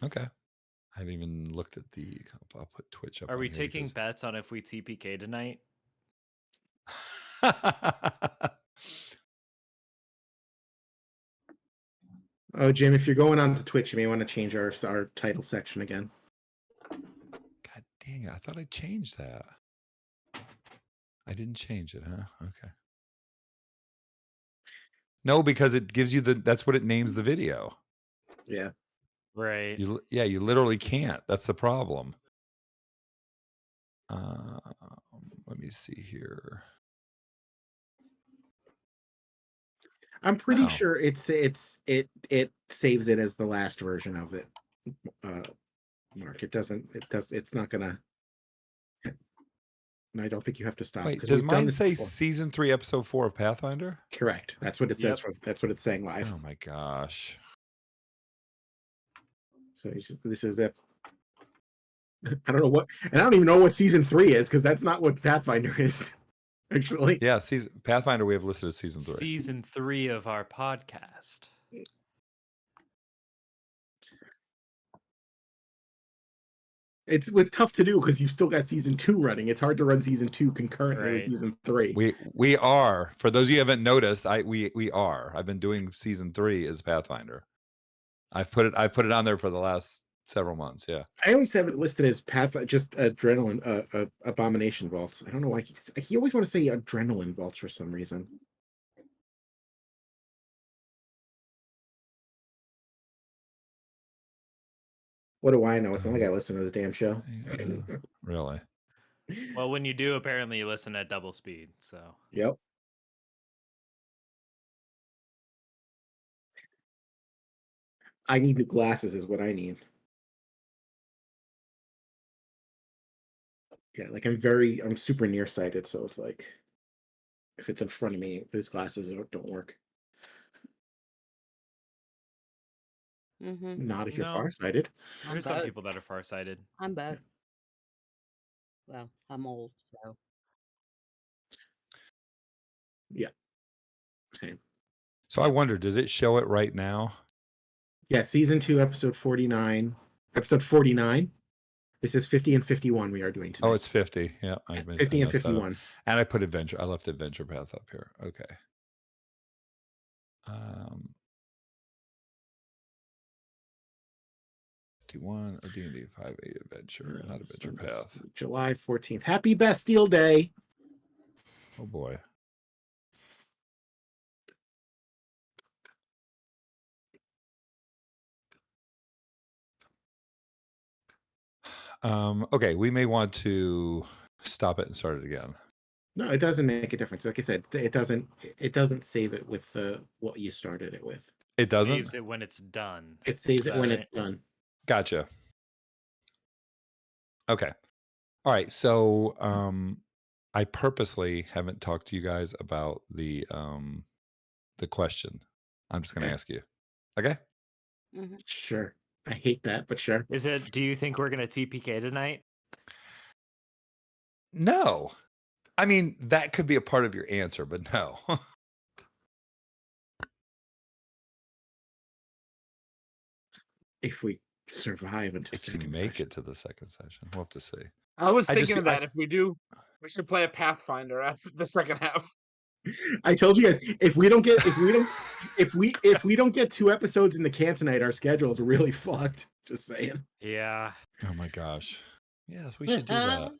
Okay. I haven't even looked at the. I'll put Twitch up. Are on we here taking because... bets on if we TPK tonight? Oh, Jim, if you're going on to Twitch, you may want to change our title section again. God dang it! I thought I changed that. I didn't change it, huh? Okay. No, because it gives you that's what it names the video. Yeah. Right. You literally can't. That's the problem. Let me see here. I'm pretty sure it saves it as the last version of it. Mark, it's not gonna. I don't think you have to stop. Wait, because does we've done mine this say before. season 3, episode 4 of Pathfinder? Correct. That's what it says. That's what it's saying live. Oh my gosh. So this is it. I don't know what, and I don't even know what season 3 is because that's not what Pathfinder is. Actually, yeah, Pathfinder we have listed as season 3. Season 3 of our podcast. It was tough to do because you've still got season 2 running. It's hard to run season 2 concurrently with season 3. We are. For those of you who haven't noticed, we are. I've been doing season 3 as Pathfinder. I've put it on there for the last several months. Yeah. I always have it listed as just adrenaline, abomination vaults. I don't know why he always want to say adrenaline vaults for some reason. What do I know? It's not like I listen to the damn show. Really? Well, when you do, apparently you listen at double speed. So. Yep. I need new glasses is what I need. Yeah, like I'm super nearsighted, so it's like if it's in front of me, those glasses don't work. Not if you're farsighted. There's some people that are farsighted. I'm both. Well, I'm old, so. Yeah. Same. So I wonder, does it show it right now? Yeah, season 2, episode 49. Episode 49. This is 50 and 51 we are doing tonight. Oh, it's 50. Yeah. 50 and 51. And I put adventure. I left adventure path up here. Okay. 51 or D&D 5e adventure, not adventure path. July 14th. Happy Bastille Day. Oh boy. Okay, we may want to stop it and start it again. No, it doesn't make a difference. Like I said, it doesn't save it with what you started it with. It doesn't? Saves it when it's done. It saves it when it's done. Gotcha. Okay. All right. So I purposely haven't talked to you guys about the question. I'm just gonna ask you. Okay? Sure. I hate that, but sure. Do you think we're gonna TPK tonight? No. I mean, that could be a part of your answer, but no. If we survive until if you make it to the second session, we'll have to see. I was thinking that if we do, we should play a Pathfinder after the second half. I told you guys if we don't get 2 episodes in the can tonight, our schedule's really fucked. Just saying. Yeah. Oh my gosh. Yes, we should do that.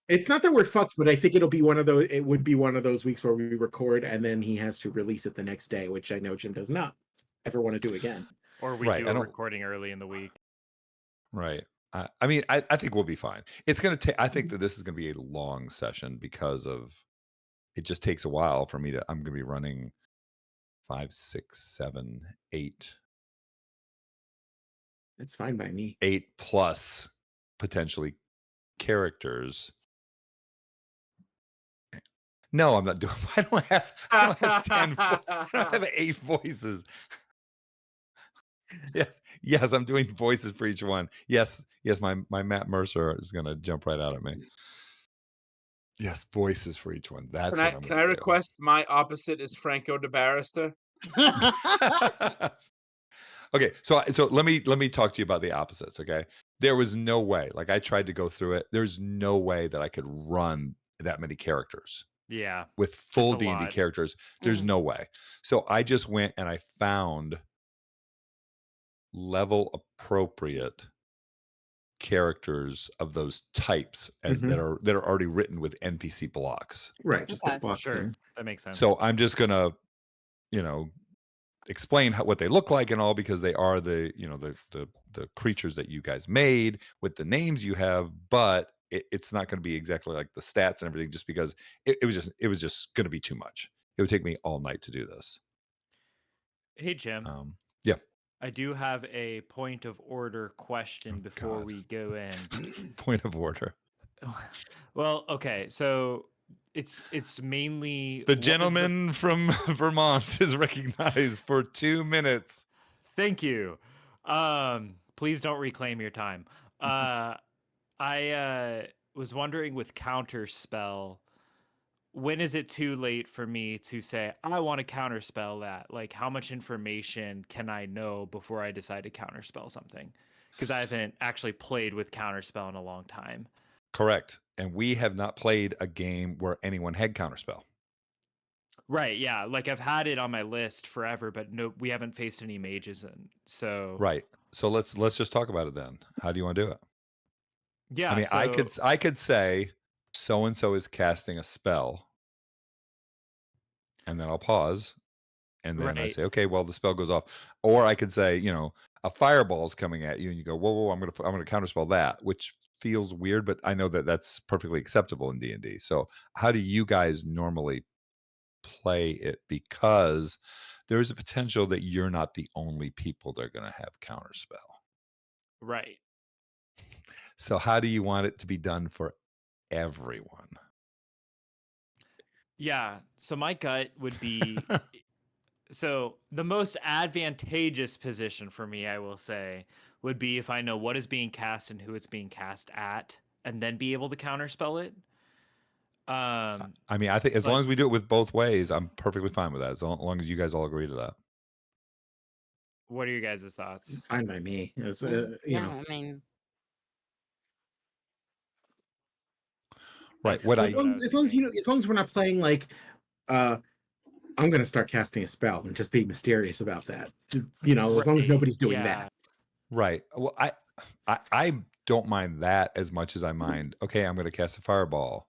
It's not that we're fucked, but I think it would be one of those weeks where we record and then he has to release it the next day, which I know Jim does not ever want to do again. Or we do a recording early in the week. Right. I mean, I think we'll be fine. It's going to take, I think that this is going to be a long session because of, it just takes a while for me I'm going to be running 5, 6, 7, 8. It's fine by me. 8 plus potentially characters. No, I'm not doing. I don't have 10. I don't have 8 voices. Yes, I'm doing voices for each one. Yes. My Matt Mercer is going to jump right out at me. Yes, voices for each one. That's what I'm Can I request my opposite is Franco de Barrister? Okay, so let me talk to you about the opposites, okay? There was no way, like, I tried to go through it. There's no way that I could run that many characters Yeah, with it's full a D&D lot. characters. There's Mhm. no way. So I just went and I found level appropriate characters of those types as Mhm. that are already written with NPC blocks. Right, just Okay. like boxing. Sure, that makes sense. So I'm just gonna, you know, explain what they look like and all because they are the the creatures that you guys made with the names you have, but it's not going to be exactly like the stats and everything just because it was just going to be too much. It would take me all night to do this. Hey, Jim, Yeah. I do have a point of order question Oh, before God. we go in. Point of order. Well, okay, so it's mainly The what was the gentleman from Vermont is recognized for 2 minutes. Thank you. Please don't reclaim your time. I was wondering with counterspell, when is it too late for me to say I want to counterspell that? Like, how much information can I know before I decide to counterspell something? Because I haven't actually played with counterspell in a long time. Correct. And we have not played a game where anyone had counterspell. Right, yeah. Like I've had it on my list forever, but no, we haven't faced any mages, and so Right. So let's just talk about it then. How do you want to do it? I yeah. mean, So I could say so and so is casting a spell, and then I'll pause, and then I right, say, okay, well the spell goes off, or I could say, a fireball is coming at you, and you go, whoa, whoa, I'm gonna counterspell that, which feels weird, but I know that that's perfectly acceptable in D&D. So how do you guys normally play it? Because there's a potential that you're not the only people that are going to have counterspell. right. So how do you want it to be done for everyone? Yeah. So my gut would be so the most advantageous position for me, I will say, would be if I know what is being cast and who it's being cast at, and then be able to counterspell it. I mean, I think as long But as we do it with both ways, I'm perfectly fine with that. As long as you guys all agree to that. what are your guys' thoughts? It's fine by me. As Yeah, I mean, Right. That's What kind as of I what long I as, was as long as thinking. as long as we're not playing like uh I'm gonna start casting a spell and just be mysterious about that. Just, as long as Right. nobody's doing Yeah. that. right. Well, I don't mind that as much as I mind. Okay, I'm going to cast a fireball.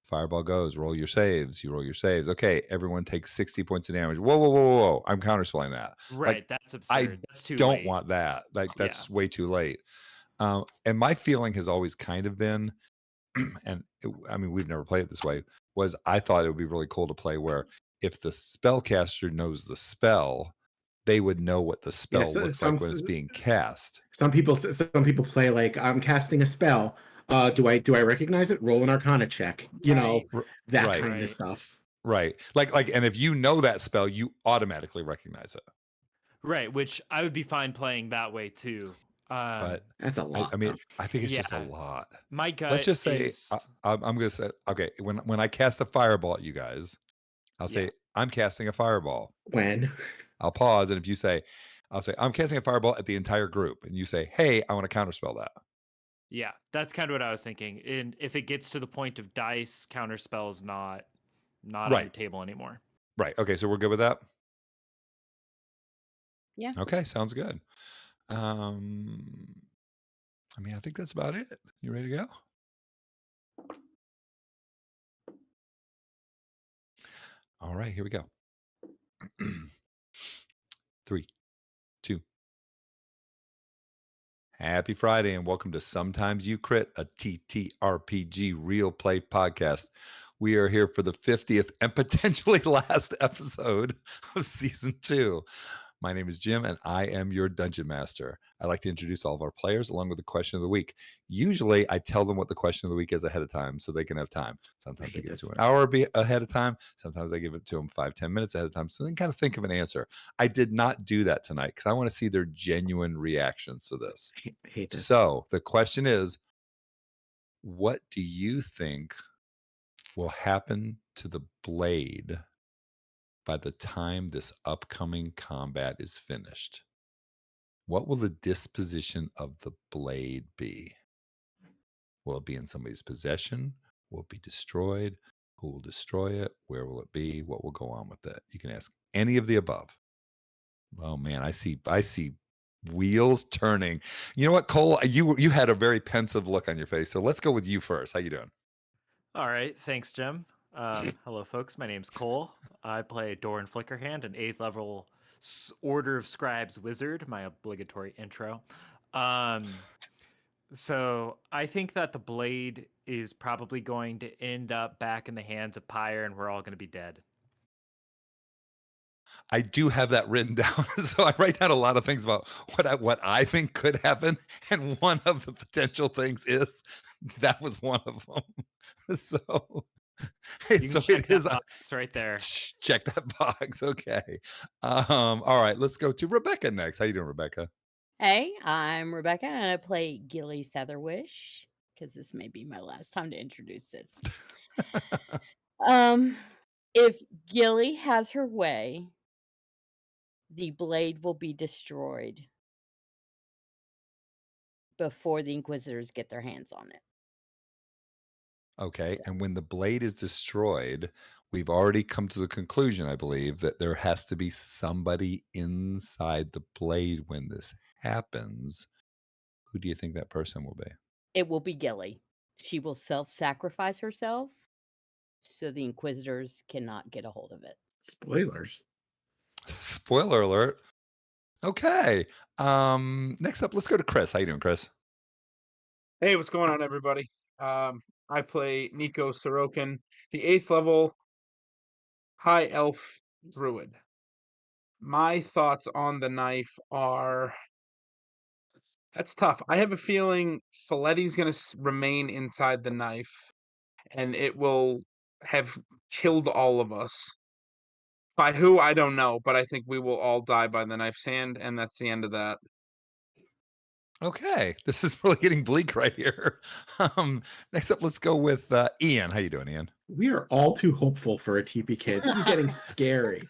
Fireball goes. Roll your saves. You roll your saves. Okay, everyone takes 60 points of damage. Whoa, whoa, whoa, whoa, whoa! I'm counterspelling that. Like Right. That's I absurd. That's too don't late. want that. Like Yeah. that's way too late. And my feeling has always kind of been and I mean, we've never played it this way, was I thought it would be really cool to play where if the spellcaster knows the spell, they would know what the spell Yes, looks like when it's being cast. some people play like I'm casting a spell. Do I recognize it? Roll an Arcana check. right. That Right, kind of Right. stuff. right. Like, and if you know that spell, you automatically recognize it. Right. Which I would be fine playing that way too. Um, But That's a lot, I mean, though. I think it's just a yeah. lot. My Let's gut just say is I'm going to say, okay, when I cast a fireball at you guys, I'll yeah. say I'm casting a fireball. When I'll pause, and if you say, I'll say, I'm casting a fireball at the entire group, and you say, hey, I want to counterspell that. Yeah. That's kind of what I was thinking. And if it gets to the point of dice, counterspell is not on the Right, table anymore. right. Okay, so we're good with that. Yeah. Okay, sounds good. Um, I mean, I think that's about it. You ready to go? All right, here we go. 3, 2. Happy Friday, and welcome to Sometimes You Crit, a TTRPG real play podcast. We are here for the 50th and potentially last episode of season 2. My name is Jim, and I am your dungeon master. I like to introduce all of our players along with the question of the week. Usually, I tell them what the question of the week is ahead of time so they can have time. I Sometimes I hate give it this. to an hour ahead of time. Sometimes I give it to them 5-10 minutes ahead of time so they can kind of think of an answer. I did not do that tonight because I want to see their genuine reactions to this. I hate this. So the question is, what do you think will happen to the blade by the time this upcoming combat is finished? What will the disposition of the blade be? Will it be in somebody's possession? Will it be destroyed? Who will destroy it? Where will it be? What will go on with it? You can ask any of the above. Oh man, I see wheels turning. You know what, Cole? You had a very pensive look on your face. So let's go with you first. How you doing? All right, thanks, Jim. Hello, folks. My name's Cole. I play Doran Flickerhand, an 8th level Order of Scribes wizard, my obligatory intro. So I think that the blade is probably going to end up back in the hands of Pyre, and we're all going to be dead. I do have that written down. So I write down a lot of things about what I think could happen. And one of the potential things is that was one of them. So, You can so check it that is. box right there. Check that box. Okay. All right. Let's go to Rebecca next. How you doing, Rebecca? Hey, I'm Rebecca, and I play Gilly Featherwish because this may be my last time to introduce this. Um, if Gilly has her way, the blade will be destroyed before the Inquisitors get their hands on it. Okay. So And when the blade is destroyed, we've already come to the conclusion, I believe, that there has to be somebody inside the blade when this happens. Who do you think that person will be? it will be Gilly. She will self-sacrifice herself so the Inquisitors cannot get a hold of it. Spoilers. Spoiler alert. Okay. Next up, let's go to Chris. How you doing, Chris? Hey, what's going on, everybody? I play Nico Sorokin, the 8th level high elf druid. My thoughts on the knife are that's tough. I have a feeling Filetti's going to remain inside the knife, and it will have killed all of us. By who, I don't know, but I think we will all die by the knife's hand, and that's the end of that. Okay. This is really getting bleak right here. Next up, let's go with Ian. How you doing, Ian? We are all too hopeful for a TPK. This is getting scary.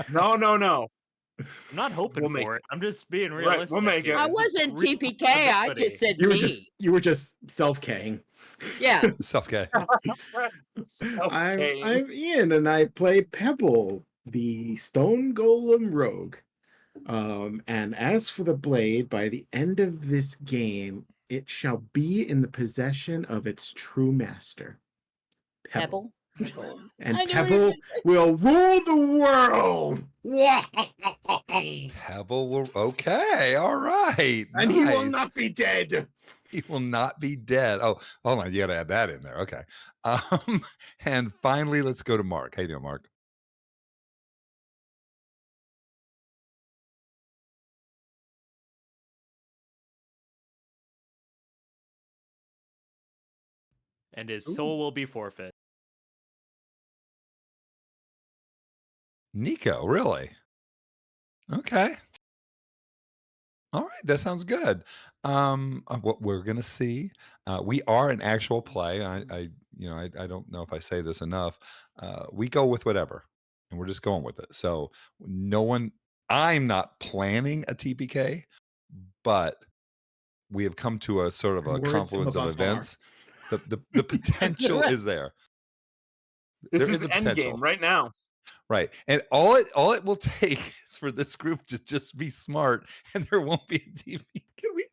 No, no, no. I'm not hoping We'll make for it. I'm just being Right, realistic. we'll make it. here. I This is wasn't real TPK. I possibility. just said You were me. just self-K'ing. Yeah. Okay. I'm Self-K'ing. Ian, and I play Pebble, the stone golem rogue. And as for the blade, by the end of this game, it shall be in the possession of its true master, Pebble. Pebble. And I knew what he was Pebble will rule the world. Pebble will. Okay. All right. And he will Nice. not be dead. He will not be dead. Oh, hold on. You got to add that in there. Okay. And finally, let's go to Mark. How you doing, Mark? And his Ooh. soul will be forfeit. Nico, really? Okay. All right, that sounds good. What we're gonna see, we are an actual play. I don't know if I say this enough. We go with whatever, and we're just going with it. So no one, I'm not planning a TPK, but we have come to a sort of I'm a worried some confluence of of us are. events. The potential is there. This There is is a endgame potential. right now. Right. And all it will take is for this group to just be smart and there won't be a TV.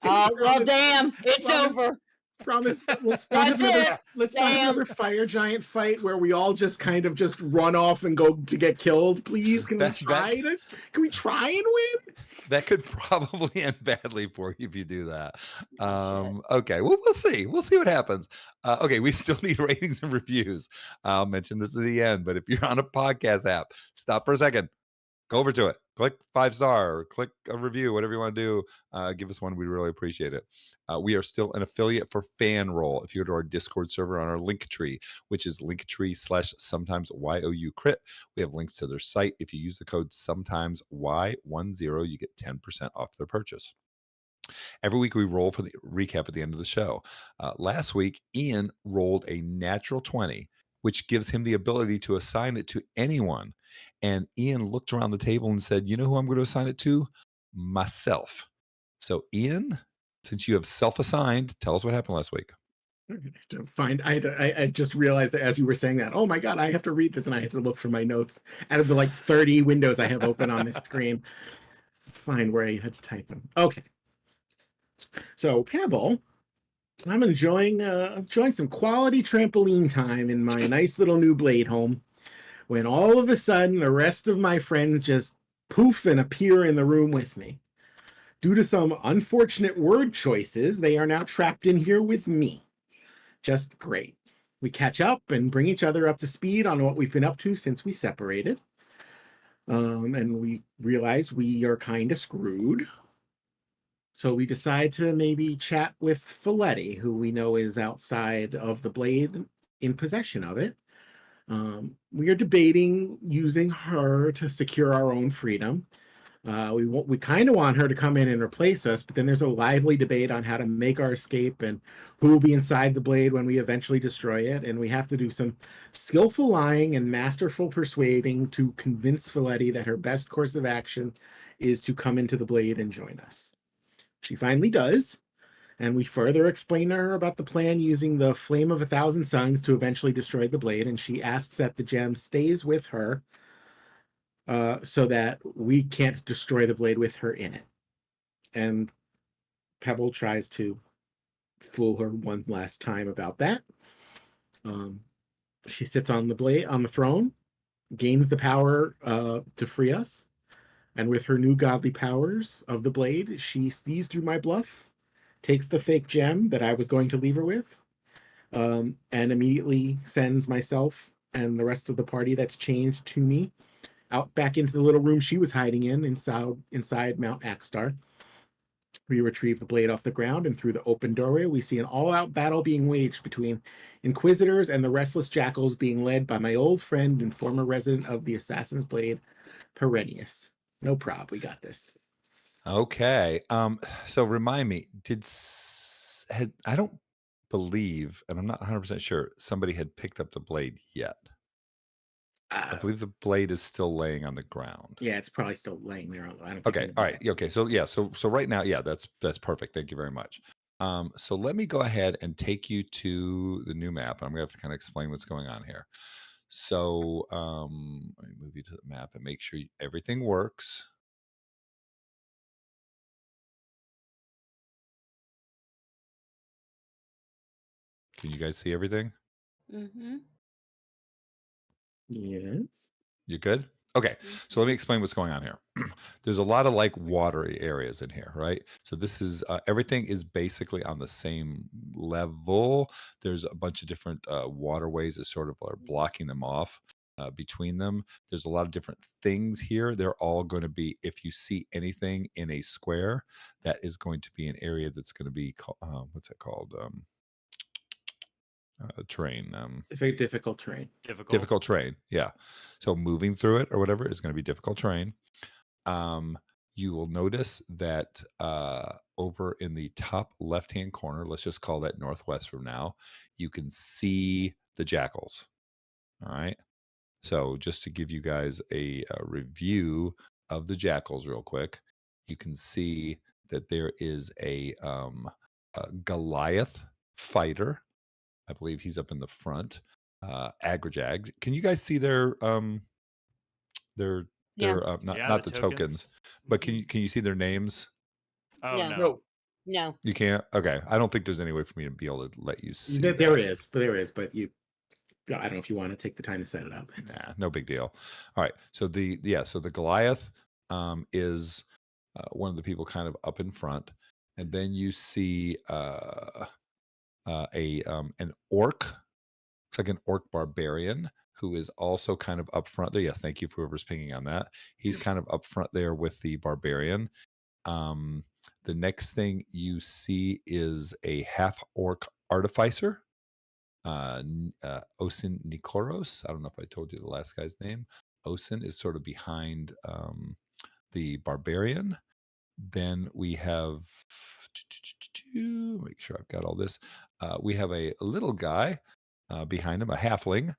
Oh, well, promise- damn. It's promise- over. Promise. Let's not have That's another. it. Let's not have Damn. another fire giant fight where we all just kind of just run off and go to get killed. Please, can we That- try to? Can we try and win? That could probably end badly for you if you do that. Oh, shit. Okay, well, we'll see. We'll see what happens. Okay, we still need ratings and reviews. I'll mention this at the end, but if you're on a podcast app, stop for a second. Go over to it. Click 5-star or click a review, whatever you want to do. Give us one. We'd really appreciate it. We are still an affiliate for FanRoll. If you go to our Discord server on our link tree, which is linktree/sometimes YOU crit, we have links to their site. If you use the code sometimes Y10, you get 10% off their purchase. Every week we roll for the recap at the end of the show. Last week, Ian rolled a natural 20, which gives him the ability to assign it to anyone. And Ian looked around the table and said, "You know who I'm going to assign it to? Myself." So, Ian, since you have self-assigned, tell us what happened last week. To find, I just realized that as you were saying that, oh my god, I have to read this, and I had to look for my notes out of the like 30 windows I have open on this screen. Find where I had to type them. Okay, so Pebble, I'm enjoying some quality trampoline time in my nice little new Blade home, when all of a sudden the rest of my friends just poof and appear in the room with me. Due to some unfortunate word choices, they are now trapped in here with me. Just great. We catch up and bring each other up to speed on what we've been up to since we separated. And we realize we are kind of screwed. So we decide to maybe chat with Folletti, who we know is outside of the Blade in possession of it. We are debating using her to secure our own freedom. We kind of want her to come in and replace us, but then there's a lively debate on how to make our escape and who will be inside the Blade when we eventually destroy it. And we have to do some skillful lying and masterful persuading to convince Folletti that her best course of action is to come into the Blade and join us. She finally does, and we further explain to her about the plan using the Flame of 1,000 Suns to eventually destroy the Blade, and she asks that the gem stays with her so that we can't destroy the Blade with her in it. And Pebble tries to fool her one last time about that. She sits on the throne, gains the power to free us, and with her new godly powers of the Blade, she sees through my bluff, takes the fake gem that I was going to leave her with, and immediately sends myself and the rest of the party that's changed to me out back into the little room she was hiding inside Mount Axstar. We retrieve the Blade off the ground, and through the open doorway, we see an all-out battle being waged between Inquisitors and the Restless Jackals, being led by my old friend and former resident of the Assassin's Blade, Perennius. No prob, we got this. Okay. So remind me, I don't believe, and I'm not 100% sure, somebody had picked up the blade yet. I believe the blade is still laying on the ground. Yeah, it's probably still laying there. I don't think. Okay. All right. Okay. So yeah. So right now, yeah, that's perfect. Thank you very much. So let me go ahead and take you to the new map. I'm gonna have to kind of explain what's going on here. So let me move you to the map and make sure everything works. Can you guys see everything? Mm-hmm. Yes. You good? Okay. So let me explain what's going on here. There's a lot of like watery areas in here, right? So this is everything is basically on the same level. There's a bunch of different waterways that sort of are blocking them off between them. There's a lot of different things here. They're all going to be, if you see anything in a square, that is going to be an area that's going to be called, what's it called? Terrain. Very difficult terrain. Difficult terrain. Yeah. So moving through it or whatever is going to be difficult terrain. You will notice that over in the top left-hand corner, let's just call that northwest from now, you can see the jackals. All right. So just to give you guys a review of the jackals real quick, you can see that there is a Goliath fighter. I believe he's up in the front. Agrajag. Can you guys see their Yeah. not Yeah, not the the tokens, but can you see their names? Oh No. no. No. No. You can't. Okay, I don't think there's any way for me to be able to let you see that. There is, but you. I don't know if you want to take the time to set it up. Nah, no big deal. All right, so the Goliath is one of the people kind of up in front, and then you see an orc. Looks like an orc barbarian who is also kind of up front there. Yes, thank you for whoever's pinging on that. He's kind of up front there with the barbarian. The next thing you see is a half orc artificer, Osin Nikoros. I don't know if I told you the last guy's name. Osin is sort of behind the barbarian. Then we have, make sure I've got all this. We have a little guy behind him, a halfling,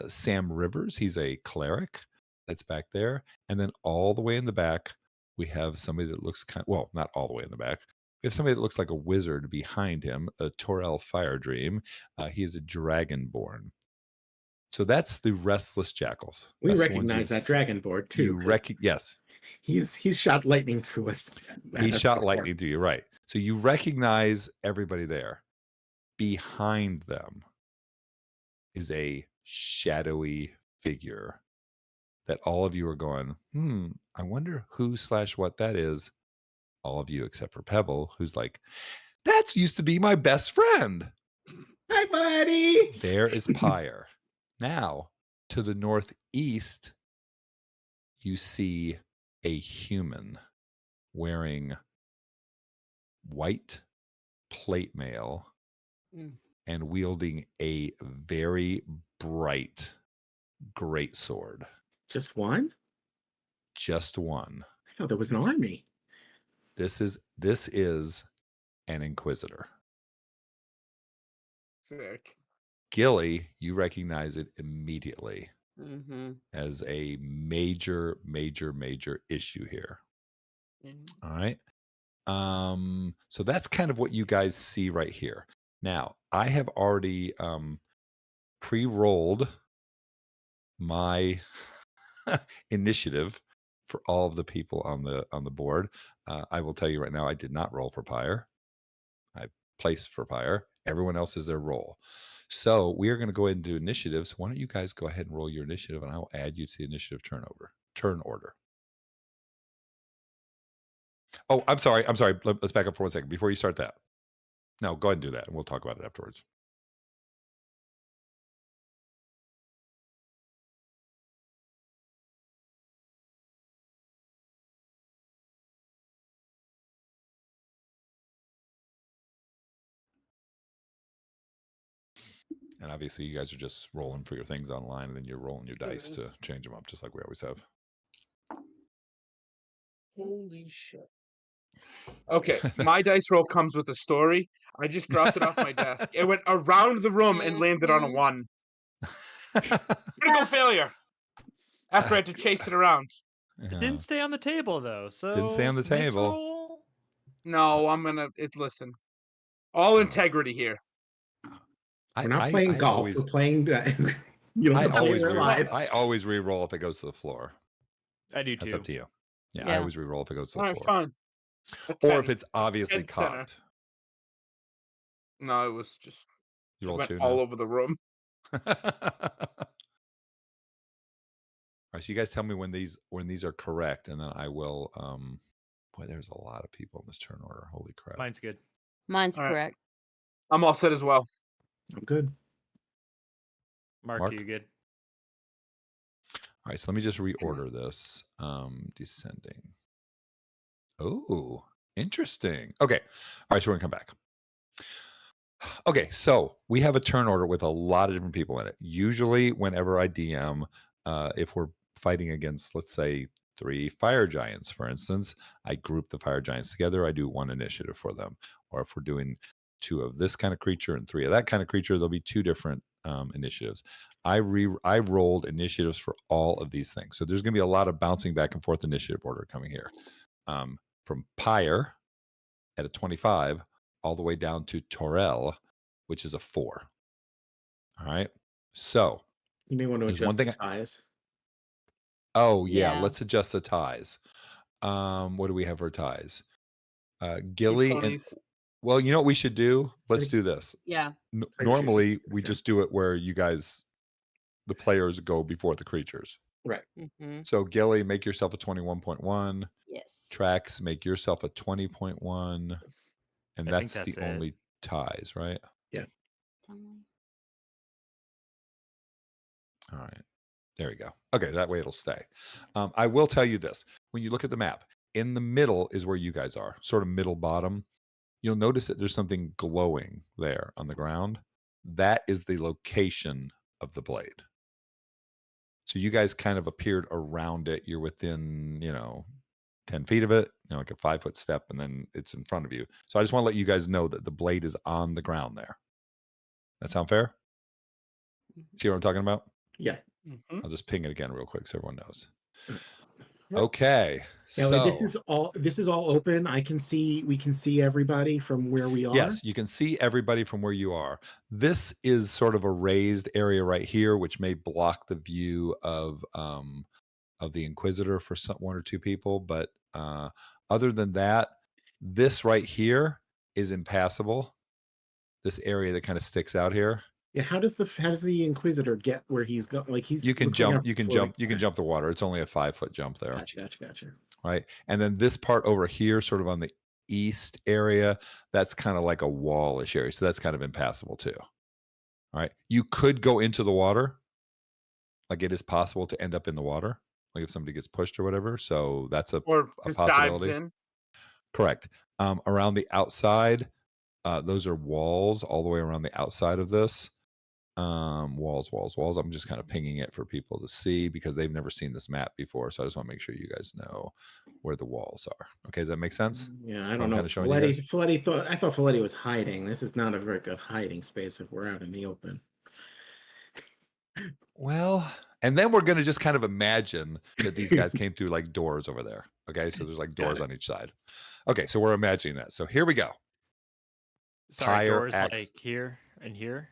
Sam Rivers. He's a cleric that's back there. And then all the way in the back, We have somebody that looks well, not all the way in the back. We have somebody that looks like a wizard behind him, a Torel Fire Dream. He is a dragonborn. So that's the Restless Jackals. We That's recognize that dragon board too. Yes. He's shot lightning through us. He shot lightning to you, right. So you recognize everybody there. Behind them is a shadowy figure that all of you are going, I wonder who/what that is. All of you except for Pebble, who's like, that's used to be my best friend. Hi, buddy. There is Pyre. Now, to the northeast, you see a human wearing white plate mail and wielding a very bright great sword. Just one? Just one. I thought there was an army. This is an Inquisitor. Sick. Gilly, you recognize it immediately as a major issue here. All right. So that's kind of what you guys see right here. Now, I have already pre-rolled my initiative for all of the people on the board. I will tell you right now, I did not roll for Pyre. I placed for Pyre. Everyone else is their roll. So we are going to go ahead and do initiatives. Why don't you guys go ahead and roll your initiative, and I will add you to the initiative turn order. Oh, I'm sorry. Let's back up for 1 second before you start that. No, go ahead and do that, and we'll talk about it afterwards. And obviously, you guys are just rolling for your things online, and then you're rolling your dice to change them up, just like we always have. Holy shit. Okay, my dice roll comes with a story. I just dropped it off my desk. It went around the room and landed on a 1. Critical failure. After I had to chase it around. It didn't stay on the table though, so Didn't stay on the table. misroll? No, I'm gonna. Listen, all integrity here. We're not playing golf. We're playing. You don't have to play your lives. I always re-roll if it goes to the floor. I do too. That's up to you. Yeah, I always re-roll if it goes to the floor. Fine. Or if it's obviously cocked. No, it was just. You rolled went 2 all now? over the room. All right, so you guys tell me when these are correct, and then I will. Boy, there's a lot of people in this turn order. Holy crap! Mine's good. Mine's correct. I'm all set as well. I'm good. Mark, are you good? All right, so let me just reorder this. Descending. Oh, interesting. Okay. All right, so we're gonna come back. Okay, so we have a turn order with a lot of different people in it. Usually, whenever I DM, if we're fighting against, let's say, 3 fire giants, for instance, I group the fire giants together. I do 1 initiative for them. Or if we're doing 2 of this kind of creature and 3 of that kind of creature, there'll be 2 different initiatives. I rolled initiatives for all of these things. So there's going to be a lot of bouncing back and forth initiative order coming here. From Pyre at a 25 all the way down to Torel, which is a 4. All right. So you may want to adjust the ties. Oh yeah, let's adjust the ties. What do we have for ties? Gilly and well, you know what we should do? Let's do this. Yeah. Normally we just do it where you guys, the players, go before the creatures. Right. So Gilly, make yourself a 21.1. Yes. Trax, make yourself a 20.1. And that's the only ties, right? Yeah. All right. There we go. Okay, that way it'll stay. I will tell you this. When you look at the map, in the middle is where you guys are, sort of middle bottom. You'll notice that there's something glowing there on the ground. That is the location of the blade. So you guys kind of appeared around it. You're within, 10 feet of it, like a 5-foot step, and then it's in front of you. So I just want to let you guys know that the blade is on the ground there. That sound fair? See what I'm talking about? Yeah. I'll just ping it again real quick so everyone knows. Okay. Yeah, wait, So this is all open. We can see everybody from where we are. yes, you can see everybody from where you are. This is sort of a raised area right here, which may block the view of the Inquisitor for one or two people. But other than that, this right here is impassable. This area that kind of sticks out here. Yeah, how does the Inquisitor get where he's going? Like he's You can looks like jump, a you can floating- jump, you can jump the water. It's only a 5-foot jump there. Gotcha. Right. And then this part over here, sort of on the east area, that's kind of like a wallish area. So that's kind of impassable too. All right. You could go into the water. Like it is possible to end up in the water, like if somebody gets pushed or whatever. So that's a Or just dives possibility. in. Correct. Around the outside, those are walls all the way around the outside of this. Walls. I'm just kind of pinging it for people to see because they've never seen this map before. So I just want to make sure you guys know where the walls are. Okay, does that make sense? Yeah, I What don't I'm know. kinda showing you guys? Fletty thought Fletty was hiding. This is not a very good hiding space if we're out in the open. Well, and then we're gonna just kind of imagine that these guys came through like doors over there. Okay, so there's like doors it. on each side. Okay, so we're imagining that. So here we go. Sorry, Pyre doors acts. like here and here.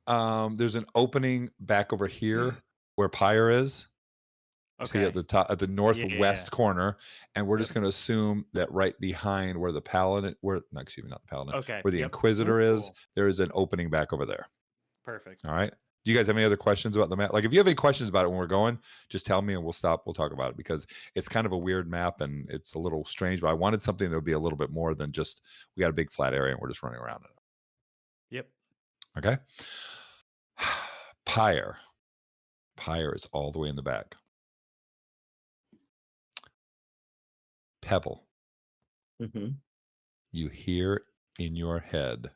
There's an opening back over here where Pyre is. See Okay. at the top, at the northwest corner, and we're just going to assume that right behind where the paladin, where no, excuse me, not the paladin, Okay. where the Yep. Inquisitor is, Cool. there is an opening back over there. Perfect. All right. Do you guys have any other questions about the map? Like, if you have any questions about it when we're going, just tell me and we'll stop. We'll talk about it because it's kind of a weird map and it's a little strange. But I wanted something that would be a little bit more than just we got a big flat area and we're just running around in Yep. it. Okay. Pyre. Pyre is all the way in the back. Pebble. Mm-hmm. You hear in your head,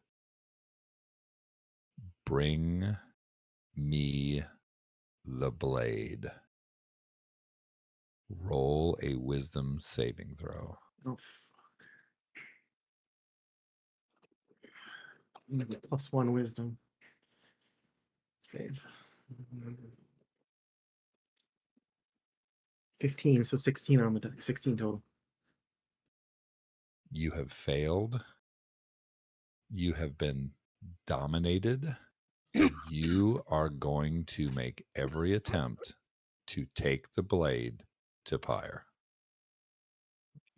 bring me the blade. Roll a wisdom saving throw. Oh fuck. I'm gonna get +1 wisdom. Save. 15, so 16 on the die. 16 total. You have failed. You have been dominated. You are going to make every attempt to take the blade to Pyre.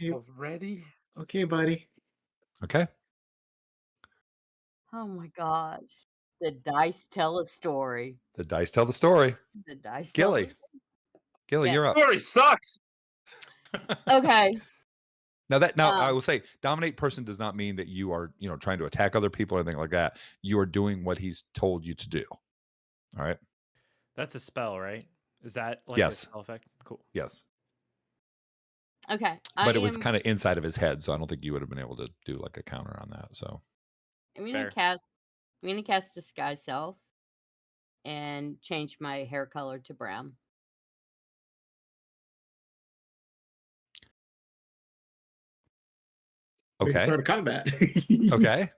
Already? Okay, buddy. Okay? Oh my gosh. The dice tell a story. The dice tell the story. The dice tell Gilly. the Gilly, Yes. you're up. Story sucks. Okay. Now I Um, will say dominate person does not mean that you are, trying to attack other people or anything like that. You are doing what he's told you to do. All right. That's a spell, right? Is that like Yes. a spell effect? Cool. Yes. okay. But it was kind of inside of his head, so I don't think you would have been able to do like a counter on that. So I'm Fair. gonna cast Disguise Self and change my hair color to brown. We can okay. start a combat. Okay.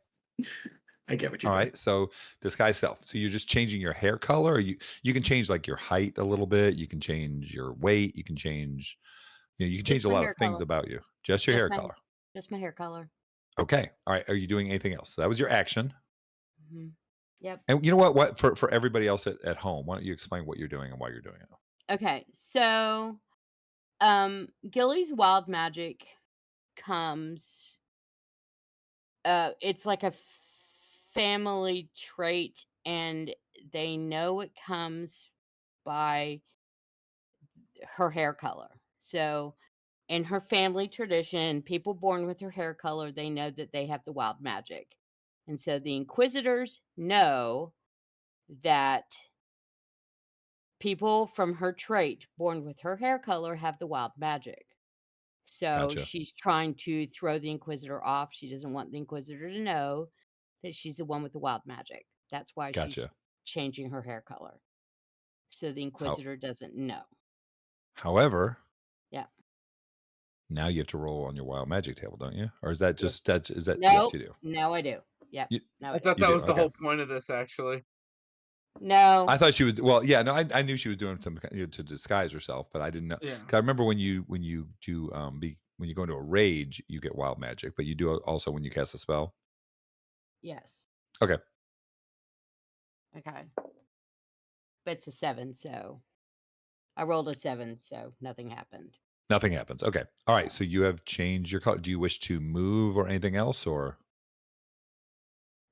I get what you're All doing. right. So disguise self. So you're just changing your hair color. Or you can change like your height a little bit. You can change your weight. You can change, you can change Just a my lot hair of things color. about you. Just your Just hair my- color. Just my hair color. Okay. All right. Are you doing anything else? So that was your action. Mhm. Yep. And you know what for everybody else at home, why don't you explain what you're doing and why you're doing it? Okay. So, Gilly's wild magic comes. It's like a family trait, and they know it comes by her hair color. So, in her family tradition, people born with her hair color, they know that they have the wild magic. And so the Inquisitors know that people from her trait born with her hair color have the wild magic. So Gotcha. she's trying to throw the Inquisitor off. She doesn't want the Inquisitor to know that she's the one with the wild magic. That's why she's Gotcha. changing her hair color. So the Inquisitor doesn't know. However, Yeah. now you have to roll on your wild magic table, don't you? Or is that Yes. just is that No, yes you do. now I do. Yep. You- Now I I do. thought You that do, was the okay. whole point of this, actually. No. I thought she was well, yeah, no, I knew she was doing some to disguise herself, but I didn't know. Yeah. 'Cause I remember when you do when you go into a rage, you get wild magic, but you do it also when you cast a spell. Yes. Okay. Okay. But it's a 7, so I rolled a 7, so nothing happened. Nothing happens. Okay. All right. So you have changed your color. Do you wish to move or anything else or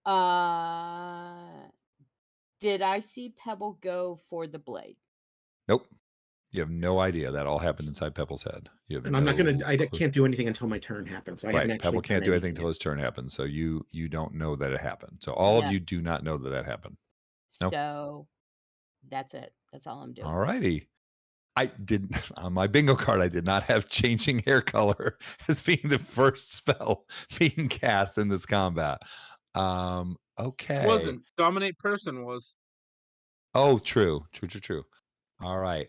Uh, did I see Pebble go for the blade? nope. You have no idea. That all happened inside Pebble's head. You have And I'm not gonna. no I clue. can't do anything until my turn happens. So I haven't Right. actually Pebble done can't do anything anything until yet. his turn happens. So you don't know that it happened. So all of No. you do not know that that happened. No. So that's it. That's all I'm doing. All righty. I did on my bingo card. I did not have changing hair color as being the first spell being cast in this combat. It Okay. wasn't. Dominate person was. Oh, true. True. All right.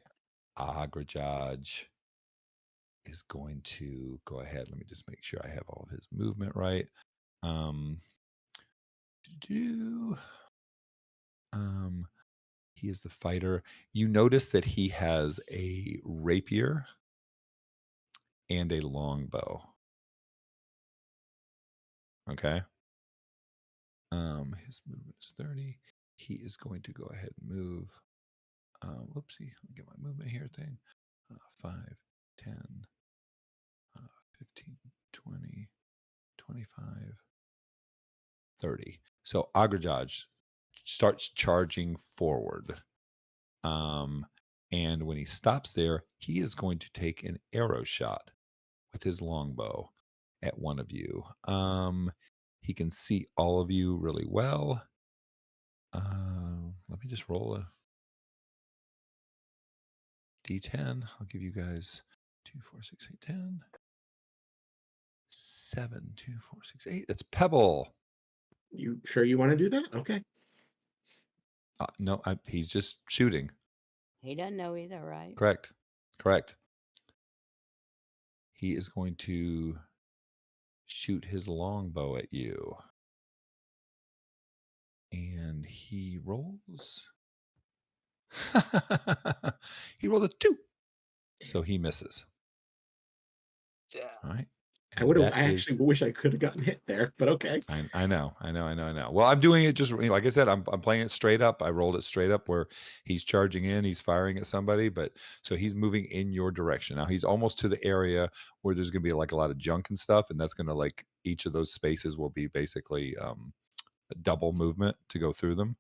Agrajaj is going to go ahead. Let me just make sure I have all of his movement right. Um, do he is the fighter. You notice that he has a rapier and a longbow. Okay. His movement is 30. He is going to go ahead and move. Whoopsie. Let me get my movement here thing. 5, 10, 15, 20, 25, 30. So Agrajaj starts charging forward. And when he stops there, he is going to take an arrow shot with his longbow at one of you. He can see all of you really well. Let me just roll a d10. I'll give you guys 2, 4, 6, 8, 10. 7, 2, 4, 6, 8. That's Pebble. You sure you want to do that? Okay. No, he's just shooting. He doesn't know either, right? Correct. He is going to shoot his longbow at you. And he rolls. He rolled a 2. So he misses. Yeah. All right. I And would have. that I is actually wish I could have gotten hit there, but okay. I know. Well, I'm doing it just like I said, I'm playing it straight up. I rolled it straight up where he's charging in, he's firing at somebody, but so he's moving in your direction. Now he's almost to the area where there's gonna be like a lot of junk and stuff, and that's gonna like each of those spaces will be basically a double movement to go through them.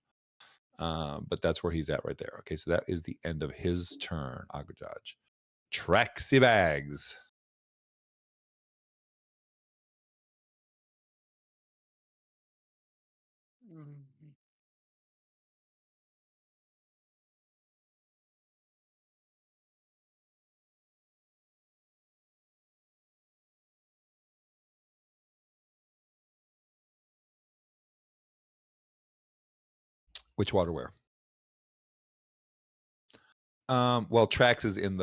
But that's where he's at right there. Okay, so that is the end of his turn, Agrajaj. Traxy Bags. Mhm. Which waterware? Well, Trax is in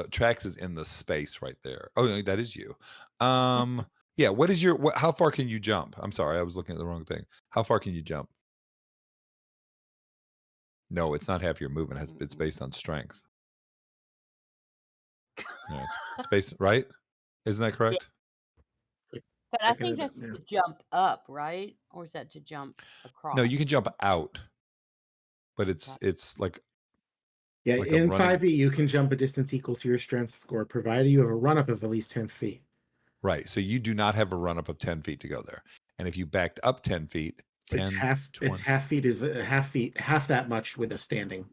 the space right there. Oh, no, that is you. Yeah. What is your? How far can you jump? I'm sorry, I was looking at the wrong thing. How far can you jump? No, it's not half your movement. It's based on strength. Yeah, it's based right. Isn't that Yeah. correct? But I Looking think it up that's now. to jump up, right? Or is that to jump across? No, you can jump out, but Okay. it's like Yeah, a in running 5e, you can jump a distance equal to your strength score, provided you have a run up of at least 10 feet. right. So you do not have a run up of 10 feet to go there, and if you backed up 10 feet, It's 10, half. It's 20. half feet is half feet, half that much with a standing.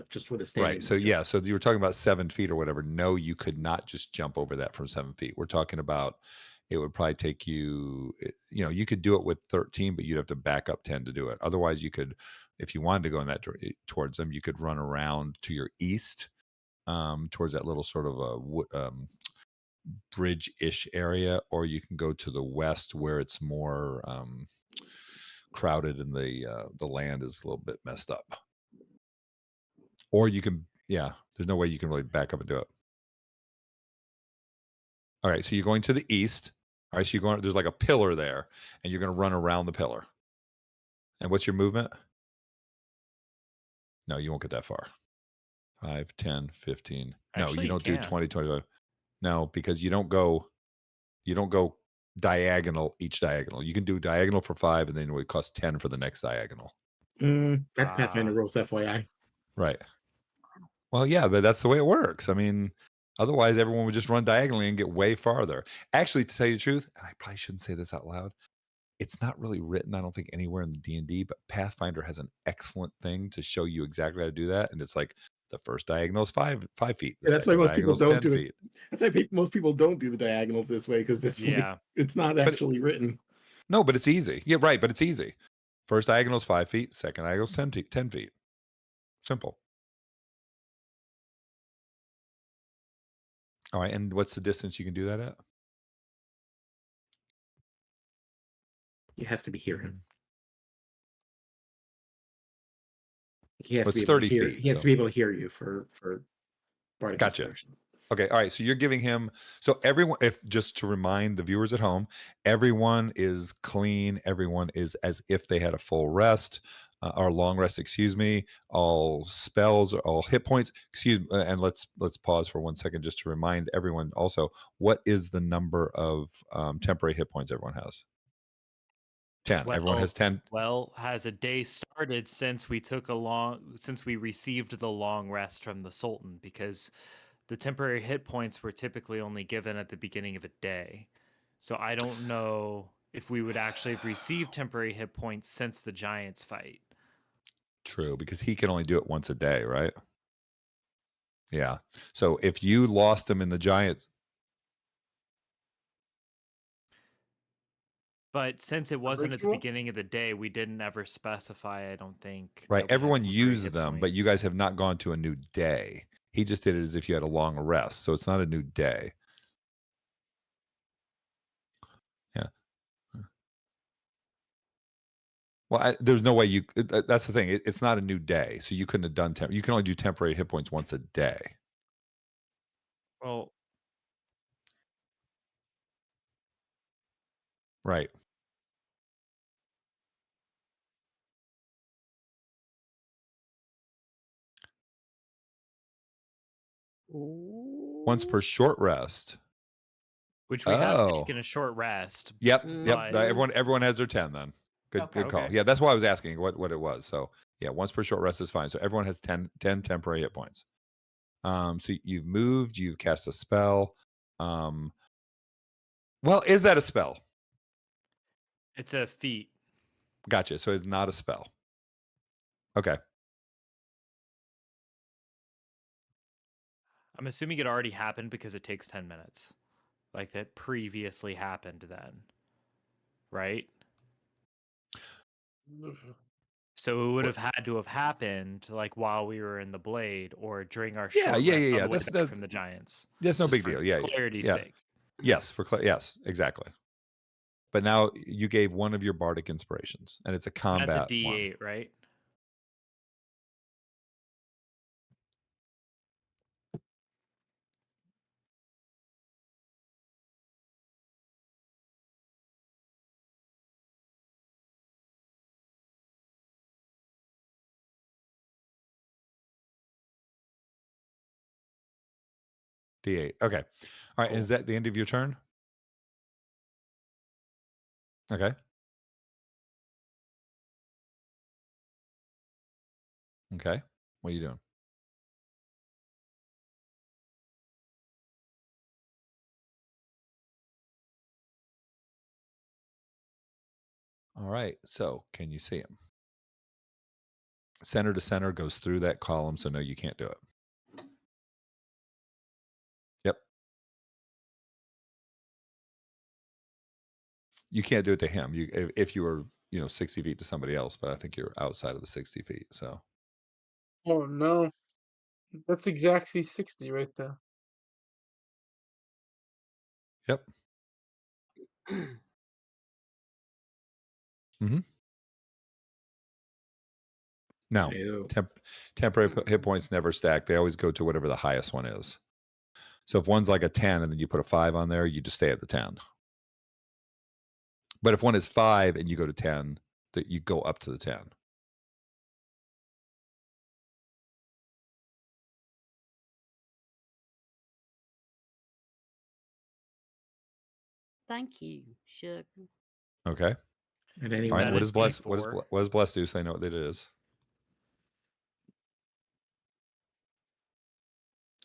Just with a standing. Right. So motion. yeah. So you were talking about 7 feet or whatever. No, you could not just jump over that from 7 feet. We're talking about it would probably take you. You could do it with 13, but you'd have to back up 10 to do it. Otherwise, you could, if you wanted to go in that towards them, you could run around to your east, towards that little sort of a bridge-ish area, or you can go to the west where it's more crowded and the land is a little bit messed up. Or you can, yeah, there's no way you can really back up and do it. All right, so you're going to the east. All right, so you're going, there's like a pillar there, and you're going to run around the pillar. And what's your movement? No, you won't get that far. 5, 10, 15. No, Actually, you you don't do can. 20, 25. No, because you don't go diagonal each diagonal. You can do diagonal for 5, and then it would cost 10 for the next diagonal. That's Pathfinder Ah. rules, FYI. Right. Well, yeah, but that's the way it works. I mean, otherwise everyone would just run diagonally and get way farther. Actually, to tell you the truth, and I probably shouldn't say this out loud, it's not really written, I don't think, anywhere in the D&D, but Pathfinder has an excellent thing to show you exactly how to do that. And it's like the first diagonal is 5 feet. The Yeah, that's why second most people diagonal is don't 10 do it. feet. That's why most people don't do the diagonals this way because Yeah. it's not But actually written. no, but it's easy. Yeah, right, but it's easy. First diagonal is 5 feet. Second diagonal is 10 feet. Simple. All right, and what's the distance you can do that at? He has to be hearing. He has Well, to be it's able to 30 hear. feet. He has to So be able to hear you for bardic gotcha. inspiration. Okay, all right. So you're giving him. So everyone, if just to remind the viewers at home, everyone is clean. Everyone is as if they had a full rest or long rest. Excuse me. All spells, all hit points. And let's pause for 1 second just to remind everyone. Also, what is the number of temporary hit points everyone has? 10. Everyone has 10. Well, has a day started since we received the long rest from the Sultan, because the temporary hit points were typically only given at the beginning of a day. So I don't know if we would actually have received temporary hit points since the Giants fight. True, because he can only do it once a day, right? Yeah. So if you lost him in the Giants, But since it wasn't at the Ritual? beginning of the day, we didn't ever specify, I don't think, right? that we had Everyone temporary used hit them, but you points. guys have not gone to a new day. He just did it as if you had a long rest, so it's not a new day. Yeah. Well, there's no way you. That's the thing. It's not a new day, so you couldn't have done. You can only do temporary hit points once a day, Well, right? Once per short rest. which we have Oh, taken a short rest. yep. But Everyone has their 10 then. Good call. okay. Yeah, that's why I was asking what it was. So yeah, once per short rest is fine. So everyone has 10 temporary hit points. So you've moved, you've cast a spell. Well, is that a spell? It's a feat. Gotcha. So it's not a spell. Okay. I'm assuming it already happened because it takes 10 minutes. Like that previously happened then. Right? So it would What? have had to have happened like while we were in the blade or during our Yeah, short rest on yeah. the way back from the Giants. That's no Just big for deal. Yeah, clarity's yeah. sake. Yes, yes, exactly. But now you gave one of your bardic inspirations, and it's a That's a combat one. D8, right? D8. Okay. All right. Cool. Is that the end of your turn? Okay. Okay. What are you doing? All right. So can you see him? Center to center goes through that column. So no, you can't do it. Yep. You can't do it to him. If you were 60 feet to somebody else, but I think you're outside of the 60 feet. So Oh no. That's exactly 60 right there. yep. Hmm. No. Ew. Temporary hit points never stack. They always go to whatever the highest one is. So if one's like a 10 and then you put a 5 on there, you just stay at the 10. But if one is 5 and you go to 10, that you go up to the 10. Thank you, sugar. Okay. And All anyway, right. that What a does bless? What does 24? what does bless do? So I know what that it is.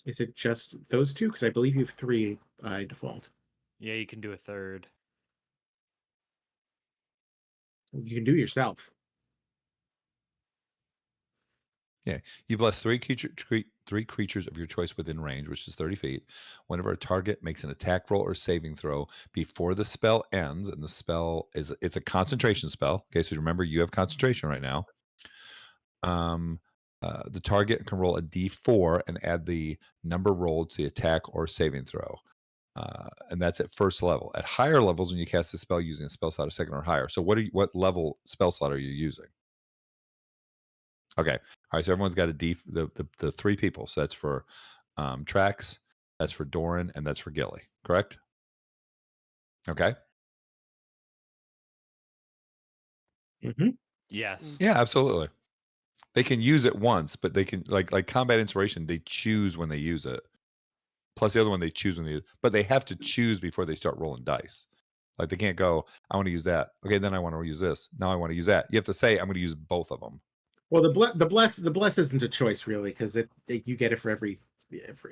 is it just those two? Because I believe you have 3 by default. Yeah, you can do a third. You can do yourself. Yeah, you bless three creatures of your choice within range, which is 30 feet. Whenever a target makes an attack roll or saving throw before the spell ends, and the spell it's a concentration spell. Okay, so remember you have concentration right now. The target can roll a d4 and add the number rolled to the attack or saving throw. And that's at first level. At higher levels, when you cast a spell using a spell slot of second or higher. So what level spell slot are you using? Okay. All right. So everyone's got the 3 people. So that's for Trax, that's for Doran, and that's for Gilly. Correct? Okay. Mm-hmm. Yes. Yeah, absolutely. They can use it once, but they can like combat inspiration. They choose when they use it. Plus the other one they choose when they use, but they have to choose before they start rolling dice. Like they can't go, I want to use that. Okay, then I want to use this. Now I want to use that. You have to say, I'm going to use both of them. Well, the bless isn't a choice really, because you get it for every.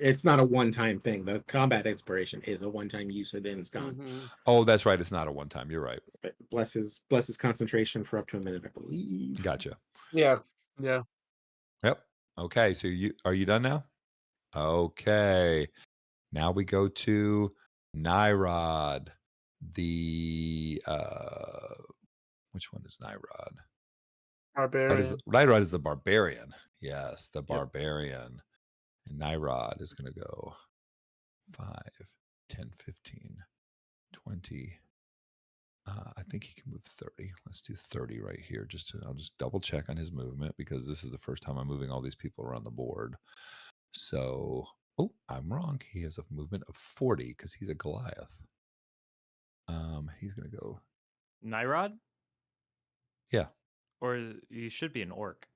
It's not a one-time thing. The combat inspiration is a one-time use, and then it's gone. Mhm. Oh, that's right. It's not a one time. You're right. But bless is concentration for up to a minute, I believe. Gotcha. Yeah. Yeah. Yep. Okay. So are you done now? Okay. Now we go to Nyrod. The which one is Nyrod? Barbarian. Nyrod is the barbarian. Yes, the Yep. barbarian. And Nyrod is going to go 5, 10, 15, 20. I think he can move 30. Let's do 30 right here. I'll just double check on his movement because this is the first time I'm moving all these people around the board. So, I'm wrong. He has a movement of 40 because he's a Goliath. He's gonna go. Nyrod? Yeah, Or you should be an orc.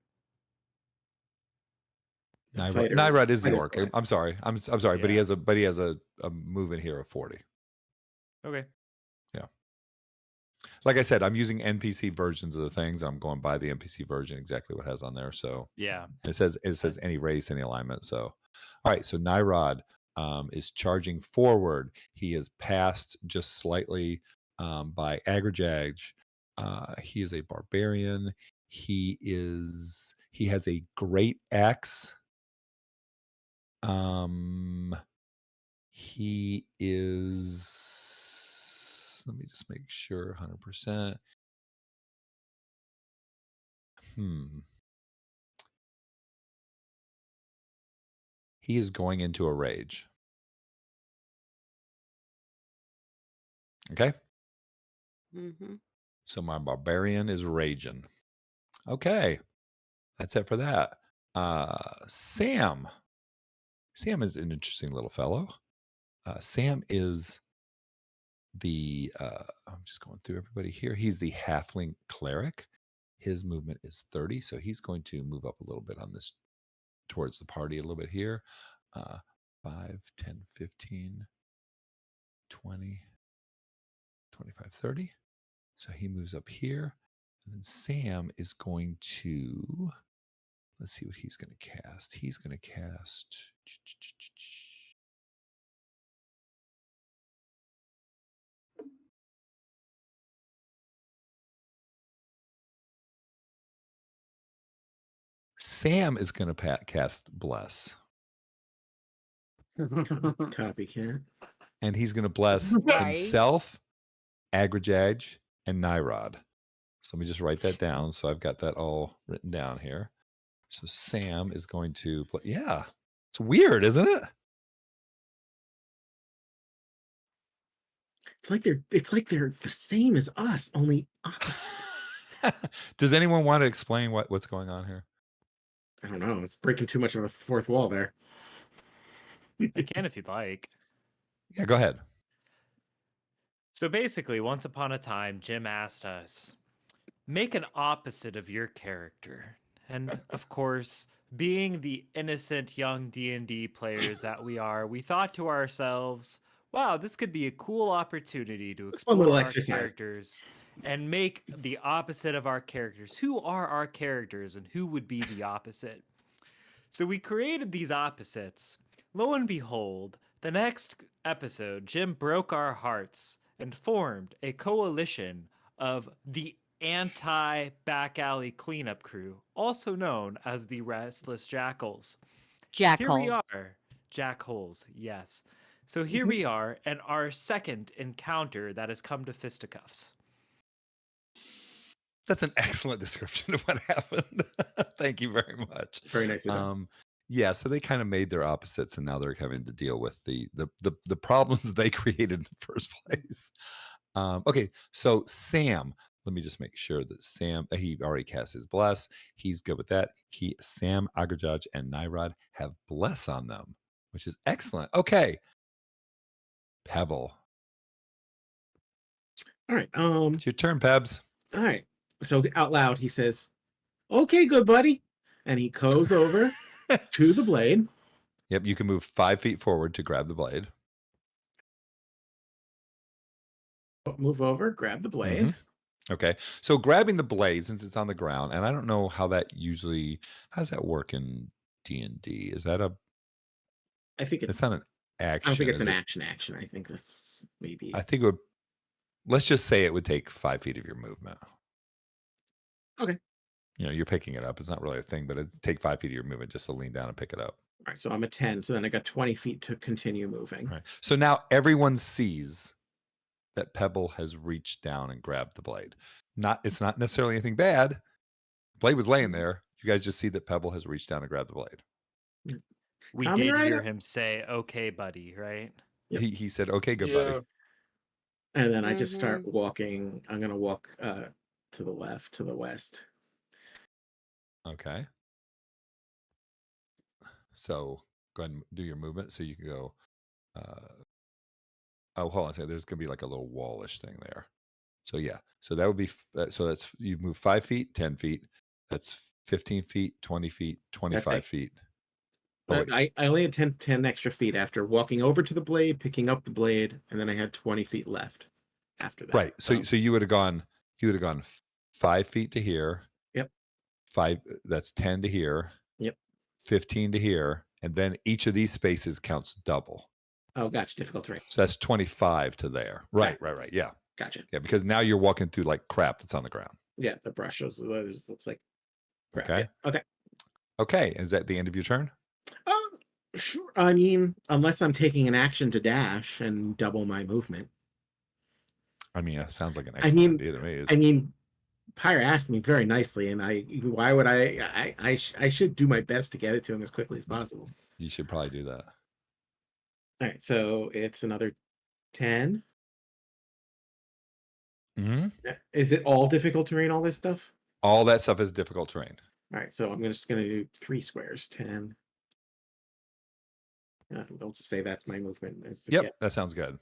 The Nyrod. fighter. Nyrod is the Fighter's orc. Goliath. I'm sorry. I'm sorry, but he Yeah. has a movement here of 40. Okay. Like I said, I'm using NPC versions of the things. I'm going by the NPC version exactly what it has on there. So Yeah. and it says any race, any alignment. So all right, so Nyrod is charging forward. He is passed just slightly by Agrajag. He is a barbarian. He has a great axe. He is, let me just make sure 100%. He is going into a rage. Okay. Mhm. So my barbarian is raging. Okay. That's it for that. Sam. Sam is an interesting little fellow. Sam is I'm just going through everybody here. He's the halfling cleric. His movement is 30. So he's going to move up a little bit on this towards the party a little bit here. 5, 10, 15, 20, 25, 30. So he moves up here. And then Sam is going to, let's see what he's going to cast. He's going to cast. Sam is going to cast Bless. Copycat. And he's going to bless Right. himself, Agrajag, and Nyrod. So let me just write that down. So I've got that all written down here. So Sam is going to play. Yeah. It's weird, isn't it? It's like they're the same as us, only opposite. Does anyone want to explain what's going on here? I don't know. It's breaking too much of a fourth wall there. I can if you'd like. Yeah, go ahead. So basically, once upon a time, Jim asked us, make an opposite of your character. And of course, being the innocent young D&D players that we are, we thought to ourselves, wow, this could be a cool opportunity to Fun explore little our exercise. characters and make the opposite of our characters. Who are our characters and who would be the opposite? So we created these opposites. Lo and behold, the next episode, Jim broke our hearts and formed a coalition of the anti back alley cleanup crew, also known as the Restless Jackals. Here we Jackals. are, Jackholes, yes. So here we are, and our second encounter that has come to fisticuffs. That's an excellent description of what happened. Thank you very much. Very nicely done. Yeah, so they kind of made their opposites, and now they're having to deal with the problems they created in the first place. Okay, so Sam, let me just make sure that Sam, he already cast his bless. He's good with that. Sam, Agrajaj, and Nyrod have bless on them, which is excellent. Okay, Pebble, All right. it's your turn, Pebs. All right. So out loud, he says, "Okay, good buddy," and he goes over to the blade. Yep, you can move 5 feet forward to grab the blade. Move over, grab the blade. Okay, so grabbing the blade since it's on the ground, and I don't know how that usually how does that work in D&D? Is that I think it's not an I don't action, think it's is an it? action. I think that's maybe. I think it would. Let's just say it would take 5 feet of your movement. Okay. You're picking it up. It's not really a thing, but it's take 5 feet of your movement just to lean down and pick it up. All right. So I'm at 10. So then I got 20 feet to continue moving. All right. So now everyone sees that Pebble has reached down and grabbed the blade. It's not necessarily anything bad. The blade was laying there. You guys just see that Pebble has reached down and grabbed the blade. We Kamen did hear Rider? him say, "Okay, buddy," right? Yep. He said, "Okay, good Yeah. buddy." And then I just start walking. I'm going to walk to the left, to the west. Okay. So go ahead and do your movement. So you can go. Oh, hold on a second. There's gonna be like a little wallish thing there. So yeah. So that would be. So that's you move 5 feet, 10 feet. That's 15 feet, 20 feet, 25 feet. Oh, wait. I only had 10 extra feet after walking over to the blade, picking up the blade, and then I had 20 feet left after that. Right. So you would have gone. You would have gone 5 feet to here. Yep. 5. That's 10 to here. Yep. 15 to here, and then each of these spaces counts double. Oh, gotcha. Difficult terrain. So that's 25 to there. Right. Yeah. Gotcha. Yeah, because now you're walking through like crap that's on the ground. Yeah, the brush looks like crap. Okay. Yeah. Okay. Okay. Is that the end of your turn? Sure. I mean, unless I'm taking an action to dash and double my movement. I mean, it sounds like an excellent idea to me. I mean, Pyre asked me very nicely, and why would I should do my best to get it to him as quickly as possible. You should probably do that. All right, so it's another 10. Is it all difficult terrain, all this stuff? All that stuff is difficult terrain. All right, so I'm just going to do 3 squares, 10. They'll just say that's my movement. Yep, that sounds good.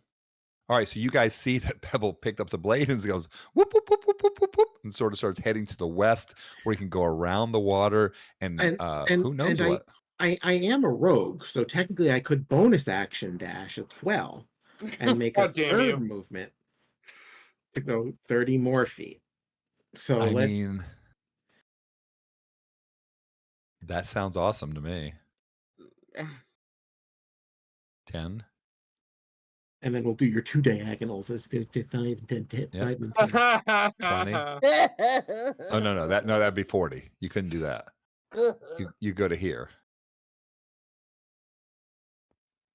All right, so you guys see that Pebble picked up the blade and goes whoop, whoop, whoop, whoop, whoop, whoop, whoop, and sort of starts heading to the west where he can go around the water and who knows what. I am a rogue, so technically I could bonus action dash as well and make a third movement to go 30 more feet. So I mean, that sounds awesome to me. 10. And then we'll do your 2 diagonals as 5 and 10, 5 and 10. 20. Oh no, that'd be 40. You couldn't do that. You go to here.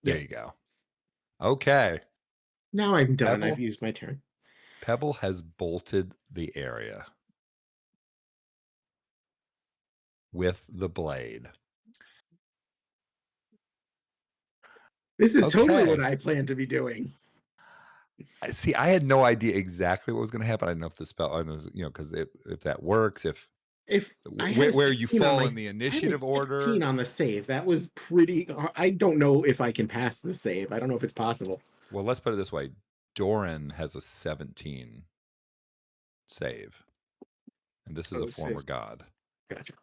There you go. Okay. Now I'm done. Pebble? I've used my turn. Pebble has bolted the area with the blade. This is totally what I plan to be doing. See, I had no idea exactly what was going to happen. I didn't know if the spell, because if that works, where you fall in the initiative order. 16 on the save. That was pretty. I don't know if I can pass the save. I don't know if it's possible. Well, let's put it this way: Doran has a 17 save, and this is a former god. Gotcha.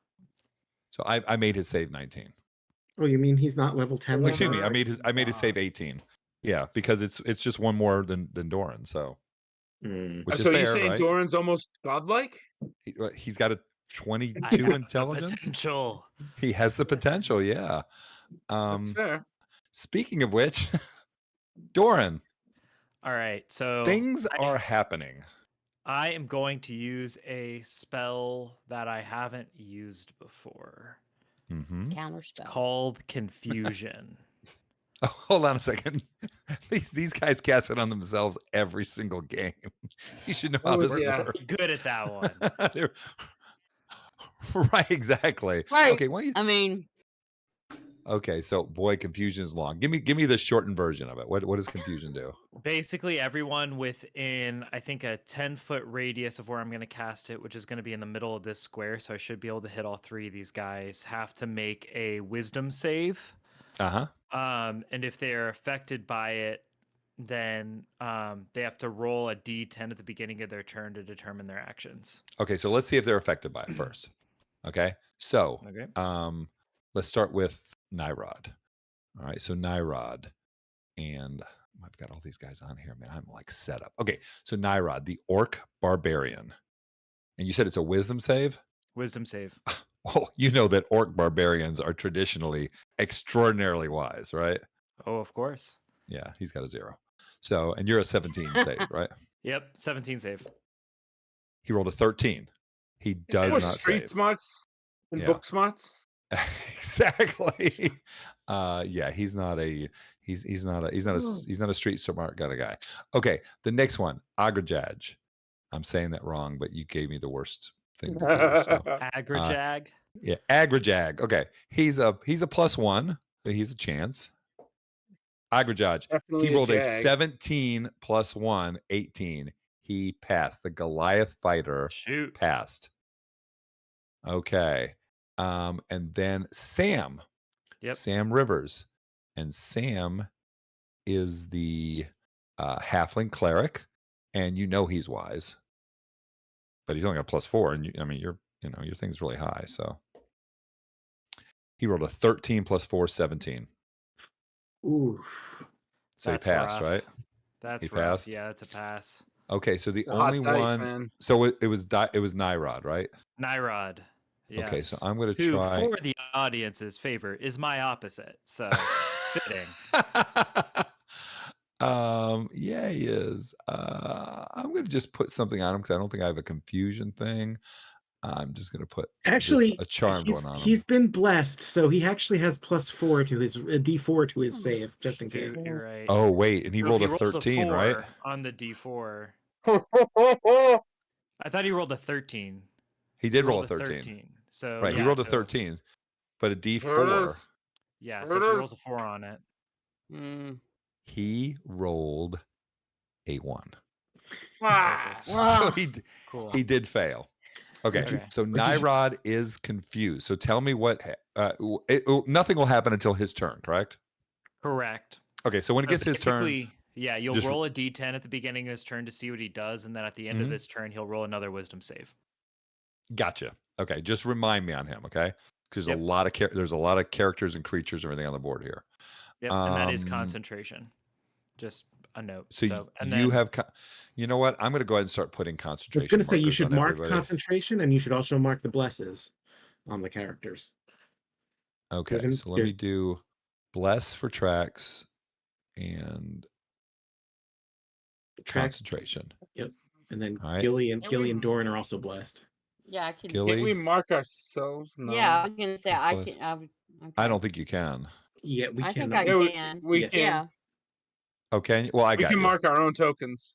So I made his save 19. Oh, you mean he's not level 10? Excuse me, I made his save 18. Yeah, because it's just one more than Doran, so which is So you're fair, saying right? Doran's almost godlike? He's got a I 22 have the intelligence. potential. He has the potential, yeah. That's fair. Speaking of which, Doran, All right, so things are happening. I am going to use a spell that I haven't used before. Mm-hmm. Counter It's spell. called Confusion. Oh, hold on a second. These guys cast it on themselves every single game. You should know how Oh, this yeah. works. Good at that one. Right, exactly. Right. Okay, why you I mean, Okay, so boy, confusion is long. Give me the shortened version of it. What does confusion do? Basically, everyone within, I think, a 10-foot radius of where I'm going to cast it, which is going to be in the middle of this square, so I should be able to hit all three of these guys, have to make a wisdom save. Uh-huh. And if they're affected by it, then they have to roll a d10 at the beginning of their turn to determine their actions. Okay, so let's see if they're affected by it first. Okay. So Okay. let's start with Nyrod. All right, so Nyrod, and I've got all these guys on here, man. I'm like set up. Okay, so Nyrod, the orc barbarian. And you said it's a wisdom save? Wisdom save. Well, you know that orc barbarians are traditionally extraordinarily wise, right? Oh, of course. Yeah, he's got a 0. So, and you're a 17 save, right? Yep, 17 save. He rolled a 13. He does More not street save. smarts and Yeah. book smarts. Exactly. Yeah, he's not a street smart kind of guy. Okay, the next one, Agrajaj. I'm saying that wrong, but you gave me the worst thing to do. So Agrajag. yeah, Agrajag. Okay, he's a +1. So he's a chance. Agrajaj. He Definitely a rolled a jag. 17 + 1, 18. He passed. The Goliath fighter Shoot. passed. Okay. And then Sam. Yep. Sam Rivers. And Sam is the halfling cleric, and you know he's wise. But he's only got +4, and your thing's really high, so he rolled a 13 + 4, 17. Ooh. So That's he passed, rough. right? That's He rough. passed? Yeah, it's a pass. Okay, so the The hot only dice, one man. so it was Nyrod, right? Nyrod. Yes. Okay, so I'm gonna Who, try for the audience's favor, is my opposite. So fitting. Yeah, he is. I'm gonna just put something on him because I don't think I have a confusion thing. I'm just gonna put Actually, a charmed one on him. he's been blessed, so he actually has +4 to his D4 to his save, just in case. Shoot, you're right. Oh wait, and he So if rolled he a rolls 13, right? 4 on the d4. That's I thought he rolled a 13. He did roll a 13. 13. So Right, yeah, he rolled a so, 13, but a There it D4. is. yeah. There So it if he rolls is. a 4 on it, mm, He rolled a 1. Ah. So ah, cool. he did fail. Okay, Okay. so Nyrod is confused. So tell me what nothing will happen until his turn, correct? Correct. Okay, so when it So gets his turn, basically, yeah, you'll just- roll a d10 at the beginning of his turn to see what he does, and then at the end of Mhm. his turn, he'll roll another wisdom save. gotcha. Okay, just remind me on him, okay? Because Yep. there's a lot of characters and creatures and everything on the board here. Yep, and that is Um, concentration. Just a note. So and you then have, you know what? I'm going to go ahead and start putting I was concentration going to say you markers should on mark everybody. concentration, and you should also mark the blesses on the characters. Okay, There's so let me do bless for tracks and tracks, concentration. and then All right. Gilly And and we- Doran are also blessed. yeah, I can. Gilly, Can't we mark ourselves? No. Yeah, I was gonna say He's I blessed. can. Okay. I don't think you can. Yeah, we I can. think I Yeah, can. we Yes. can. Yeah. Okay. Well, I We got can you. mark our own tokens.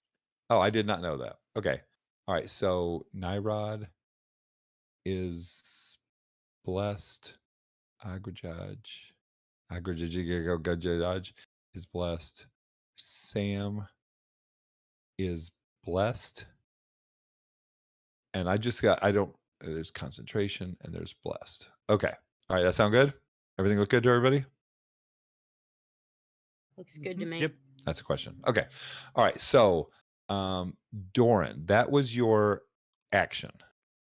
Oh, I did not know that. Okay. All right. So Nyrod is blessed. Agrajaj is blessed. Sam is blessed. And there's concentration and there's blessed. Okay. All right. That sound good? Everything look good to everybody? Looks good to me. Yep. That's a question. Okay. All right. So, Doran, that was your action.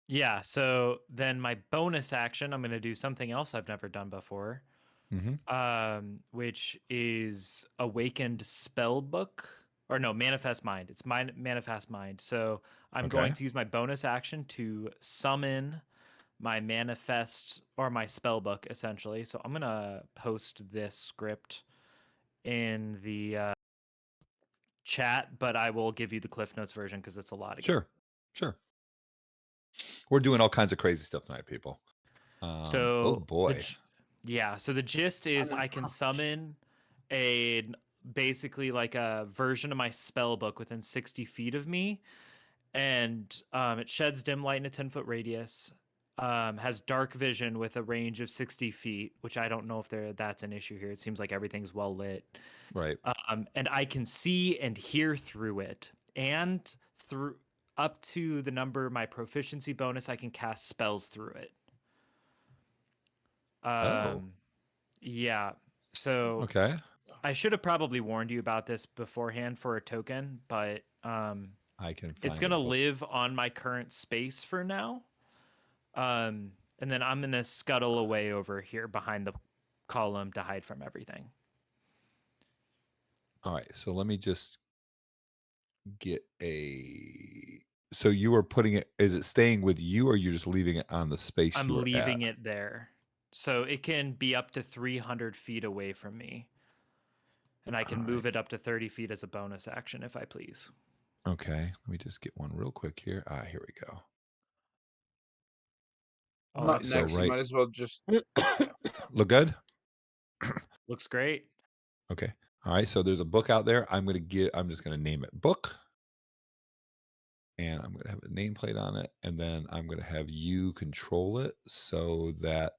yeah, so then my bonus action, I'm going to do something else I've never done before. which is Awakened Spell Book. Or no, Manifest Mind. It's Manifest Mind. So I'm going to use my bonus action to summon my manifest or my spell book, essentially. So I'm going to post this script in the chat, but I will give you the Cliff Notes version because it's a lot again. Sure. We're doing all kinds of crazy stuff tonight, people. So oh boy. So the gist is I can summon basically like a version of my spell book within 60 feet of me, and it sheds dim light in a 10-foot radius. Has dark vision with a range of 60 feet, which I don't know if that's an issue here. It seems like everything's well lit. Right. And I can see and hear through it, and through up to the number my proficiency bonus, I can cast spells through it. Yeah. So okay. I should have probably warned you about this beforehand for a token, but I can. It's gonna live on my current space for now. And then I'm gonna scuttle away over here behind the column to hide from everything. All right. So let me just get a. So you are putting it. Is it staying with you, or you're just leaving it on the space I'm you are leaving at? it there, so it can be up to 300 feet away from me, and I can move it up to 30 feet as a bonus action if I please. Okay. Let me just get one real quick here. Here we go. I'm up so next. You might as well just look good. Looks great. Okay. All right. So there's a book out there. I'm just gonna name it book. And I'm going to have a nameplate on it, and then I'm going to have you control it so that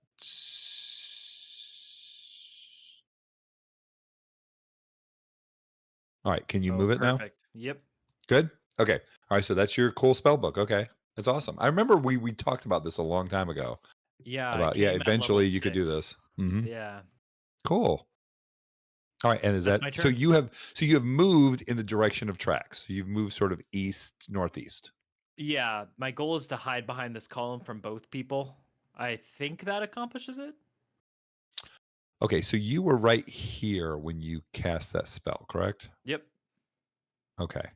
all right, can you move it now? Perfect. Yep. Good. Okay. All right, so that's your cool spell book. Okay. That's awesome. I remember we talked about this a long time ago. Yeah. About eventually you could do this. Yeah. Cool. All right, and That's my so turn. you have moved in the direction of tracks. So you've moved sort of east northeast. Yeah, my goal is to hide behind this column from both people. I think that accomplishes it. Okay, so you were right here when you cast that spell, correct? Yep. Okay.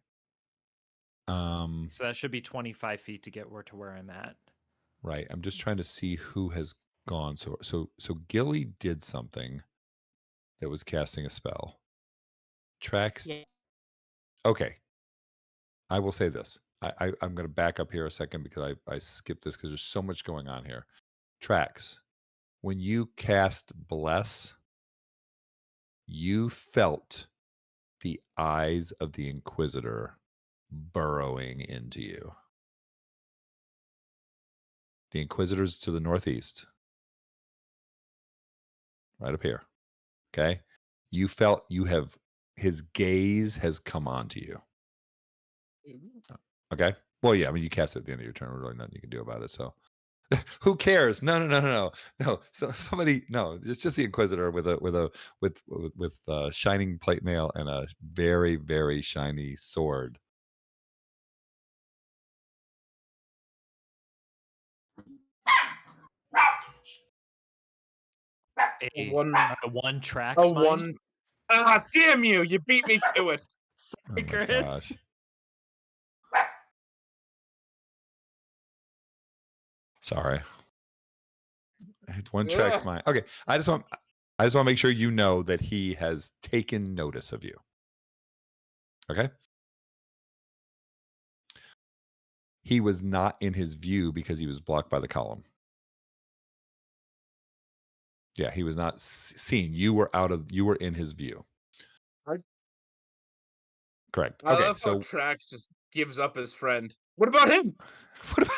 So that should be 25 feet to get to where I'm at. Right. I'm just trying to see who has gone. So Gilly did something that was casting a spell. Tracks. Yes. Okay. I will say this. I'm going to back up here a second because I skipped this because there's so much going on here. Tracks. When you cast Bless, you felt the eyes of the Inquisitor burrowing into you. The Inquisitor's to the northeast. Right up here. Okay. You felt his gaze has come onto you. Okay. Well, yeah. I mean, you cast it at the end of your turn. Really, nothing you can do about it. So, who cares? No. So somebody. No, it's just the Inquisitor with shining plate mail and a very very shiny sword. One tracks mind. one. Ah, damn you! You beat me to it. Sorry, Oh my Chris. gosh. Sorry. It's one track's mine. Okay. I just want to make sure you know that he has taken notice of you. Okay. He was not in his view because he was blocked by the column. Yeah, he was not seen. You were in his view. Correct. I Okay, love how so Trax just gives up his friend. What about him? what about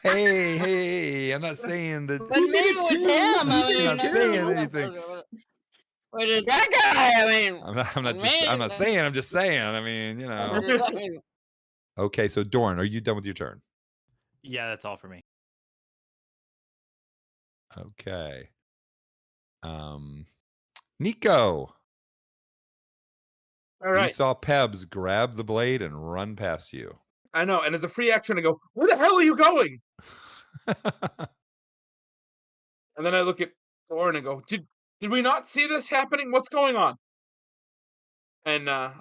hey, I'm not saying that. But maybe it was him. I'm not saying anything. What is that guy? I mean, I'm not saying. I'm just saying. I mean, you know. Okay, so Dorn, are you done with your turn? Yeah, that's all for me. Okay. Nico. All right. You saw Pebs grab the blade and run past you. I know, and as a free action, I go, "Where the hell are you going?" And then I look at Thorin and go, did we not see this happening? What's going on? And I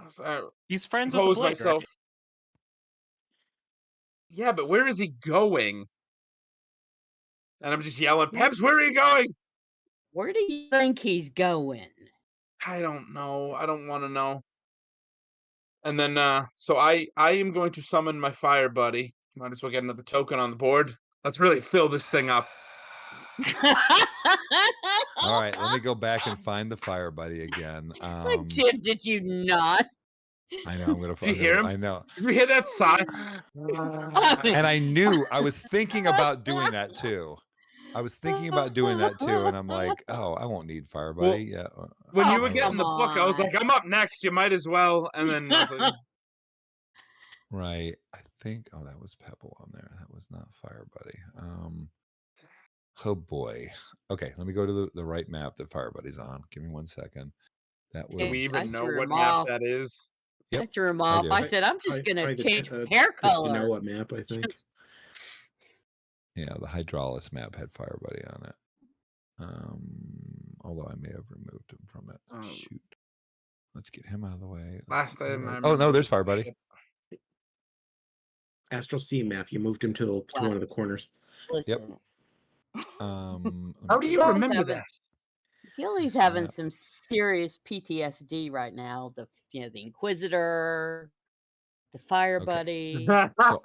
He's friends with the compose blade, myself. right? Yeah, but where is he going? And I'm just yelling, Peps, where are you going? Where do you think he's going? I don't know. I don't want to know. And then, so I am going to summon my fire buddy. Might as well get another token on the board. Let's really fill this thing up. All right, let me go back and find the fire buddy again. Like, Jim, did you not? I know Did you hear him? I know. Did we hear that sigh? And I knew I was thinking about doing that too. I was thinking about doing that too, and I'm like, oh, I won't need fire Well, buddy. Yeah. when you Oh, were getting come the book, I was on. like, I'm up next. You might as well. And then nothing. Right. I think that was Pebble on there. That was not Fire Buddy. Oh boy. Okay, let me go to the right map that Fire Buddy's on. Give me 1 second. That Do we was I even know threw what him map off. that is? I Yep, threw him I off. do. I said, I'm just going to Probably change the hair the color. Genoa map, I think. Yeah, the Hydraulis map had Fire Buddy on it. Although I may have removed him from it. Shoot. Let's get him out of the way. Last time I Oh no, remember there's Fire Buddy. Astral Sea map. You moved him to one of the corners. Listen, How do you Gilly's remember having- that? Gilly's having some serious PTSD right now. The Inquisitor, the Fire Okay. Buddy. So,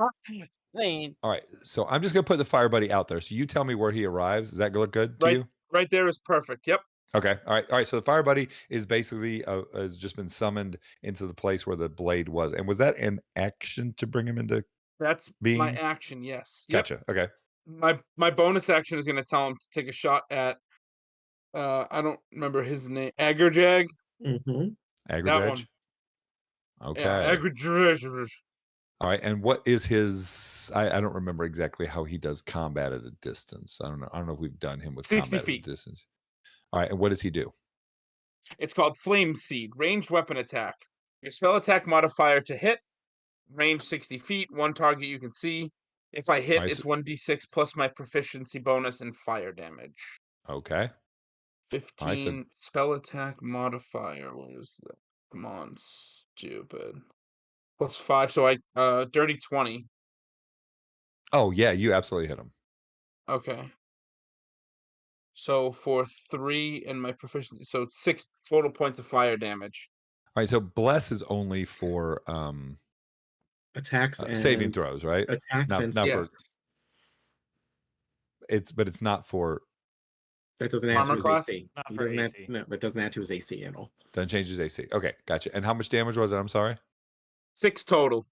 I mean, all right, so I'm just gonna put the Fire Buddy out there. So you tell me where he arrives. Does that look good to you? Right there is perfect. Yep. Okay. All right. So the Fire Buddy is basically has just been summoned into the place where the blade was. And was that an action to bring him into That's being? my action. Yes. Gotcha. Okay. My bonus action is going to tell him to take a shot at. I don't remember his name. Agrajag. Mm-hmm. That one. Agrijaj? Okay. Yeah, Agrajag. All right. And what is his? I don't remember exactly how he does combat at a distance. I don't know. I don't know if we've done him with 60 combat feet. at a distance. All right. And what does he do? It's called Flame Seed. Ranged weapon attack. Your spell attack modifier to hit. Range 60 feet. One target you can see. If I hit, All right, it's so- 1d6 plus my proficiency bonus and fire damage. Okay. 15 All right, so spell attack modifier. What is that? Come on, stupid. Plus 5. So I dirty 20. oh yeah, you absolutely hit him. Okay. So for 3 in my proficiency, so 6 total points of fire damage. All right. So bless is only for Attacks and saving throws, right? attacks Not and not Yes. for but it's not for that doesn't add to Armor his class? AC. Not He for doesn't AC. no, that doesn't add to his AC at all. doesn't change his AC. Okay, gotcha. And how much damage was it? I'm sorry. 6 total.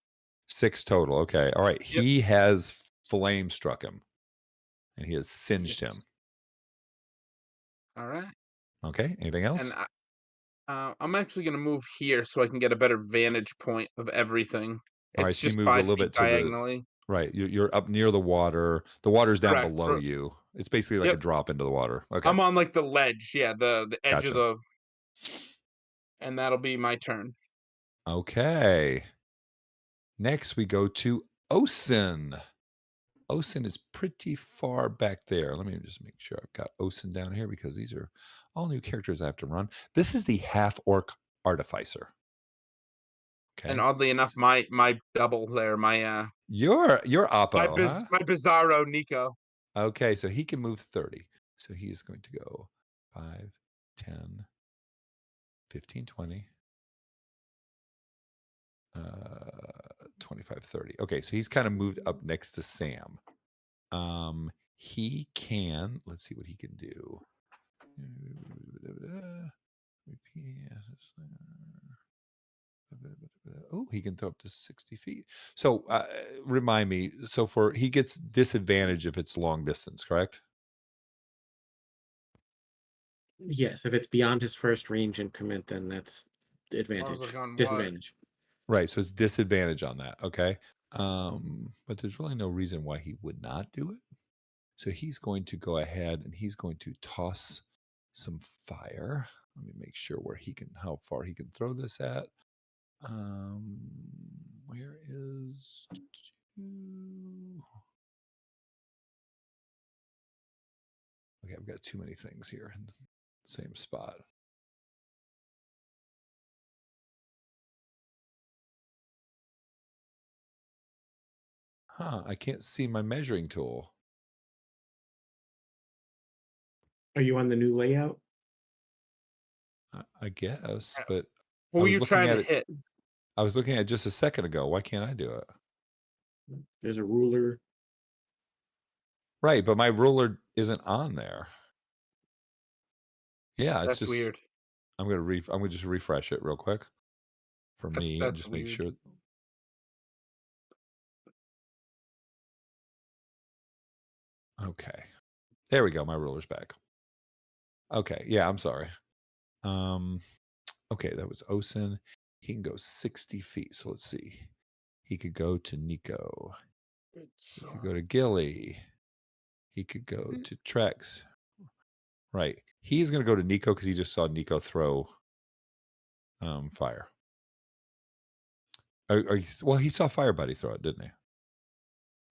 6 total. Okay. All right. Yep. He has flame struck him, and he has singed Yes. him. All right. Okay. Anything else? And I'm actually going to move here so I can get a better vantage point of everything. All right. It's So you just moved a 5 little feet bit to the diagonally. right. You're up near the water. The water's down Correct. below you. It's basically like a Yep. drop into the water. Okay. I'm on like the ledge. Yeah, the edge of Gotcha. the. And that'll be my turn. Okay. Next, we go to Osen. Osen is pretty far back there. Let me just make sure I've got Osen down here because these are all new characters I have to run. This is the half orc artificer. And Okay. oddly enough, my double there, my You're Oppo, huh? my Bizarro Nico. Okay, so he can move 30. So he is going to go 5, 10, 15, 20, 25, 30. Okay, so he's kind of moved up next to Sam. He can, let's see what he can do. Oh, he can throw up to 60 feet. So remind me, so he gets disadvantage if it's long distance, correct? Yes, if it's beyond his first range increment, then that's advantage. like, on what? Disadvantage. Right, so it's disadvantage on that, okay? But there's really no reason why he would not do it. So he's going to go ahead and he's going to toss some fire. Let me make sure how far he can throw this at. Where is okay, I've got too many things here in the same spot. Huh, I can't see my measuring tool. Are you on the new layout? I guess, Uh, but Who I are was you looking trying at to it. hit? I was looking at it just a second ago. Why can't I do it? There's a ruler. Right, but my ruler isn't on there. Yeah, it's That's just. weird. I'm gonna just refresh it real quick for me and That's just make weird. sure. Okay, there we go. My ruler's back. Okay, yeah, I'm sorry. Okay, that was Osen. He can go 60 feet. So let's see. He could go to Nico. He could go to Gilly. He could go to Trex. Right. He's going to go to Nico because he just saw Nico throw fire. Well, he saw Fire Buddy throw it, didn't he?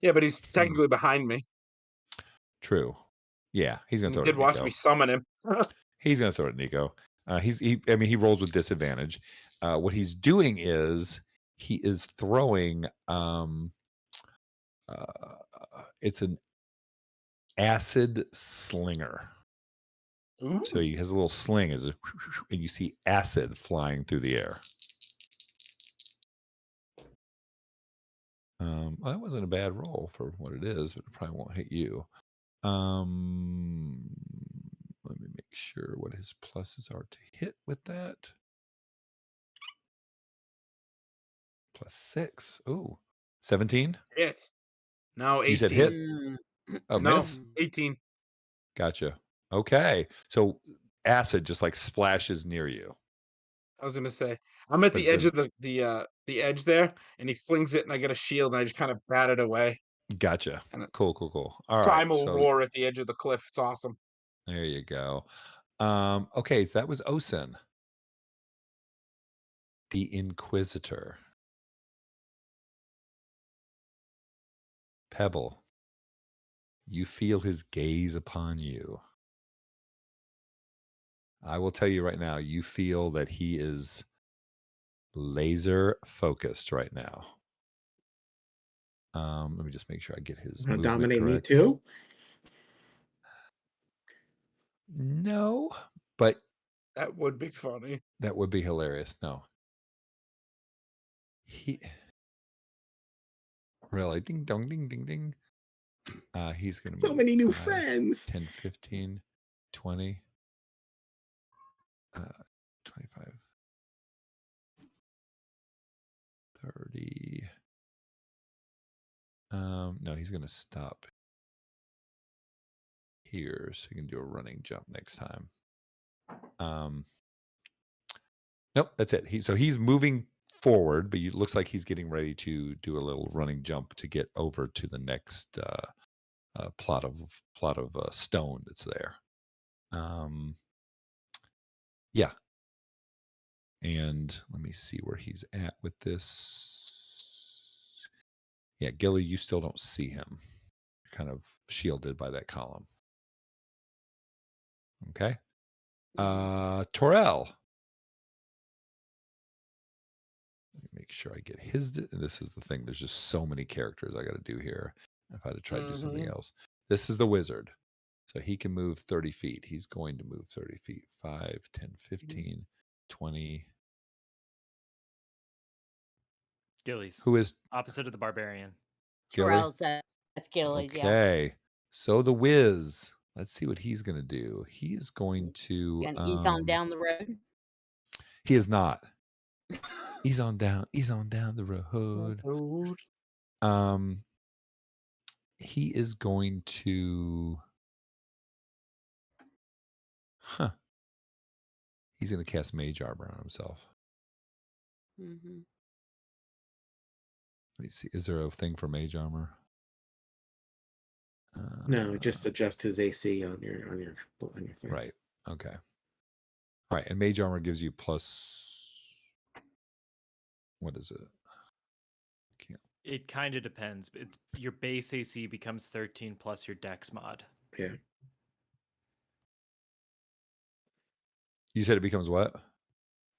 Yeah, but he's technically behind me. True. Yeah, he's going And to you throw it did at watch Nico. me summon him. He's going to throw it at Nico. He rolls with disadvantage. What he's doing is he is throwing. It's an acid slinger. Ooh. So he has a little sling, and you see acid flying through the air. Well, that wasn't a bad roll for what it is, but it probably won't hit you. Let me make sure what his pluses are to hit with that. +6. Ooh, 17. Yes. No, 18. You said hit. Oh, No, miss. 18. Gotcha. Okay, so acid just like splashes near you. I was gonna say I'm at But the it edge does. of the edge there, and he flings it, and I get a shield, and I just kind of bat it away. Gotcha. And a Cool. All right. primal So roar at the edge of the cliff. It's awesome. there you go. Okay, so that was Osen, the Inquisitor. Pebble, you feel his gaze upon you. I will tell you right now, you feel that he is laser focused right now. Let me just make sure I get his Gonna movement dominate me correct. too. No, but That would be funny. that would be hilarious. No. He really ding dong ding ding ding. He's gonna So move many new 5, friends. 10, 15, 20, 25, 30. No, he's gonna stop here so he can do a running jump next time. Nope, that's it. He's moving forward, but it looks like he's getting ready to do a little running jump to get over to the next plot of stone that's there. Yeah, and let me see where he's at with this. Yeah, Gilly, you still don't see him. You're kind of shielded by that column. Okay. Torel. Let me make sure I get his. This is the thing. There's just so many characters I got to do here. If I had to try to do something else. This is the wizard. So he can move 30 feet. He's going to move 30 feet. 5, 10, 15, 20. Gillies. Who is Opposite of the barbarian. Gilly? Terrell's that's Gilly's, yeah. Okay. So the whiz. Let's see what he's going to do. He is going to. And he's on down the road. He is not. He's on down the road. He is going to. He's going to cast Mage Armor on himself. Mm-hmm. Let me see. Is there a thing for Mage Armor? No, just adjust his AC on your thing. Right. Okay. All right. And Mage Armor gives you plus. What is it? Can't. It kind of depends. Your base AC becomes 13 plus your Dex mod. Yeah. You said it becomes what?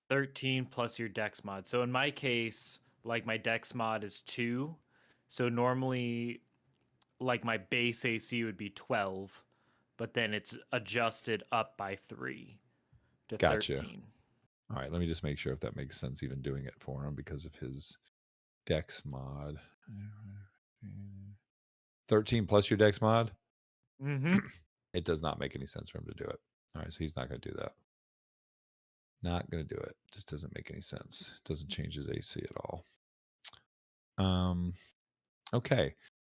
13 plus your dex mod. So in my case, like my dex mod is 2. So normally like my base AC would be 12, but then it's adjusted up by 3 to Gotcha. 13. All right, let me just make sure if that makes sense even doing it for him because of his dex mod. 13 plus your dex mod? Mm-hmm. It does not make any sense for him to do it. All right, so he's not going to do that. Not going to do it. Just doesn't make any sense. Doesn't change his AC at all. Okay.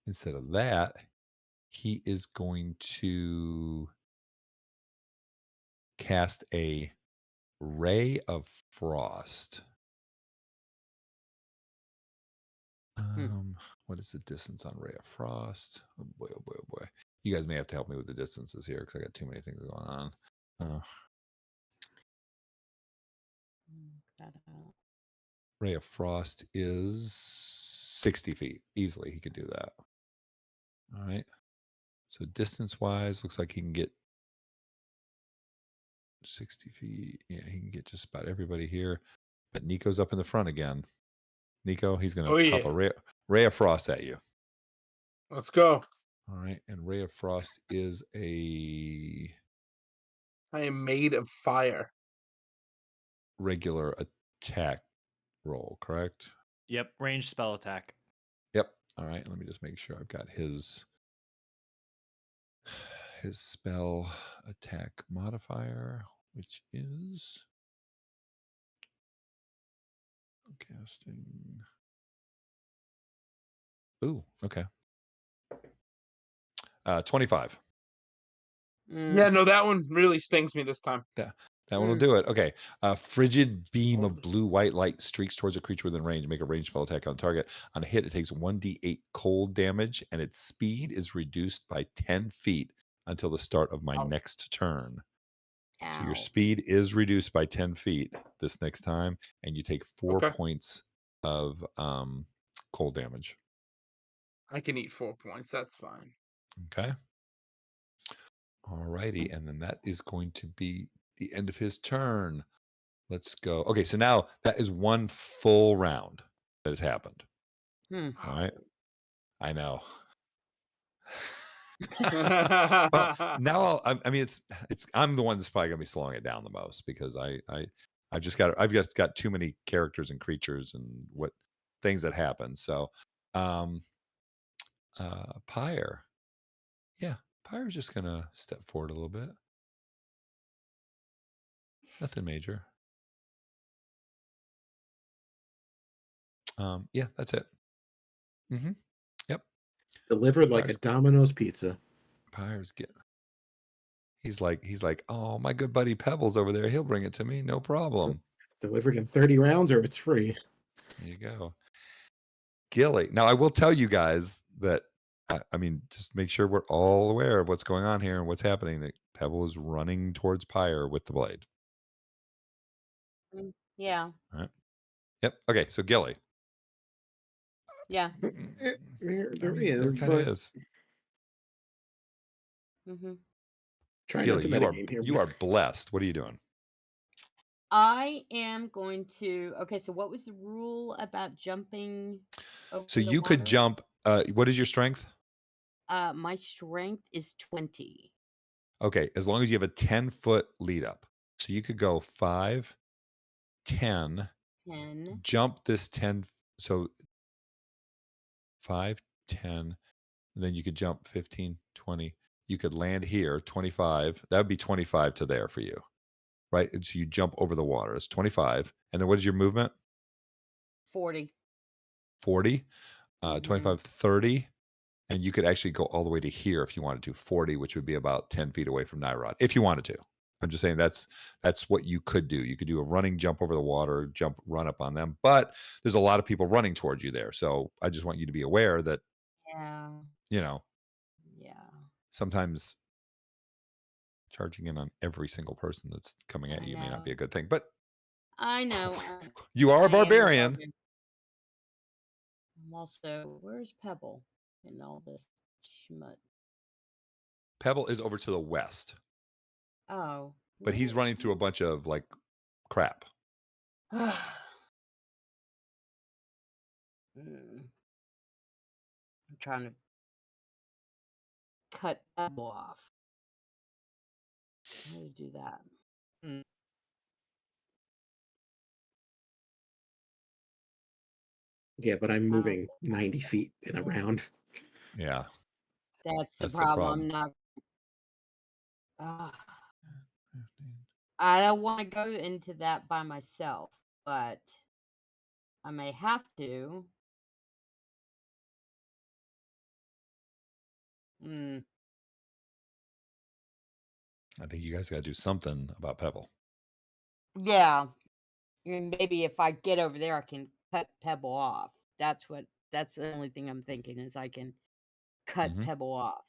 Instead of that, he is going to cast a ray of frost. What is the distance on ray of frost? Oh boy, oh boy, oh boy. You guys may have to help me with the distances here because I got too many things going on. That out. Ray of frost is 60 feet. Easily, he could do that. All right. So distance wise, looks like he can get 60 feet. Yeah, he can get just about everybody here. But Nico's up in the front again. Nico, he's going to pop a ray of frost at you. Let's go. All right. And ray of frost is a I am made of fire. regular attack roll, correct? Yep, ranged spell attack. Yep. All right. Let me just make sure I've got his spell attack modifier, which is casting. Ooh, okay. 25. Yeah, no, that one really stings me this time. That one will do it. Okay. A frigid beam of blue-white light streaks towards a creature within range. Make a ranged spell attack on target. On a hit, it takes 1d8 cold damage, and its speed is reduced by 10 feet until the start of my next turn. So your Ow. speed is reduced by 10 feet this next time, and you take 4 points of cold damage. I can eat 4 points. That's fine. Okay. All righty. And then that is going to be the end of his turn. Let's go. Okay, so now that is one full round that has happened. All right. I know. Well, now I mean it's I'm the one that's probably gonna be slowing it down the most because I've just got too many characters and creatures and what things that happen. So Pyre. Yeah, Pyre's just gonna step forward a little bit. Nothing major. Yeah, that's it. Mm-hmm. Yep. Delivered like a Domino's pizza. Pyre's getting. He's like, oh, my good buddy Pebbles over there. He'll bring it to me, no problem. Delivered in 30 rounds, or it's free. There you go. Gilly. Now, I will tell you guys that, I mean, just make sure we're all aware of what's going on here and what's happening. That Pebble is running towards Pyre with the blade. Yeah. All right. Yep. Okay. So Gilly. Yeah. There is, kind of but is. Try Gilly, not to metagame here. you are blessed. What are you doing? I am going to. Okay, so what was the rule about jumping over So the you could water? jump. What is your strength? My strength is 20. Okay, as long as you have a 10-foot lead up. So you could go 5, 10, 10. jump this 10. So 5, 10, and then you could jump 15, 20. You could land here, 25. That would be 25 to there for you, right? And so you jump over the water. It's 25. And then what is your movement? 40. 40, 25, 30. And you could actually go all the way to here if you wanted to, 40, which would be about 10 feet away from Nyrod, if you wanted to. I'm just saying that's what you could do. You could do a running jump over the water, run up on them. But there's a lot of people running towards you there. So I just want you to be aware that, Yeah. Yeah. Sometimes Sometimes charging in on every single person that's coming at I you may not know. be a good thing. But I know. you are I a am barbarian. I'm also, where's Pebble in all this schmut? Pebble is over to the west. Oh, but he's running through a bunch of like crap. Mm. I'm trying to cut Pebble off. How to do that? Mm. Yeah, but I'm moving 90 feet in a round. Yeah, That's the that's the problem. problem. I'm not. I don't want to go into that by myself, but I may have to. Mm. I think you guys got to do something about Pebble. Yeah. Maybe if I get over there, I can cut Pebble off. That's the only thing I'm thinking is I can cut Mhm. Pebble off.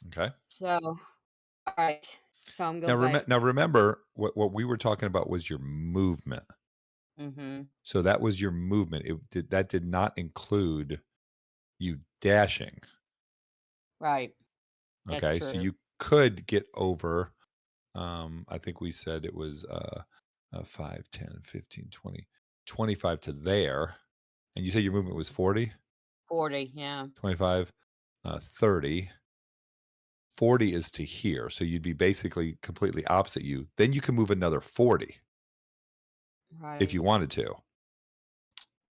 Okay. So, all right. So I'm Now, going now remember what we were talking about was your movement. Mm-hmm. So that was your movement. That did not include you dashing. Right. That's Okay, so true. you could get over. I think we said it was 5, 10, 15, 20, 25 to there, and you said your movement was 40, 40. Yeah. 25, 30. 40 is to here, so you'd be basically completely opposite you. Then you can move another 40 if you Right. wanted to.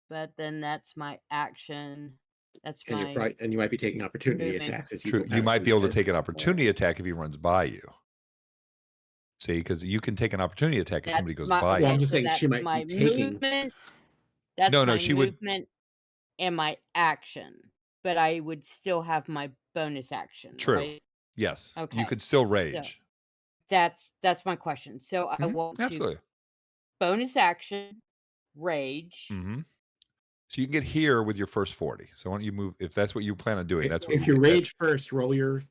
But then that's my action. That's And my you might be taking opportunity movement. attacks as you True, go you past might his be able to head. take an opportunity attack if he runs by you. See, because you can take an opportunity attack if That's somebody goes my by Well, you. I'm okay. just So saying she that's might my be taking. movement. That's No, my she would. movement and my action. But I would still have my bonus action, True. right? Yes, you Okay. could still So rage. that's my question. So I want to Absolutely. bonus action, rage. Hmm. So you can get here with your first 40. So why don't you move if that's what you plan on doing? That's what If you you get. rage first, roll your.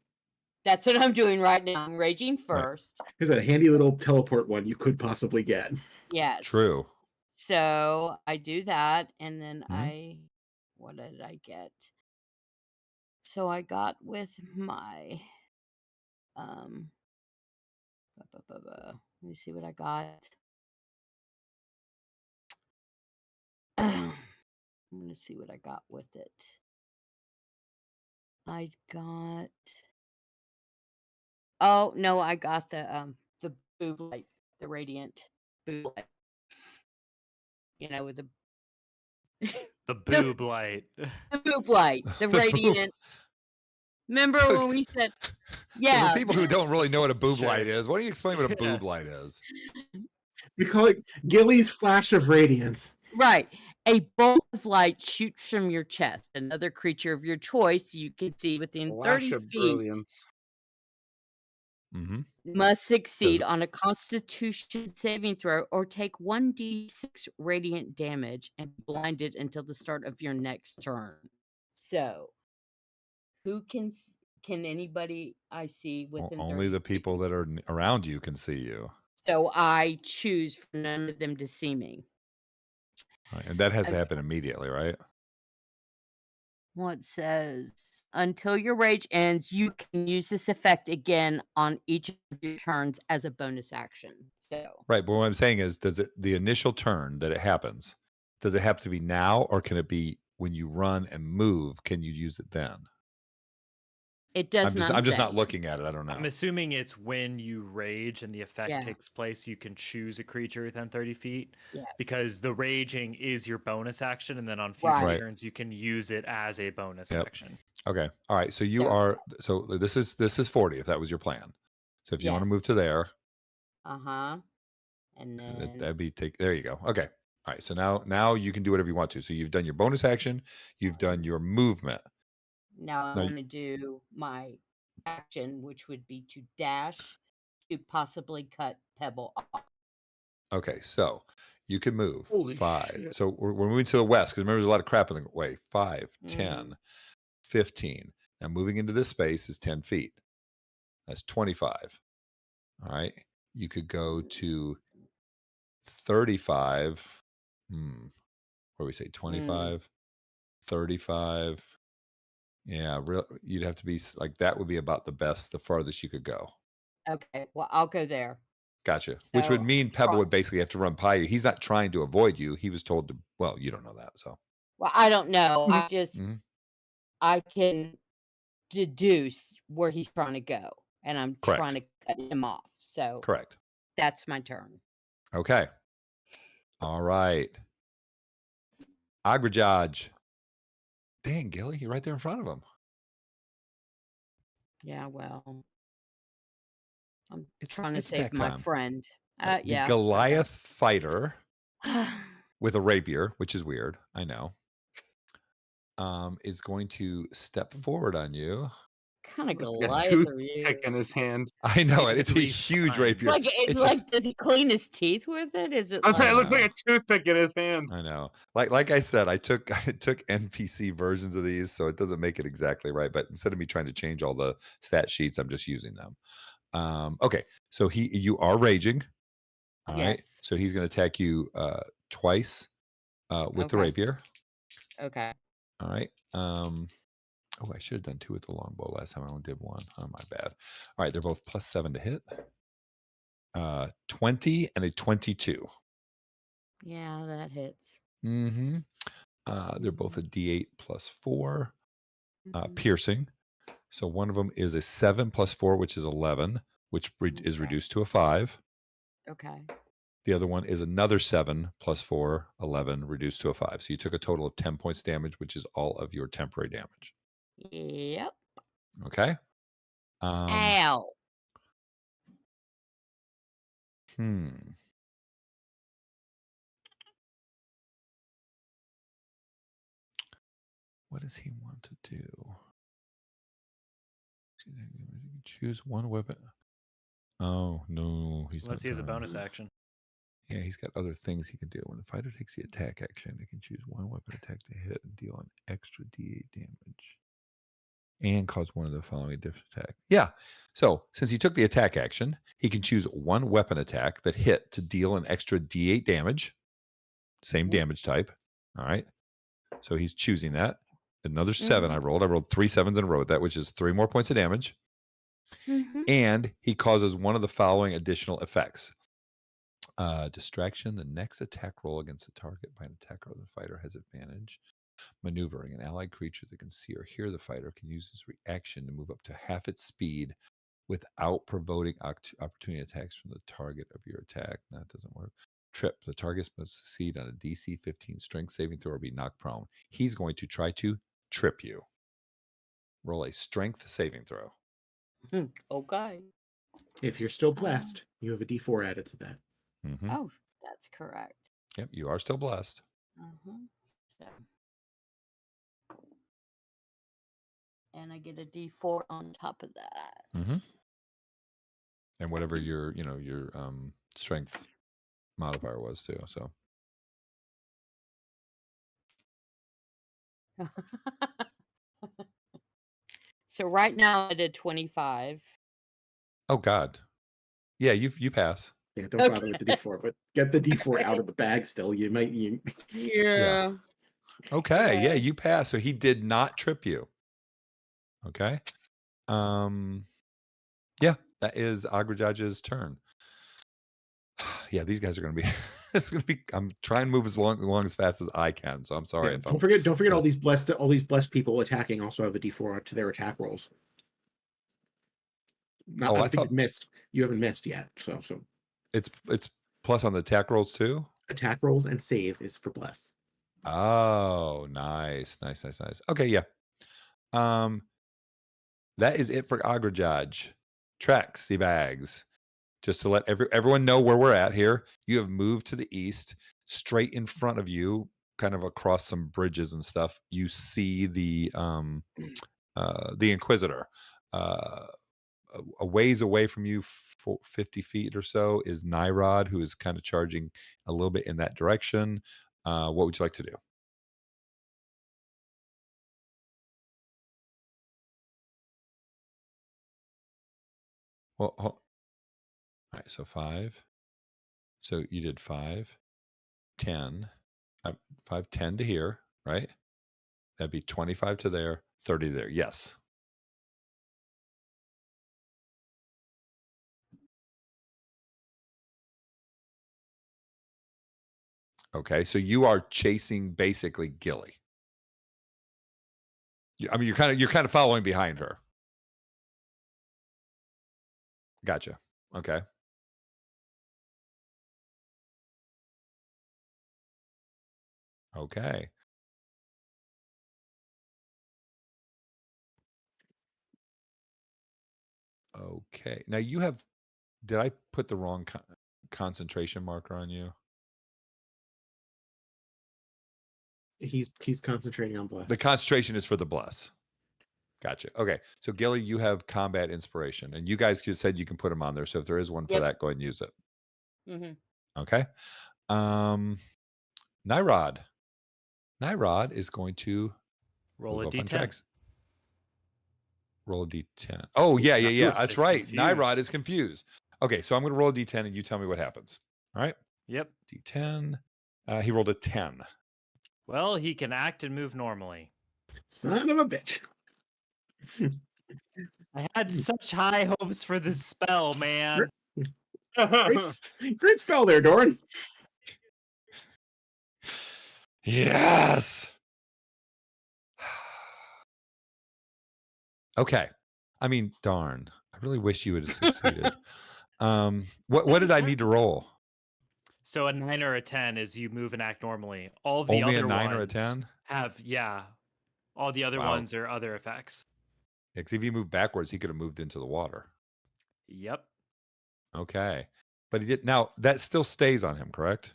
That's what I'm doing right now. I'm raging Right. first. Here's a handy little teleport one you could possibly get. Yes. True. So I do that, and then Mhm. what did I get? So I got with my let me see what I got. I'm gonna see what I got with it. I got. Oh no, I got the boob light, the radiant boob light. With the The the, boob light. the boob light, the The boob. radiant. Remember So, when we said, so for yeah, people who don't really know what a boob Sure. light is, why don't you explain what a boob Yes. light is? We call it Gilly's flash of radiance. right. A bolt of light shoots from your chest. Another creature of your choice you can see within Flash 30 of feet brilliance. Mm-hmm. must succeed Does on a Constitution saving throw or take 1d6 radiant damage and be blinded until the start of your next turn. So, who can anybody I see within only 30 the feet? people that are around you can see you, So I choose for none of them to see me. right? And that has to Okay. happen immediately, right? Well, it says until your rage ends, you can use this effect again on each of your turns as a bonus action. So Right. But what I'm saying is, the initial turn that it happens, does it have to be now, or can it be when you run and move? Can you use it then? it does not I'm just say. not looking at it. I don't know. I'm assuming it's when you rage and the effect Yeah. takes place, you can choose a creature within 30 feet. Yes. Because the raging is your bonus action, and then on future Right. turns you can use it as a bonus Yep. action. Okay. All right. So you So, are. So this is 40. If that was your plan. So if you want to move yes. to there, And then that'd be take. There you go. Okay. All right. So now you can do whatever you want to. So you've done your bonus action. You've done your movement. now I Now, want to do my action, which would be to dash to possibly cut Pebble off. okay. So you can move Holy 5. shit. So we're moving to the west because remember there's a lot of crap in the way. 5, Mhm. 10, 15. Now moving into this space is 10 feet. That's 25. All right. You could go to 35. What do we say? 25, 35. Yeah, you'd have to be like that would be about the farthest you could go. Okay, well, I'll go there. Gotcha. Which would So mean Pebble try- would basically have to run by you. He's not trying to avoid you. He was told to. Well, you don't know that, so. well, I don't know. I just Mhm. I can deduce where he's trying to go, and I'm trying Correct. to cut him off. So Correct. that's my turn. Okay. All right. Agrajaj. Dang, Gilly, you're right there in front of him. Yeah, well, I'm It's trying to save attack my time. friend. Right. The Yeah. Goliath fighter Okay. with a rapier, which is weird, I know, is going to step forward on you. Kind of He's got a Goliath are toothpick you? in his hand. I know it. It's a Basically huge fine. rapier. Like it's It's like just, does he clean his teeth with it? Is it I was saying, I it looks like know. a toothpick in his hand. I know. Like I said, I took NPC versions of these, so it doesn't make it exactly right. But instead of me trying to change all the stat sheets, I'm just using them. Okay, so you are raging. All right. Yes. So he's going to attack you twice with the Okay. rapier. Okay. All right. Oh, I should have done 2 with the longbow last time. I only did 1. Oh, my bad. All right, they're both +7 to hit. 20 and a 22. Yeah, that hits. Mm-hmm. They're both a D8 +4 Mhm. piercing. So one of them is a 7 +4, which is 11, which is Okay. reduced to a 5. Okay. The other one is another 7 +4, 11, reduced to a 5. So you took a total of 10 points damage, which is all of your temporary damage. Yep. Okay. Ow. Hmm. What does he want to do? Choose one weapon. Oh, no, he's Unless not he has a done. bonus action. Yeah, he's got other things he can do. When the fighter takes the attack action, it can choose one weapon attack to hit and deal an extra D8 damage and cause one of the following a different attack. Yeah. So since he took the attack action, he can choose one weapon attack that hit to deal an extra D8 damage. Same Mhm. damage type. All right. So he's choosing that. Another 7 I rolled. I rolled 3 7s in a row with that, which is 3 more points of damage. Mhm. And he causes one of the following additional effects. Distraction. The next attack roll against a target by an attacker or the fighter has advantage. Maneuvering. An allied creature that can see or hear the fighter can use its reaction to move up to half its speed without provoking opportunity attacks from the target of your attack. That doesn't work. Trip. The target must succeed on a DC 15 strength saving throw or be knocked prone. He's going to try to trip you. Roll a strength saving throw. Okay. If you're still blessed, you have a D4 added to that. Mm-hmm. Oh, that's correct. Yep, you are still blessed. So. And I get a D4 on top of that. Mm-hmm. And whatever your strength modifier was too. So So right now I did 25. oh God. Yeah, you pass. Yeah, don't bother with the D4, but get the D4 out Okay. of the bag still. You might you Yeah. Okay, yeah, Okay. you pass. So he did not trip you. Okay. Yeah, that is Agrajaj's turn. Yeah, these guys are gonna be it's gonna be I'm trying to move along as fast as I can. So I'm sorry yeah, if don't forget all gonna- these blessed people attacking also have a D4 to their attack rolls. I I don't think thought you've missed. You haven't missed yet. So it's plus on the attack rolls too. attack rolls and save is for bless. Oh, nice. Okay, yeah. Um, that is it for Agrajaj. Trex, sea bags. Just to let everyone know where we're at here. You have moved to the east, straight in front of you, kind of across some bridges and stuff. You see the Inquisitor. A ways away from you, 50 feet or so, is Nyrod, who is kind of charging a little bit in that direction. What would you like to do? Well, all right, so 5. So you did 5, 10, 5, 10 to here, right? That'd be 25 to there, 30 there. Yes. Okay, so you are chasing basically Gilly. I mean, you're kind of following behind her. Gotcha. Okay. Okay. Okay. Now you have. Did I put the wrong concentration marker on you? He's concentrating on bless. The concentration is for the bless. Gotcha. Okay. So Gilly, you have combat inspiration, and you guys just said you can put them on there. So if there is one for Yep. that, go ahead and use it. Mm-hmm. Okay. Nyrod. Nyrod is going to Roll move a up on d10. tracks. Roll a d10. Oh, yeah. That's Is right. confused. Nyrod is confused. Okay, so I'm going to roll a d10, and you tell me what happens. All right? Yep. D10. He rolled a 10. Well, he can act and move normally. Son of a bitch. I had such high hopes for this spell, man. Great spell there, Doran. Yes. Okay. I mean, darn. I really wish you would have succeeded. What did I need to roll? So a 9 or a 10 is you move and act normally. All of the Only a other 9 or a ones 10? have, all the other Wow. ones are other effects. Because if he moved backwards, he could have moved into the water. Yep. Okay. But he did. Now, that still stays on him, correct?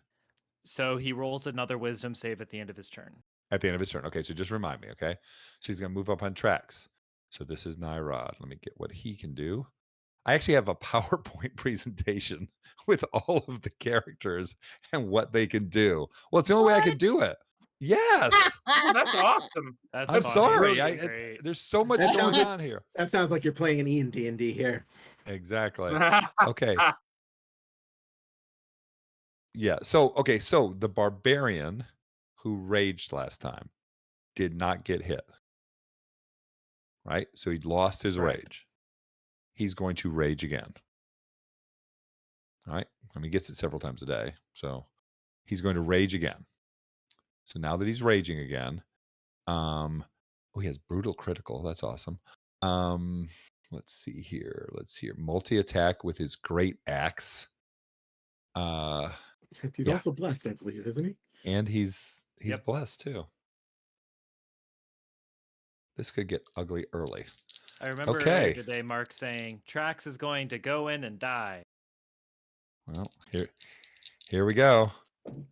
So he rolls another wisdom save at the end of his turn. At the end of his turn. Okay, so just remind me, okay? So he's going to move up on tracks. So this is Nyrod. Let me get what he can do. I actually have a PowerPoint presentation with all of the characters and what they can do. Well, it's the only way I could do it. Yes. Oh, that's awesome. That's I'm funny. sorry. Brilliant. Great. There's so much That going sounds like- on here. That sounds like you're playing an Ian D&D here. Exactly. Okay. Yeah. So the barbarian who raged last time did not get hit. Right? So he lost his Correct. rage. He's going to rage again. All right? I mean, he gets it several times a day. So he's going to rage again. So now that he's raging again, he has brutal critical. That's awesome. Let's see here. Multi-attack with his great axe. He's Yeah. also blessed, I believe, isn't he? And he's Yep. blessed too. This could get ugly early. I remember Okay. earlier today Mark saying Trax is going to go in and die. Well, here we go.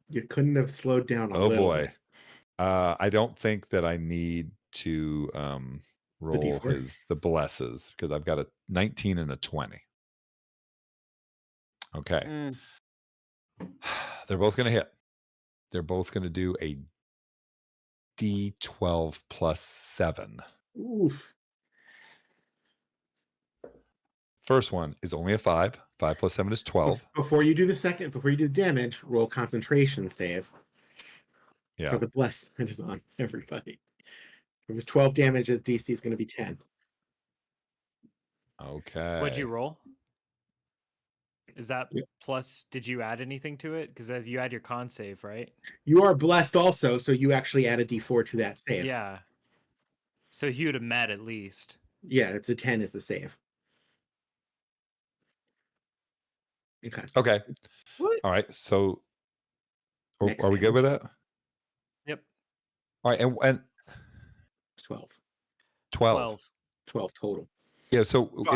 You couldn't have slowed down a Oh little boy. bit. I don't think that I need to roll D4? the blesses because I've got a 19 and a 20. Okay. Mm. They're both going to hit. They're both going to do a D12 plus 7. Oof. First one is only a 5. 5 plus 7 is 12. Before you do the damage, roll concentration save. Yeah. For the bless that is on everybody. If it was 12 damage, his DC is going to be 10. Okay. What'd you roll? Is that Yep. plus? Did you add anything to it? Because you add your con save, right? You are blessed also, so you actually add a D4 to that save. Yeah. So he would have met at least. Yeah, it's a 10 is the save. Okay. Okay. What? All right. So Next are we good with that? Yep. All right. And 12. 12. 12 total. Yeah. So Go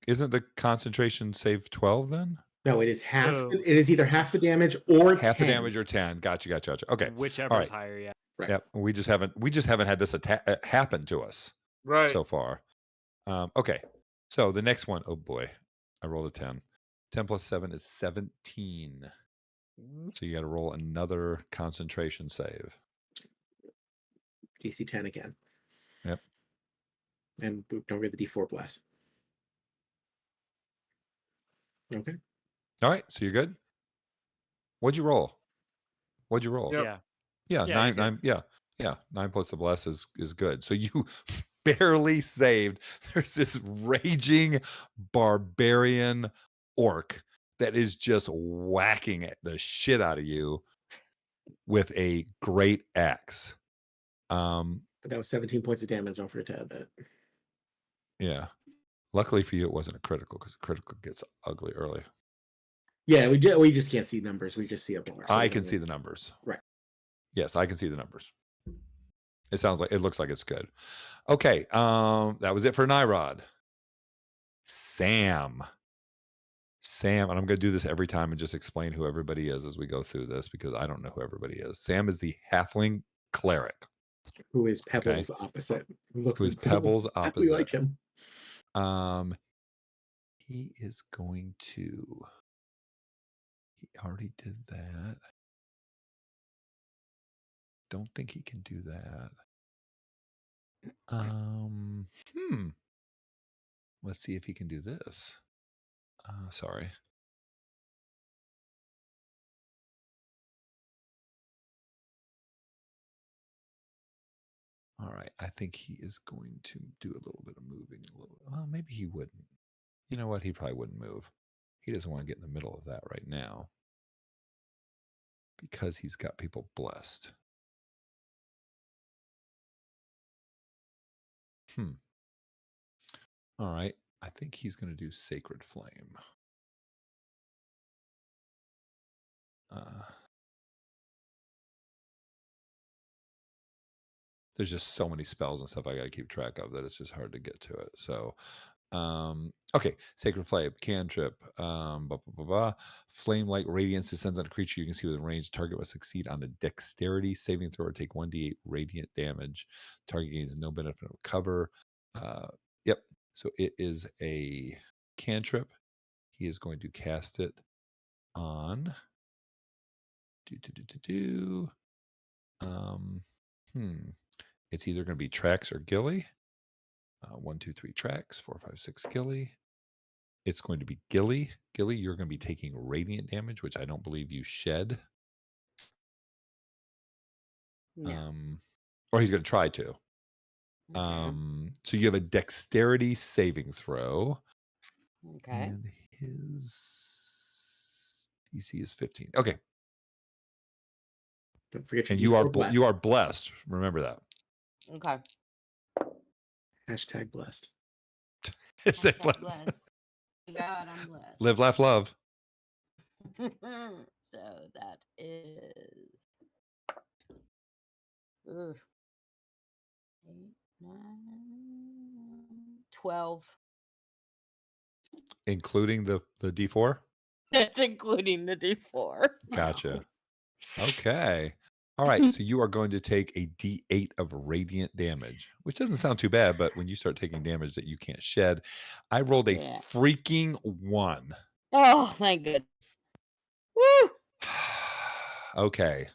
isn't the concentration save 12 then? No, it is half. So- It is either half the damage or Half 10. the damage or 10. Gotcha. Okay. Whichever's All right. higher, yeah. Right. Yep. We just haven't had this happen to us Right. so far. Okay. So the next one, oh boy, I rolled a 10. 10 plus 7 is 17. So you got to roll another concentration save. DC 10 again. Yep. And don't forget the D4 bless. Okay. All right. So you're good. What'd you roll? Yep. Yeah. Yeah, Yeah, nine, you're good. 9. Yeah. 9 plus the bless is good. So you barely saved. There's this raging barbarian orc that is just whacking the shit out of you. with a great axe. But that was 17 points of damage. Don't forget to add that. Yeah. Luckily for you, it wasn't a critical because a critical gets ugly early. Yeah, we just can't see numbers. We just see a bar. So I can see the numbers. Right. Yes, I can see the numbers. It looks like it's good. Okay. That was it for Nyrod. Sam, and I'm going to do this every time and just explain who everybody is as we go through this because I don't know who everybody is. Sam is the halfling cleric. Who is Pebbles opposite? Who is Pebbles exactly opposite? like him. He is going to. He already did that. Don't think he can do that. Let's see if he can do this. Sorry. All right. I think he is going to do a little bit of moving. Well, maybe he wouldn't. You know what? He probably wouldn't move. He doesn't want to get in the middle of that right now because he's got people blessed. All right. I think he's going to do Sacred Flame. There's just so many spells and stuff I got to keep track of that it's just hard to get to it. So, okay. Sacred Flame, cantrip, flame-like radiance descends on a creature you can see within range. Target must succeed on a dexterity saving throw or take 1d8 radiant damage. Target gains no benefit of cover. Yep. So it is a cantrip. He is going to cast it on. It's either going to be Trax or Gilly. 1, 2, 3 Trax, 4, 5, 6 Gilly. It's going to be Gilly. Gilly, you're going to be taking radiant damage, which I don't believe you shed. No. Or he's going to try to. Okay. So you have a dexterity saving throw. Okay. And his DC is 15. Okay. Don't forget your And you are D4 blessed. Remember that. Okay. Hashtag blessed. Hashtag blessed. Blessed. God, I'm blessed. Live, laugh, love. So that is 8, 9, 12. Including the D4? That's including the D4. Gotcha. Okay. All right. So you are going to take a D8 of radiant damage, which doesn't sound too bad, but when you start taking damage that you can't shed, I rolled a freaking 1. Oh, thank goodness. Woo! Okay.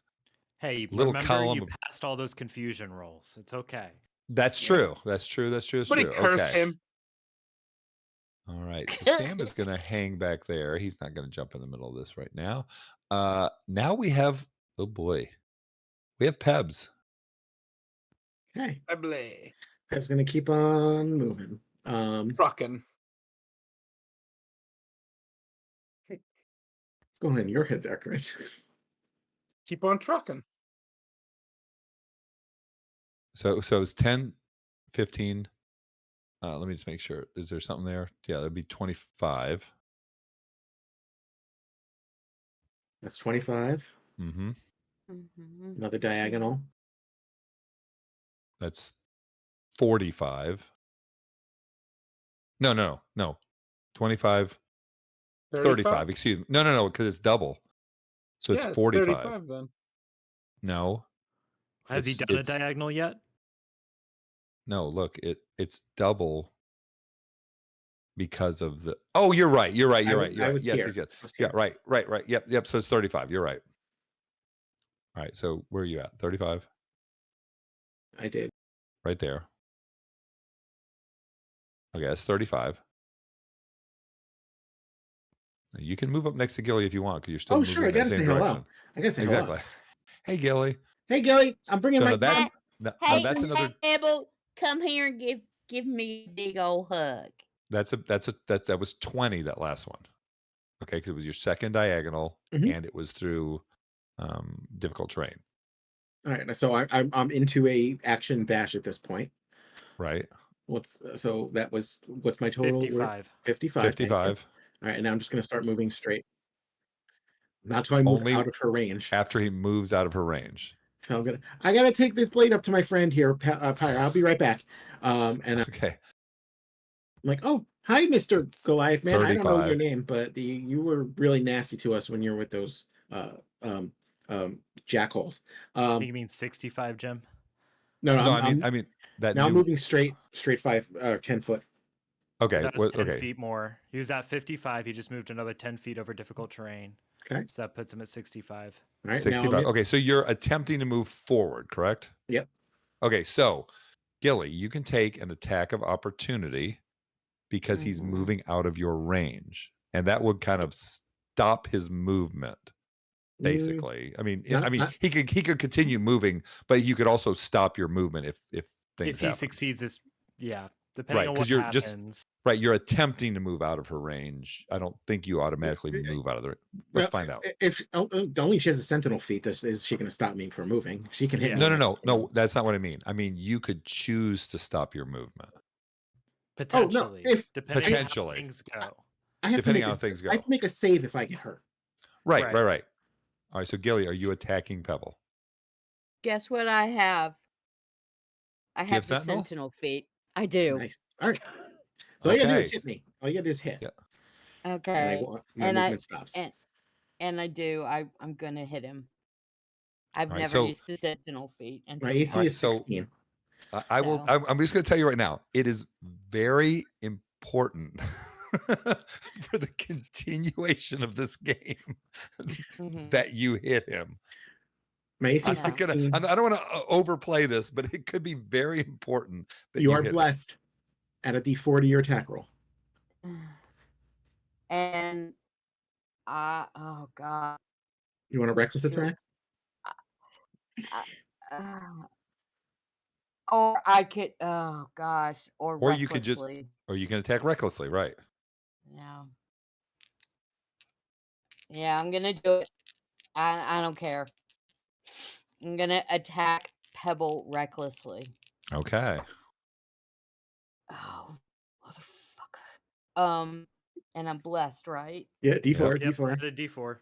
Hey, Little remember column you of- passed all those confusion rolls. It's okay. That's true. That's true. That's true. That's Somebody true. curse Okay. him. All right. So Sam is going to hang back there. He's not going to jump in the middle of this right now. Now we have, oh boy, we have Pebs. Okay. Pebbly. Peb's gonna keep on moving. Trucking. What's going on in your head there, Chris? Keep on trucking. So it's 10, 15. Let me just make sure. Is there something there? Yeah, that'd be 25. That's 25. Mm-hmm. Another diagonal. That's 45. No. 25. 35. Excuse me. No, because it's double. So it's 45. 35 then. No. Has he done a diagonal yet? No, look, it's double because of the. Oh, you're right. You're right. I was Yes, here. yes. I was Yeah, here. right. Yep. So it's 35. You're right. All right. So where are you at? 35? I did. Right there. Okay, that's 35. Now, you can move up next to Gilly if you want because you're still moving I in that gotta same say direction. hello. I gotta say Exactly. hello. Hey, Gilly. Hey, Gilly. I'm bringing So my. now that's Hey, that's another. Pebble, come here and give me a big old hug. That was 20. That last one. Okay, because it was your second diagonal Mhm. and it was through difficult terrain, All right, so I'm into a action bash at this point. right? What's my total? 55. 55. Thank you. 55. All right, and now I'm just going to start moving straight. Not until I move Only out of her range. after he moves out of her range. So I gotta take this blade up to my friend here, Pyre. I'll be right back. And I'm Okay. like, oh, hi, Mr. Goliath, man. I don't know your 35. name, but you were really nasty to us when you were with those jackholes. I think you mean 65, Jim. No, No, I'm I mean that now new. moving straight 10 foot. Okay. That was 10 Okay. feet more. He was at 55. He just moved another 10 feet over difficult terrain. Okay. So that puts him at 65. All right. 65. Okay, so you're attempting to move forward, correct? Yep. Okay, so Gilly, you can take an attack of opportunity because he's Mhm. moving out of your range, and that would kind of stop his movement. Basically, I mean, he could continue moving, but you could also stop your movement if things If he happen. succeeds, depending Right, on because what you're happens. right. You're attempting to move out of her range. I don't think you automatically move out of the. Let's find out. If only she has a sentinel feat, is she going to stop me from moving? She can hit Yeah. me. No. That's not what I mean. I mean, you could choose to stop your movement. Potentially. Depending on how things go. I have Depending to on make how things go. I have to make a save if I get hurt. Right. All right, so Gilly, are you attacking Pebble? Guess what I have? I Do you have the sentinel feat. I do. Nice. All right. So all you gotta do is hit me. All you gotta do is hit. Yeah. Okay. My movement stops. And I do. I'm gonna hit him. I've All right, never so used the sentinel feat my until AC now. is 16. I will. I'm just going to tell you right now. It is very important for the continuation of this game that you hit him. My AC I'm is not 16. I don't want to overplay this, but it could be very important that You you are hit blessed at a D4 to your attack roll. And oh god. You want a reckless attack? Or I could, oh gosh, or or you could just, recklessly. or you can attack recklessly, right? Yeah. Yeah, I'm gonna do it. I don't care. I'm gonna attack Pebble recklessly. Okay. Oh, motherfucker. And I'm blessed, right? Yeah, D4, Yep, D4. add a D4.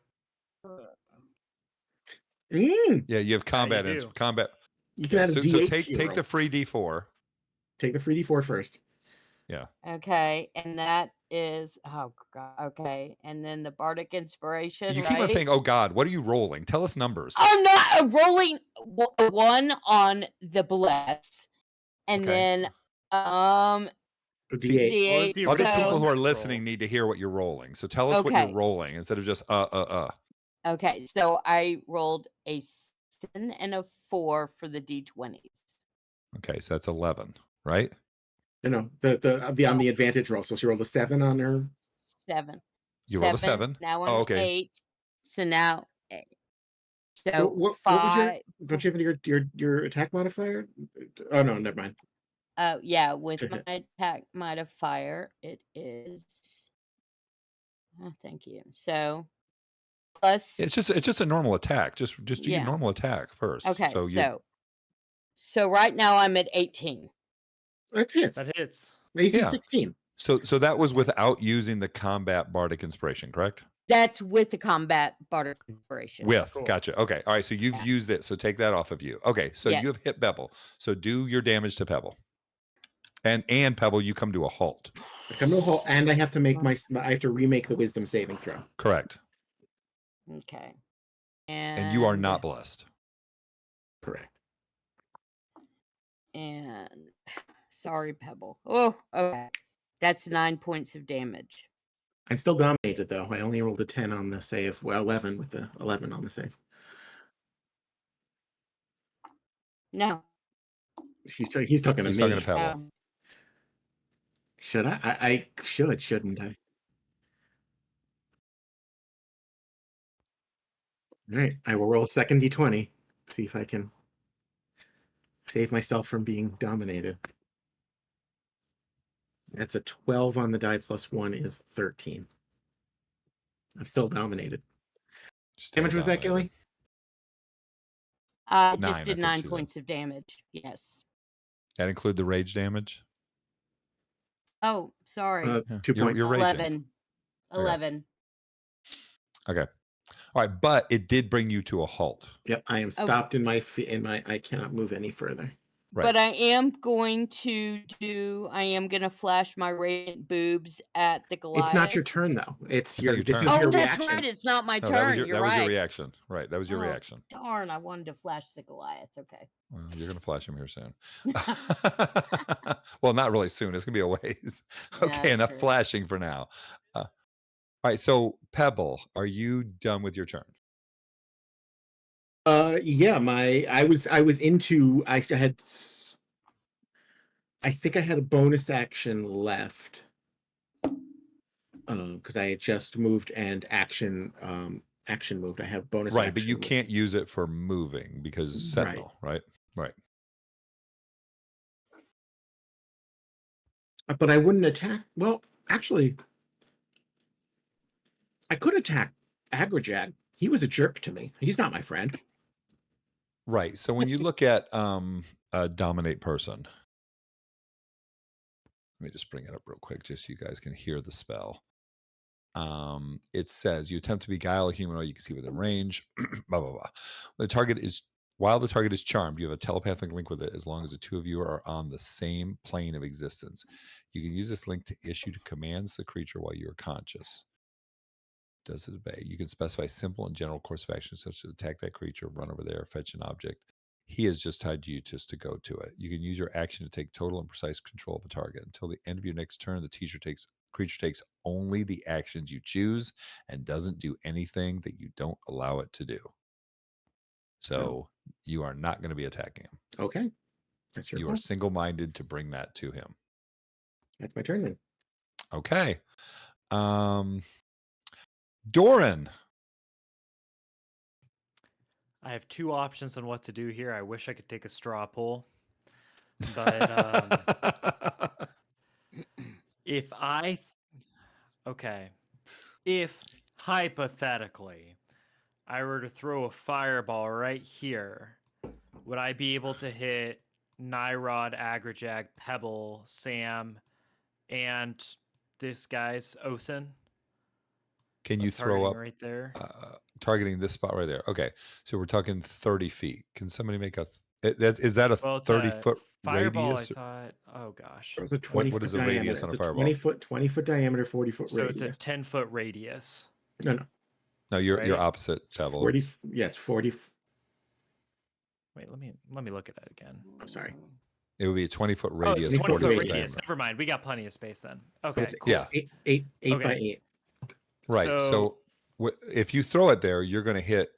Yeah, you have combat. you do. Combat. You can add a so D8 take to your the roll. free D4. Take the free D4 first. Yeah. Okay, and that is oh god. Okay, and then the bardic inspiration. You keep on saying, "Oh God, what are you rolling? Tell us numbers." I'm not rolling one on the bless, and then A D8. D8. What was the Other original people who are attack listening roll? need to hear what you're rolling. So tell us what you're Okay. rolling instead of just Okay, so I rolled a 7 and a 4 for the D20s. Okay, so that's 11, right? No, on the advantage roll. So she rolled a 7 on her. 7. You rolled a 7. Now Oh, I'm okay. 8. So now 8. So What 5. was don't you have your attack modifier? Oh no, never mind. Yeah, with To my hit. attack modifier, it is. Oh, thank you. So plus. It's just a normal attack. Just do your Yeah. normal attack first. Okay, So so right now I'm at 18. That hits. That hits. AC Yeah. 16. So that was without using the combat bardic inspiration, correct? That's with the combat bardic inspiration. With gotcha. Okay. All right. So you've used it. So take that off of you. Okay. So Yes. you have hit Pebble. So do your damage to Pebble. And Pebble, you come to a halt. I come to a halt, and I have to remake the wisdom saving throw. Correct. Okay. And you are not blessed. Correct. And sorry, Pebble. Oh, okay. That's 9 points of damage. I'm still dominated though. I only rolled a 10 on the save. Well, 11 with the 11 on the save. No. He's talking to me. Talking to Pebble. Should I? I shouldn't I? All right, I will roll a second D20. See if I can save myself from being dominated. That's a 12 on the die plus 1 is 13. I'm still dominated. How much was that, Gilly? I 9, just I did think 9 she said. points of damage. Yes. That include the rage damage? Oh, sorry. Yeah. 2 points. You're raging. 11. Okay. 11. Okay. All right, but it did bring you to a halt. Yep, I am Okay. stopped in my I cannot move any further. Right. But I am going to flash my radiant boobs at the Goliath. It's not your turn though. It's It's not your your this turn. is Oh, your that's reaction. right. It's not my No, turn. that was your You're right. reaction. Right. That was your Oh, reaction. darn, I wanted to flash the Goliath. Okay. Well, you're gonna flash him here soon. Well, not really soon. It's gonna be a ways. Yeah, Okay, enough true. flashing for now. All right. So, Pebble, are you done with your turn? Yeah, I was into I think I had a bonus action left. Because I had just moved and action moved. I have bonus Right, action. but you left. can't use it for moving because Right. Sentinel, right? Right. But I wouldn't attack. Well, actually, I could attack Agrajag. He was a jerk to me. He's not my friend. Right. So when you look at a dominate person, let me just bring it up real quick just so you guys can hear the spell. It says you attempt to beguile a humanoid you can see within range, blah blah blah. While the target is charmed, you have a telepathic link with it as long as the two of you are on the same plane of existence. You can use this link to issue commands to the creature while you are conscious. Does it obey? You can specify simple and general course of action such as attack that creature, run over there, fetch an object. He is just tied to you just to go to it. You can use your action to take total and precise control of a target. Until the end of your next turn, the creature takes only the actions you choose and doesn't do anything that you don't allow it to do. So you are not going to be attacking him. Okay, that's your You call. are single-minded to bring that to him. That's my turn then. Okay. Doran. I have two options on what to do here. I wish I could take a straw poll, but if if hypothetically I were to throw a fireball right here, would I be able to hit Nyrod, Agrajag, Pebble, Sam, and this guy's Osin? Can you I'm throw targeting up right there? targeting this spot right there? Okay, so we're talking 30 feet. Can somebody make a is that a Well, it's 30-foot fireball. radius? I thought. Oh gosh. It's a 20 What foot is the diameter. radius on a It's a fireball? 20 foot diameter, 40-foot So radius. it's a 10-foot radius. No, No, you're right? opposite, Pebble. 40. Yes, 40. Wait, let me look at it again. I'm sorry. It would be a 20-foot Oh, radius, it's a 20-foot 20-foot 40-foot radius. radius. diameter. Never mind. We got plenty of space then. So Okay, it's cool. eight Okay. by 8. Right. So if you throw it there, you're going to hit.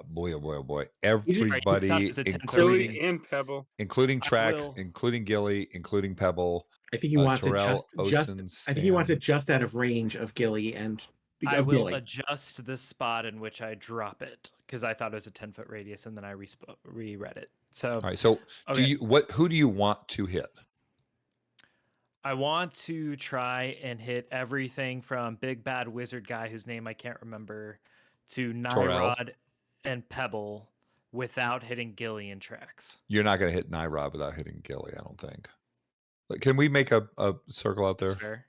Boy, oh boy, oh boy! Everybody, it was a 10-foot including radius. and Pebble. including I Trax, will- including Gilly, including Pebble. I think he wants it Terrell, just. Osin, I think he wants Sam. it just out of range of Gilly and I of will Gilly. adjust the spot in which I drop it because I thought it was a 10-foot radius, and then I reread it. So, All right. So, okay. who do you want to hit? I want to try and hit everything from Big Bad Wizard Guy, whose name I can't remember, to Terrell. Nyrod and Pebble without hitting Gilly and Trax. You're not going to hit Nyrod without hitting Gilly, I don't think. Can we make a circle out there? That's fair.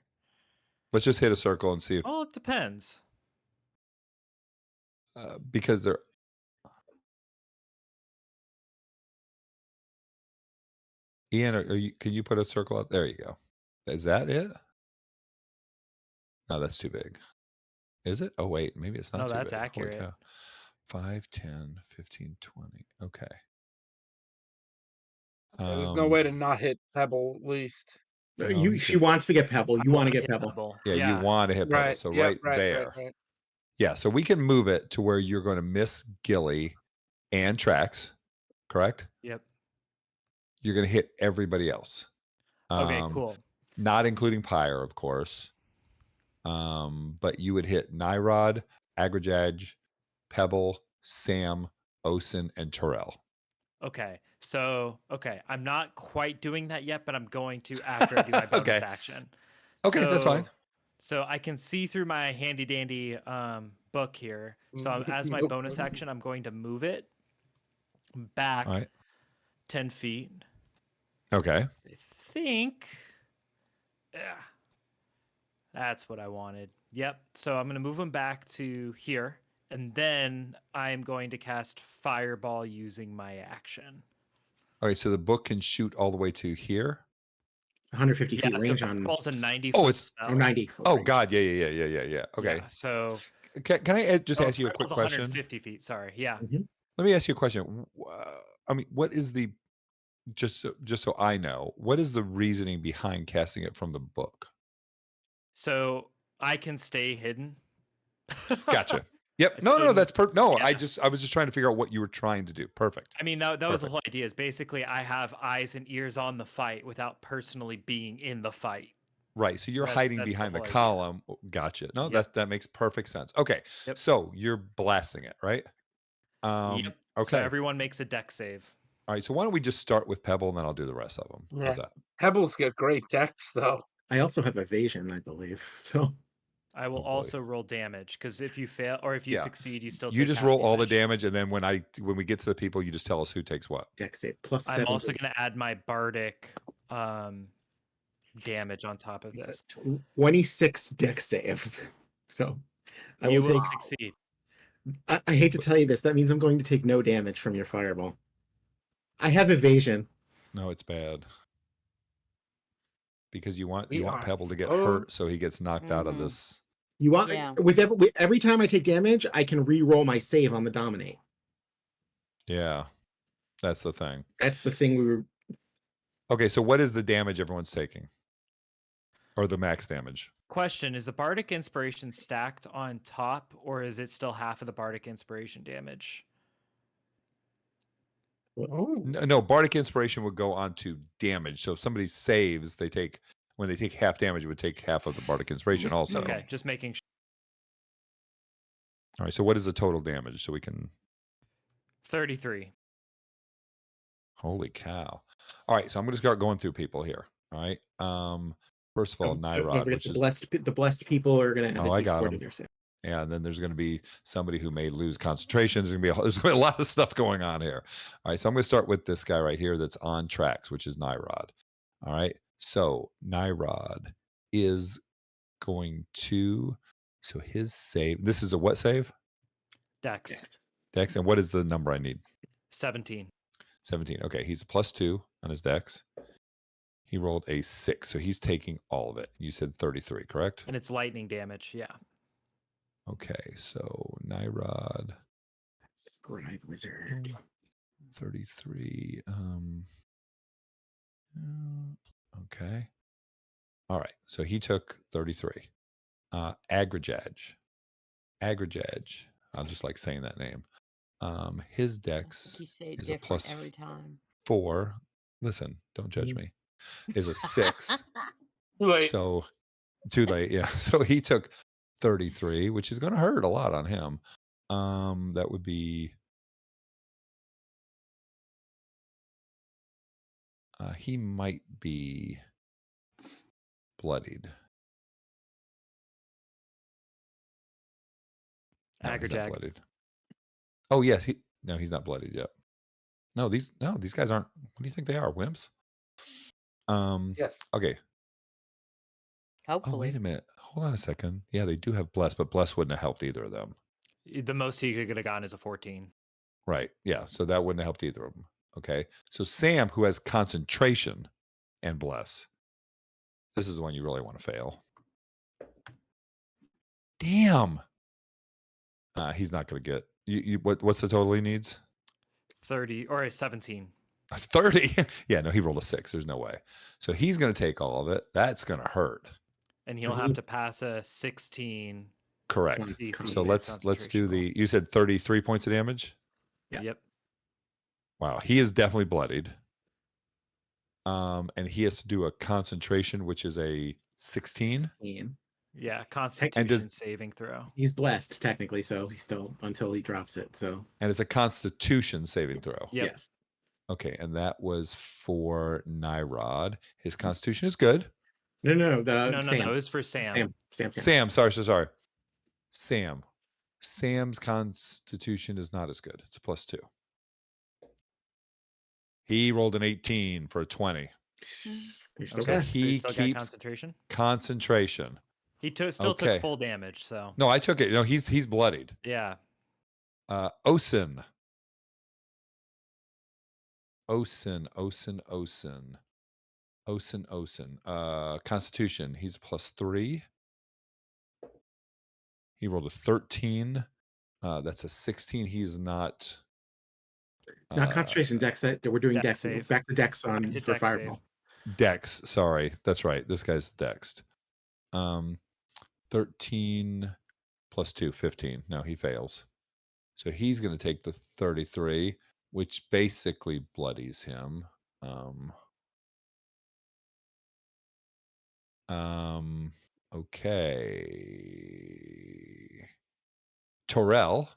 Let's just hit a circle and see if Well, it depends. because they're. Ian, can you put a circle out? There you go. Is that it? No, that's too big. Is it? Oh, wait. Maybe it's not No, too that's big. Holy accurate. cow. 5, 10, 15, 20. Okay. There's no way to not hit Pebble at least. Well, She wants to get Pebble. You want to get Pebble. Yeah, you want to hit Pebble. Right. So Yep, right there. Right. Yeah, so we can move it to where you're going to miss Gilly and Trax, correct? Yep. You're going to hit everybody else. Okay, cool. Not including Pyre, of course. But you would hit Nyrod, Agrajaj, Pebble, Sam, Osin, and Terrell. Okay. So, I'm not quite doing that yet, but I'm going to after I do my bonus Okay. action. Okay, that's fine. So I can see through my handy dandy book here. So as my bonus action, I'm going to move it. back All right. 10 feet. Okay. I think. Yeah. That's what I wanted. Yep. So I'm going to move him back to here. And then I'm going to cast Fireball using my action. All right. So the book can shoot all the way to here. 150 Yeah. feet So range on. Fireball's a 90 Oh, foot it's spell. Oh, 90 foot Oh range. God. Yeah. Okay. Yeah. So. Can I just ask you a quick Fireball's question? 150 feet. Sorry. Yeah. Mhm. Let me ask you a question. I mean, what is the just so I know, what is the reasoning behind casting it from the book? So I can stay hidden. Gotcha. Yep. So No, that's perfect. No, yeah. I was just trying to figure out what you were trying to do. Perfect. I mean, that was the Perfect. whole idea. Is basically I have eyes and ears on the fight without personally being in the fight. Right. So you're hiding That's the behind the whole idea. column. Gotcha. No, Yep. that makes perfect sense. Okay. Yep. So you're blasting it, right? Yep. So Okay. everyone makes a deck save. All right. So why don't we just start with Pebble and then I'll do the rest of them. Yeah. How's that? Pebbles get great decks, though. I also have evasion, I believe. So I will Oh, boy. also roll damage because if you fail or if you Yeah. succeed, you still You take just half roll all the damage. damage, and then when we get to the people, you just tell us who takes what. deck save plus I'm 7. also going to add my bardic damage on top of this. 26 deck save. So I You will will take. succeed. I hate to tell you this. That means I'm going to take no damage from your fireball. I have evasion. No, it's bad. Because you want We are Pebble to get full. hurt so he gets knocked out of Mhm. this. You want Yeah. with every time I take damage, I can re-roll my save on the dominate. Yeah. That's the thing. That's the thing we were. Okay, so what is the damage everyone's taking? Or the max damage? Question, is the bardic inspiration stacked on top or is it still half of the bardic inspiration damage? Ooh. No, Bardic Inspiration would go on to damage. So if somebody saves, when they take half damage, it would take half of the Bardic Inspiration also. Okay, just making sure. All right, so what is the total damage so we can 33. Holy cow. All right, so I'm going to start going through people here. All right. First of all, Don't Nyrod, forget which the is blessed people are going to add Oh, a I got D4 to him. their save. Yeah, and then there's going to be somebody who may lose concentration. There's going to be a lot of stuff going on here. All right, so I'm going to start with this guy right here that's on tracks, which is Nyrod. All right, so Nyrod is going to, so his save, this is a what save? Dex. Yes. Dex, and what is the number I need? 17. 17. Okay, he's a +2 on his Dex. He rolled a 6, so he's taking all of it. You said 33, correct? And it's lightning damage, yeah. Okay, so Nyrod. Scribe wizard. 33. Okay. All right. So he took 33. Agrajaj. I just like saying that name. His Dex You say it is a different every time. +4. Listen, don't judge me. Is a 6. Wait. So too late. Yeah. So he took 33, which is going to hurt a lot on him. That would be he might be bloodied. No, he's not Agrajag. bloodied. Oh yes, no, he's not bloodied yet. No, these guys aren't. What do you think they are? Wimps? Yes. Okay. Oh, Hopefully. wait a minute. Hold on a second. Yeah, they do have bless, but bless wouldn't have helped either of them. The most he could have gotten is a 14. Right. Yeah. So that wouldn't have helped either of them. Okay. So Sam, who has concentration and bless, this is the one you really want to fail. Damn. He's not going to get you. What's the total he needs? 30 or a 17. 30. Yeah. No, he rolled a 6. There's no way. So he's going to take all of it. That's going to hurt. And he'll have to pass a 16. Correct. DC So save let's concentration do roll. you said 33 points of damage. Yeah. Yep. Wow, he is definitely bloodied. And he has to do a concentration, which is a 16. 16. Yeah, Constitution does- saving throw. He's blessed technically, so he's still until he drops it. So And it's a Constitution saving throw. Yep. yes. Okay, and that was for Nyrod. His Constitution is good. No. No, Sam. it was for Sam. Sam, sorry. Sam's Constitution is not as good. It's a +2. He rolled an 18 for a 20. There's still So rest. So he he still got keeps concentration. concentration. He still took Okay. full damage. So No, I took it. No, he's bloodied. yeah, Osin. Constitution. He's +3. He rolled a 13. That's a 16. He's not. Not concentration dex. That we're doing Dex dex. save. Back to dex on to for dex fireball. Dex. Sorry, that's right. This guy's dexed. 13 plus 2, 15. No, he fails. So he's going to take the 33, which basically bloodies him. Okay. Torel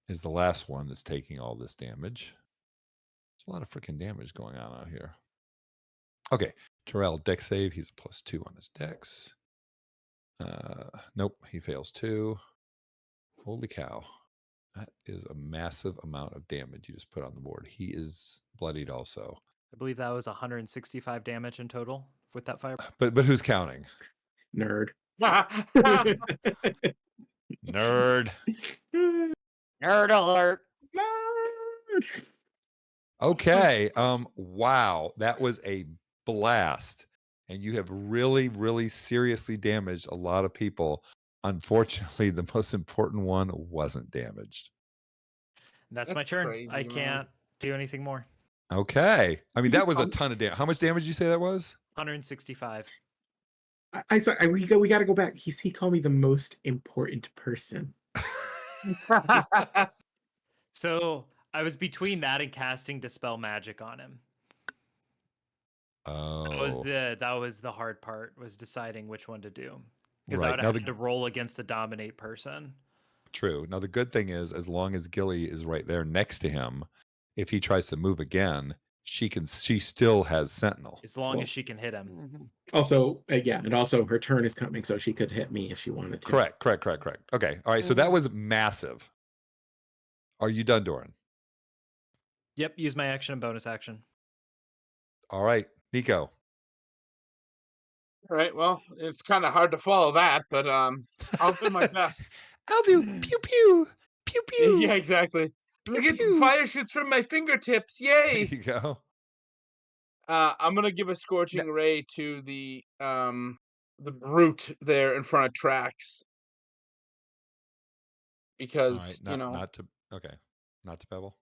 is the last one that's taking all this damage. There's a lot of freaking damage going on out here. Okay. Torel, dex save. He's a +2 on his dex. Nope, he fails too. Holy cow. That is a massive amount of damage you just put on the board. He is bloodied also. I believe that was 165 damage in total with that fire. But who's counting? Nerd. Nerd. Nerd alert. Nerd. Okay. Wow. That was a blast. And you have really, really seriously damaged a lot of people. Unfortunately, the most important one wasn't damaged. That's That's my turn. crazy, I man. can't do anything more. Okay. I mean, He's that was a fun. ton of damage. How much damage did you say that was? 165. We got to go back. He called me the most important person. So I was between that and casting Dispel Magic on him. Oh. That was the hard part, was deciding which one to do. Because Right. I would Now have the- to roll against a dominate person. True. Now the good thing is, as long as Gilly is right there next to him, if he tries to move again, she still has Sentinel. As long Well, as she can hit him. Mhm. Also, yeah, and also her turn is coming, so she could hit me if she wanted to. Correct. Okay. All right. So that Mhm. was massive. Are you done, Doran? Yep, use my action and bonus action. All right, Nico. All right. Well, it's kind of hard to follow that, but I'll do my best. I'll do pew pew pew pew. Yeah, exactly. Pew, Look at pew. fire shoots from my fingertips! There Yay! you go. I'm gonna give a scorching ray to the brute there in front of Trax All because right. you know Not to Pebble.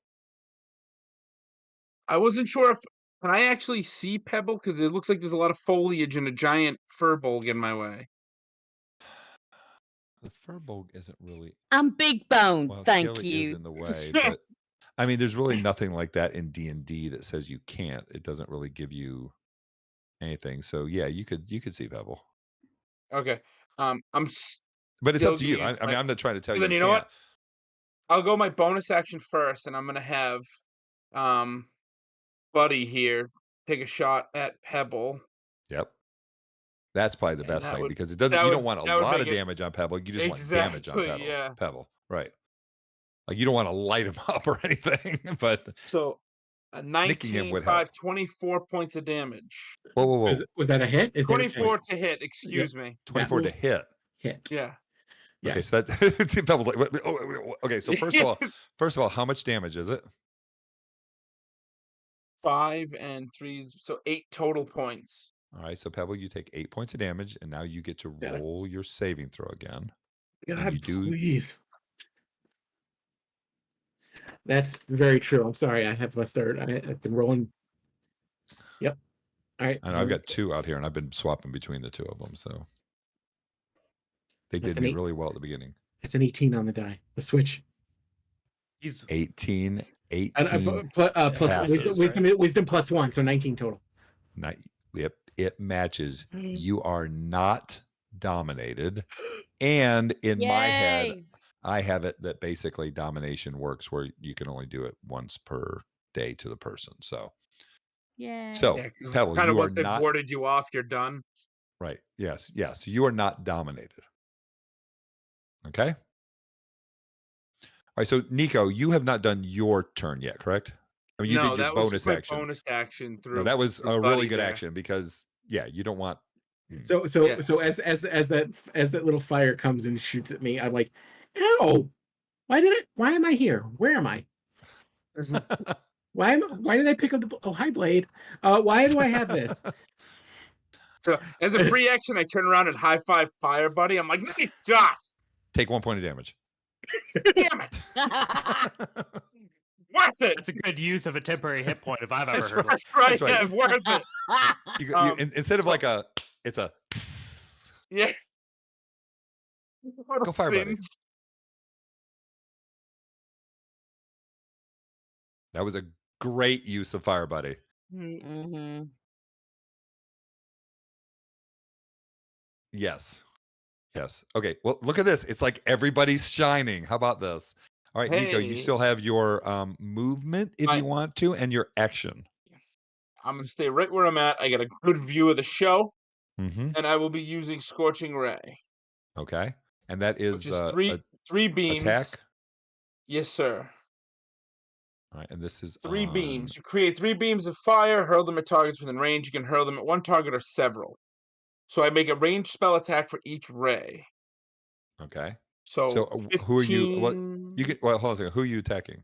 I wasn't sure if can I actually see Pebble because it looks like there's a lot of foliage and a giant furbolg in my way. The Furbolg isn't really. I'm big bone. Well, Thank Gilly is you. in the way, but I mean, there's really nothing like that in D&D that says you can't. It doesn't really give you anything. So yeah, you could see Pebble, Okay. I'm but it's up still to you. gonna use I mean, I'm not trying to tell so you then you you know can't. what? I'll go my bonus action first, and I'm gonna have Buddy here take a shot at Pebble, Yep. That's probably the and best thing because it doesn't. You don't want a that would lot make of it damage on Pebble. You just want damage on exactly yeah. Pebble, right? Like you don't want to light him up or anything, but So a nicking him 19, would help. 24 points of damage. Whoa. Was that a hit? Is there a 24 to hit, excuse me. 24 to hit. hit? Yeah. Okay, Yes. so that Pebble's like, okay. So first of all, how much damage is it? 5 and 3, so 8 total points. All right, so Pebble, you take 8 points of damage, and now you get to Got it. roll your saving throw again. God, you do- please. That's very true. I'm sorry. I have a third. I've been rolling. Yep. All right. And I've got 2 out here, and I've been swapping between the 2 of them. So they That's did an me 8. really well at the beginning. It's an 18 on the die. The switch. He's 18 Plus passes, wisdom plus 1, so 19 total. Yep, it matches. You are not dominated. And in my head, Yay. I have it that basically domination works where you can only do it once per day to the person. So, Yay. so Yeah, 'cause Pebble, kind of you are once they've not warded you off, you're done. right. Yes. You are not dominated. Okay. All right. So Nico, you have not done your turn yet, correct? I mean, you No, did your that was just bonus my action. bonus action No, through that was a really Buddy good there. action because yeah, you don't want. So Yeah. as that little fire comes and shoots at me, I'm like, ow! Why am I here? Where am I? Why did I pick up the oh hi Blade? Why do I have this? So as a free action, I turn around and high five Fire Buddy. I'm like, nice shot! Take 1 point of damage. Damn it! Worth it! That's a good use of a temporary hit point if I've ever heard one. That's right. That's right. Yeah, worth it. Instead of so- like a, it's a. Yeah. What a Go Fire Buddy. singe. That was a great use of Fire Buddy. Mm-hmm. Yes. Yes. Okay. Well, look at this. It's like everybody's shining. How about this? All right, Nico, you Hey. still have your movement if you want to, and your action. I'm going to stay right where I'm at. I got a good view of the show, Mm-hmm. and I will be using Scorching Ray, Okay. And that which is is three beams. attack. Yes, sir. All right. And this is 3 on... beams. You create 3 beams of fire, hurl them at targets within range. You can hurl them at one target or several. So I make a ranged spell attack for each ray. Okay. So who are you? What 15. you get? Well, hold on a second. Who are you attacking?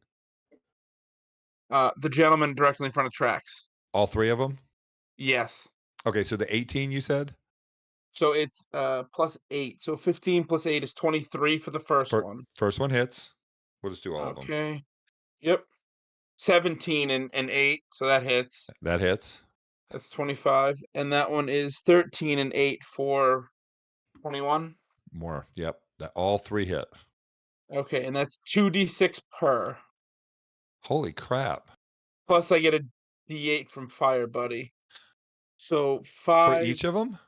The gentleman directly in front of tracks. All 3 of them? Yes. Okay. So the 18 you said? So it's plus 8. So 15 plus 8 is 23 for the first one. First one hits. We'll just do all of them. Okay. Yep. 17 and 8, so that hits. That hits. That's 25. And that one is 13 and 8 for 21. More. Yep. That all 3 hit. Okay, and that's 2d6 per. Holy crap. Plus I get a d8 from Fire Buddy. So For 5. each of them?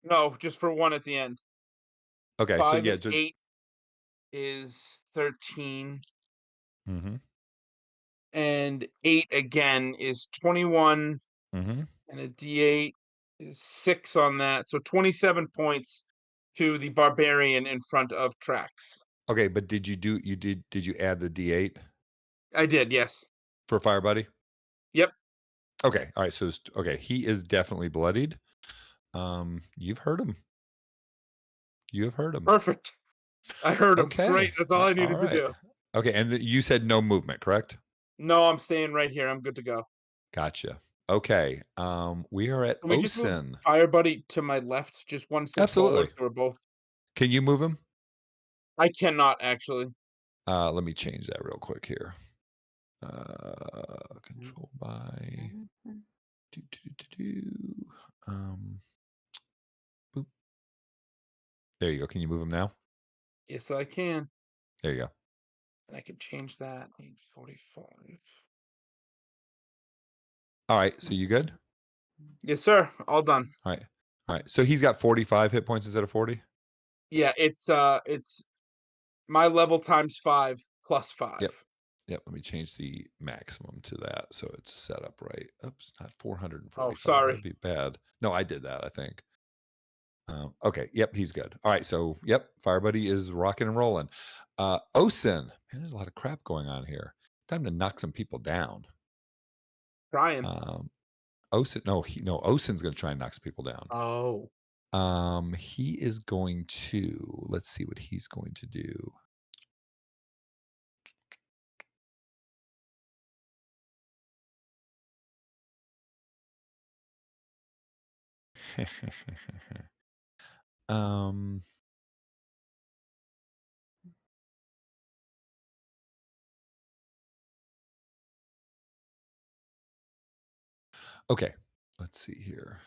No, just for one at the end. Okay. 5 So yeah. and 8 is 13. Mm-hmm. And 8 again is 21. Mm-hmm. And a d8 is 6 on that. So 27 points to the barbarian in front of tracks. Okay, but did you add the D8 I did, yes. for Fire Buddy? Yep. Okay. All right. So okay, he is definitely bloodied. You've heard him. You have heard him. Perfect. I heard him. Okay. Great. That's all I needed all right. to do. Okay, and you said no movement, correct? No, I'm staying right here. I'm good to go. Gotcha. Okay. We are at Can we just move Osin. Fire Buddy to my left, just one step Absolutely. forward, so we're both. Can you move him? I cannot actually. Let me change that real quick here. Control by boop. There you go. Can you move him now? Yes, I can. There you go. And I can change that. 845. All right. So you good? Yes, sir. All done. All right. All right. So he's got 45 hit points instead of 40? Yeah, it's my level times 5 plus 5. Yep. Let me change the maximum to that so it's set up right. Oops, not 445. Oh, sorry. That'd be bad. No, I did that, I think. Okay. Yep, he's good. All right. So, yep, Fire Buddy is rocking and rolling. Osin, man, there's a lot of crap going on here. Time to knock some people down. Trying. Osin, Osin's going to try and knock some people down. Oh. He is going to, let's see what he's going to do. um, okay, let's see here.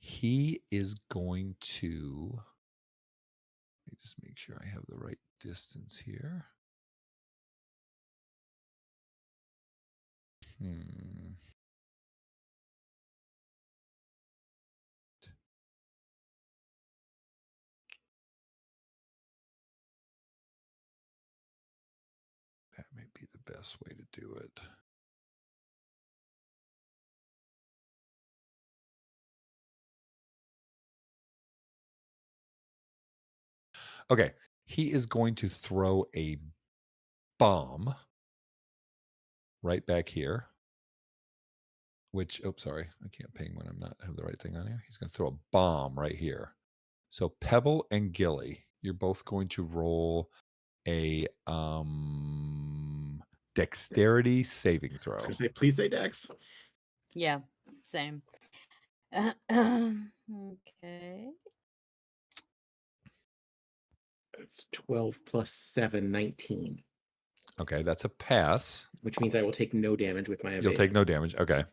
He is going to, let me just make sure I have the right distance here. That may be the best way to do it. Okay, he is going to throw a bomb right back here. Which, oh, sorry, I can't ping when I'm not have the right thing on here. He's going to throw a bomb right here. So Pebble and Gilly, you're both going to roll a dexterity saving I throw. was gonna say, please say Dex. Yeah, same. Okay. It's 12 plus 7, 19. Okay, that's a pass. Which means I will take no damage with my evasion. You'll take no damage. Okay.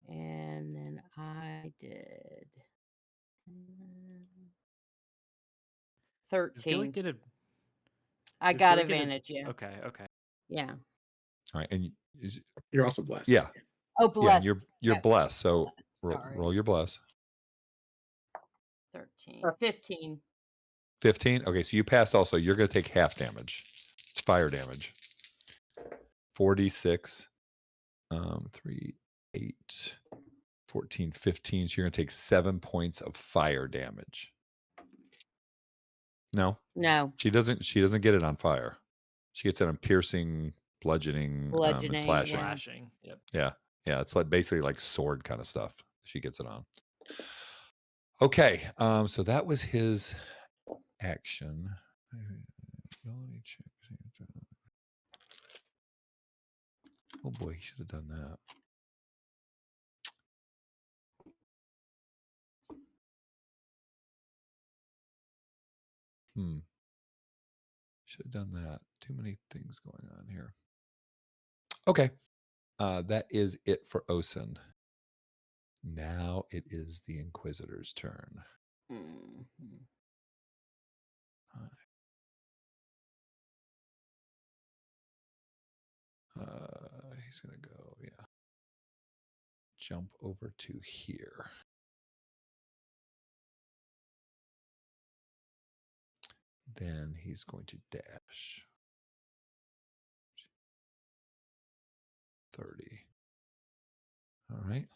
And then I did Does Gilly 13. get a? I does got Gilly get a- advantage, yeah. Okay. Okay. Yeah. All right, and You're also blessed. yeah, Oh, yeah, blessed. and you're Yep, blessed. So blessed, sorry. roll your bless. 13. 15. 15. Okay, so you passed also. You're going to take half damage. It's fire damage. 46, 3, 8, 14, 15. So you're going to take 7 points of fire damage. No, No. she doesn't get it on fire. She gets it on piercing, bludgeoning, and Bludgeoning, slashing. yeah. Slashing. Yep. Yeah, it's like basically like sword kind of stuff. She gets it on. Okay, so that was his action. Ability check. Oh boy, he should have done that. Should have done that. Too many things going on here. Okay. That is it for Osen. Now it is the Inquisitor's turn. Mhm. He's going to go, jump over to here. Then he's going to dash 30. All right.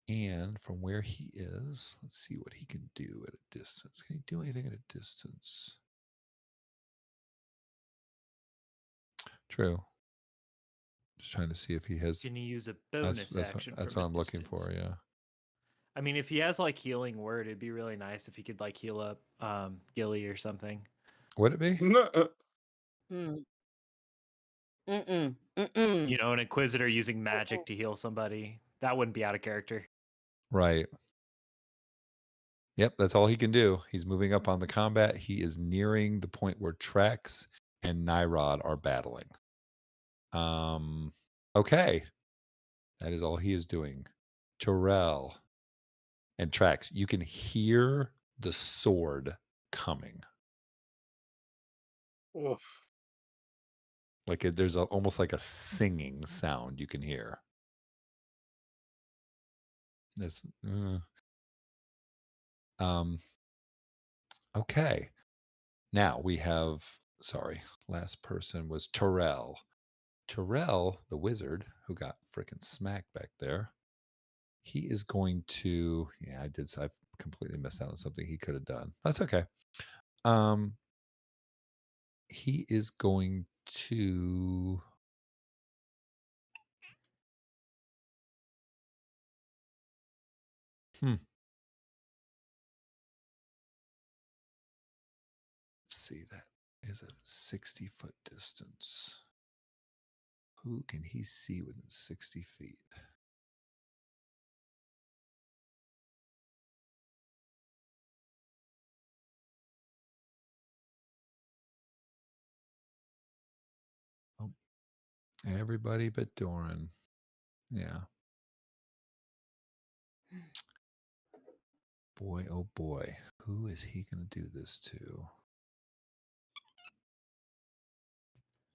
And from where he is, let's see what he can do at a distance. Can he do anything at a distance? True. Just trying to see if he has. Can you use a bonus action? That's from what a I'm looking distance? for. Yeah. I mean, if he has like healing word, it'd be really nice if he could like heal up Gilly or something. Would it be? Mm. Mm-mm. You know, an Inquisitor using magic to heal somebody. That wouldn't be out of character. Right. Yep, that's all he can do. He's moving up on the combat. He is nearing the point where Trax and Nyrod are battling. Okay. That is all he is doing. Terrell and Trax, you can hear the sword coming. Oof. Like there's almost like a singing sound you can hear. This, okay. Now we have, last person was Terrell. Terrell, the wizard, who got freaking smacked back there, he is going to, I've completely missed out on something he could have done. That's okay. He is going to, let's see, that is a 60-foot distance. Who can he see within 60 feet? Oh, everybody but Doran. Yeah. Boy, oh boy. Who is he going to do this to?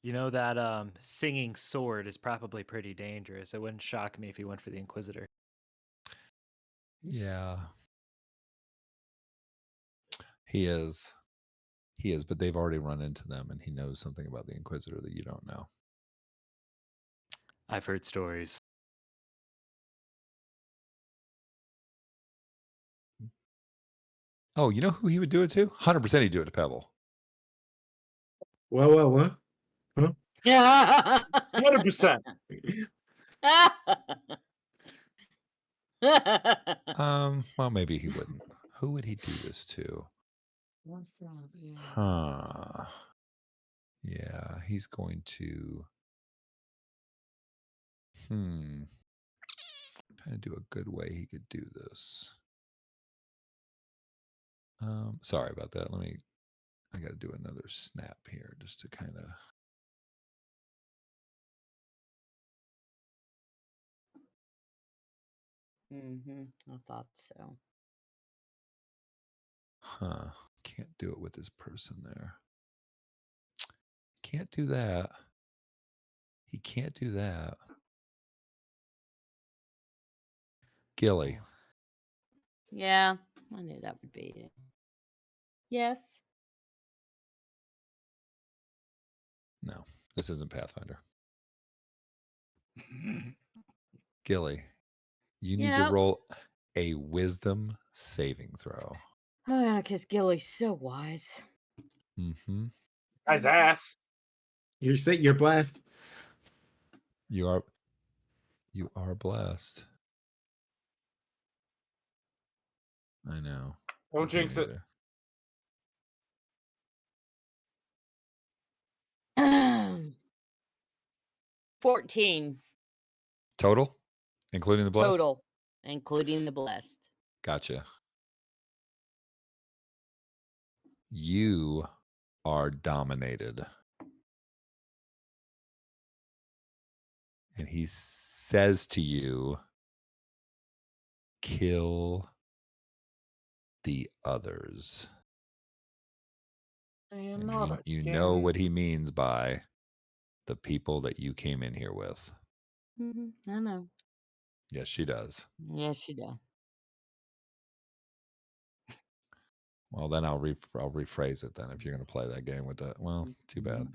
You know, that singing sword is probably pretty dangerous. It wouldn't shock me if he went for the Inquisitor. Yeah. He is, but they've already run into them, and he knows something about the Inquisitor that you don't know. I've heard stories. Oh, you know who he would do it to? 100% he'd do it to Pebble. What? Yeah. 100%. Well, maybe he wouldn't. Who would he do this to? Huh. Yeah, he's going to. Trying to do a good way he could do this. Sorry about that. I got to do another snap here just to kind of. I thought so. Can't do it with this person there. Can't do that. He can't do that. Gilly. Yeah, I knew that would be it. Yes. No, this isn't Pathfinder. Gilly, you need to Yep. roll a wisdom saving throw. Because Gilly's so wise. Mm-hmm. Guy's ass. You're blessed. You are blessed. I know. Don't With me jinx it. neither. 14 Total, including the blessed. total, including the blessed. Gotcha. You are dominated. And he says to you, kill the others. And you know what he means by the people that you came in here with. I know. Yes, she does. Yes, she does. Well, then I'll rephrase it then if you're going to play that game with that. Well, too bad.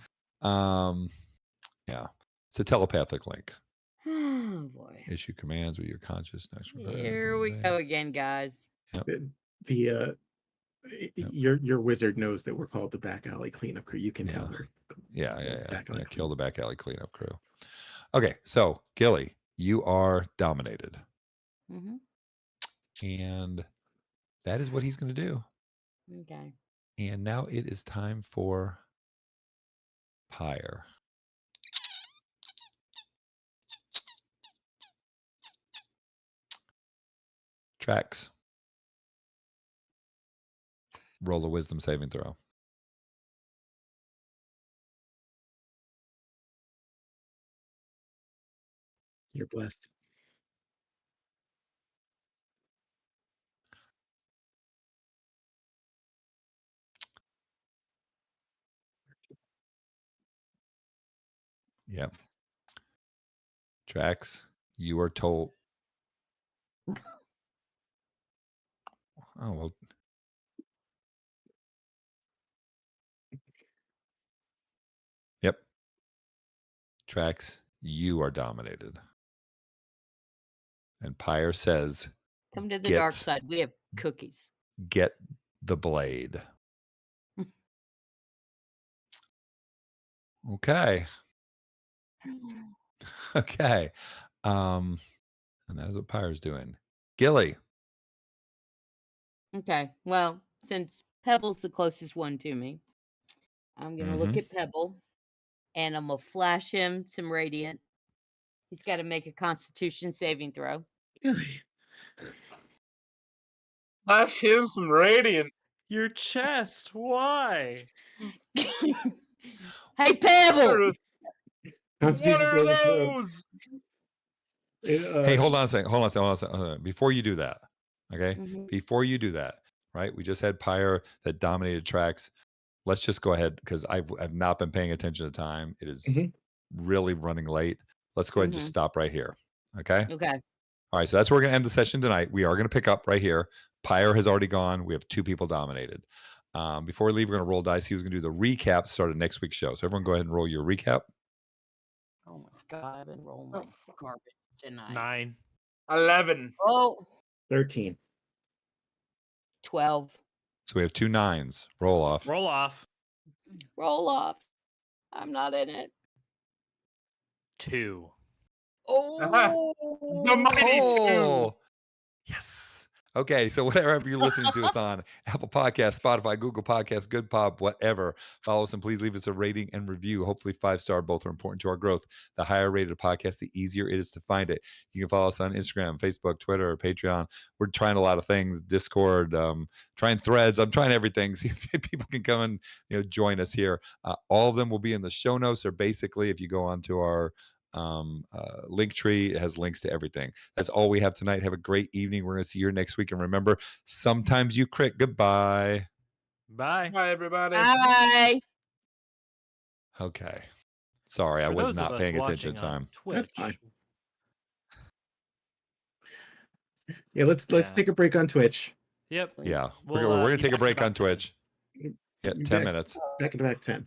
Yeah. It's a telepathic link. Oh, boy. Issue commands with your conscious next. Here we go again, guys. Yep. Your wizard knows that we're called the back alley cleanup crew. You can tell her. Yeah. Kill the back alley cleanup crew. Okay, so Gilly, you are dominated. And that is what he's going to do. Okay. And now it is time for Pyre. Trax. Roll a wisdom saving throw. You're blessed. Yep. Trax, you are told. Oh, well. Yep. Trax, you are dominated. And Pyre says, come to the dark side. We have cookies. Get the blade. Okay. Okay. And that is what Pyre's doing. Gilly. Okay. Well, since Pebble's the closest one to me, I'm going to look at Pebble and I'm going to flash him some radiant. He's got to make a constitution saving throw. Flash him some radiant. Your chest. Why? Hey, Pebble! Constitution saving throw. Hey, hold on a second. Before you do that, okay? Before you do that, right? We just had Pyre that dominated Trax. Let's just go ahead because I've not been paying attention to time. It is really running late. Let's go ahead and just stop right here. Okay? Okay. All right, so that's where we're going to end the session tonight. We are going to pick up right here. Pyre has already gone. We have 2 people dominated. Before we leave, we're going to roll dice. He was going to do the recap start of next week's show. So everyone go ahead and roll your recap. Oh, my God. I've been rolling like garbage tonight. 9. 11. Oh. 13. 12. So we have 2 9s. Roll off. Roll off. Roll off. I'm not in it. 2. The mighty 2. Oh, yes. Okay, so whatever you're listening to us on, Apple Podcasts, Spotify, Google Podcasts, Good Pop, whatever, follow us and please leave us a rating and review. Hopefully 5-star. Both are important to our growth. The higher rated a podcast, the easier it is to find it. You can follow us on Instagram, Facebook, Twitter, or Patreon. We're trying a lot of things. Discord, trying Threads. I'm trying everything. See if people can come and join us here. All of them will be in the show notes, or basically if you go onto our link tree, it has links to everything. That's all we have tonight. Have a great evening. We're going to see you next week. And remember, sometimes you crit. Goodbye. Bye. Bye, everybody. Bye. Okay. Sorry, I For was those of not us paying attention watching at time. on That's Twitch, fine. Yeah, let's Yeah. take a break on Twitch. Yep. Yeah. We'll We're going to be take a back in break on about 10. Twitch. Yeah, Be 10 back, minutes. back in about 10.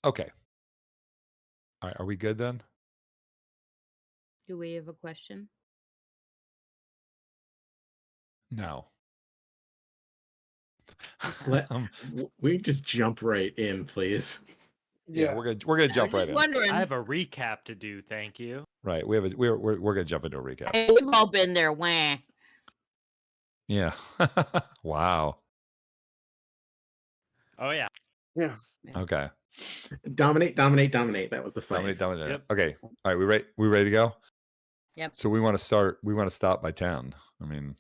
Okay. All right. Are we good then? Do we have a question? No. Okay. Let Um, we just jump right in, please. yeah, we're gonna I jump was right just in. wondering. I have a recap to do. Thank you. Right. We're gonna jump into a recap. Hey, we've all been there. Wah. Yeah. Wow. Oh yeah. Yeah. Okay. Dominate, dominate, dominate. That was the fight. Dominate. Yep. Okay. All right. We ready to go? Yep. So we want to stop by 10. I mean,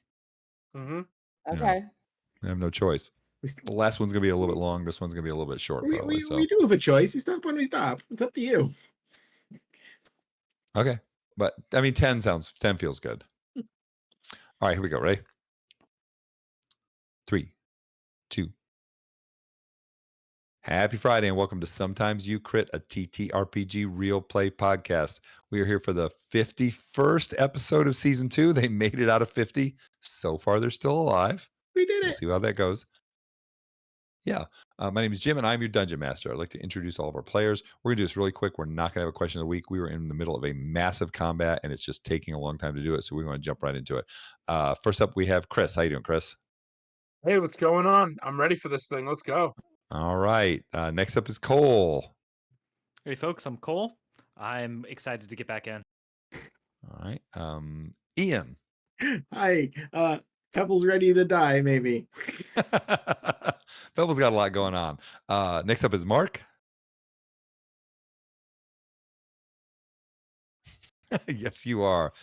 Mm-hmm. you know, Okay. we have no choice. We, The last one's gonna be a little bit long. This one's gonna be a little bit short, we, probably. we, So we do have a choice. You stop when we stop. It's up to you. okay. But I mean 10 feels good. All right, here we go. Ready? 3, 2. Happy Friday and welcome to Sometimes You Crit, a TTRPG real play podcast. We are here for the 51st episode of season 2. They made it out of 50. So far, they're still alive. We did We'll it. see how that goes. Yeah. My name is Jim and I'm your dungeon master. I'd like to introduce all of our players. We're going to do this really quick. We're not going to have a question of the week. We were in the middle of a massive combat and it's just taking a long time to do it. So we want to jump right into it. First up, we have Chris. How you doing, Chris? Hey, what's going on? I'm ready for this thing. Let's go. All right. Next up is Cole. Hey folks, I'm Cole. I'm excited to get back in. All right. Ian. Hi. Pebble's ready to die, maybe. Bevel's got a lot going on. Next up is Mark. Yes, you are.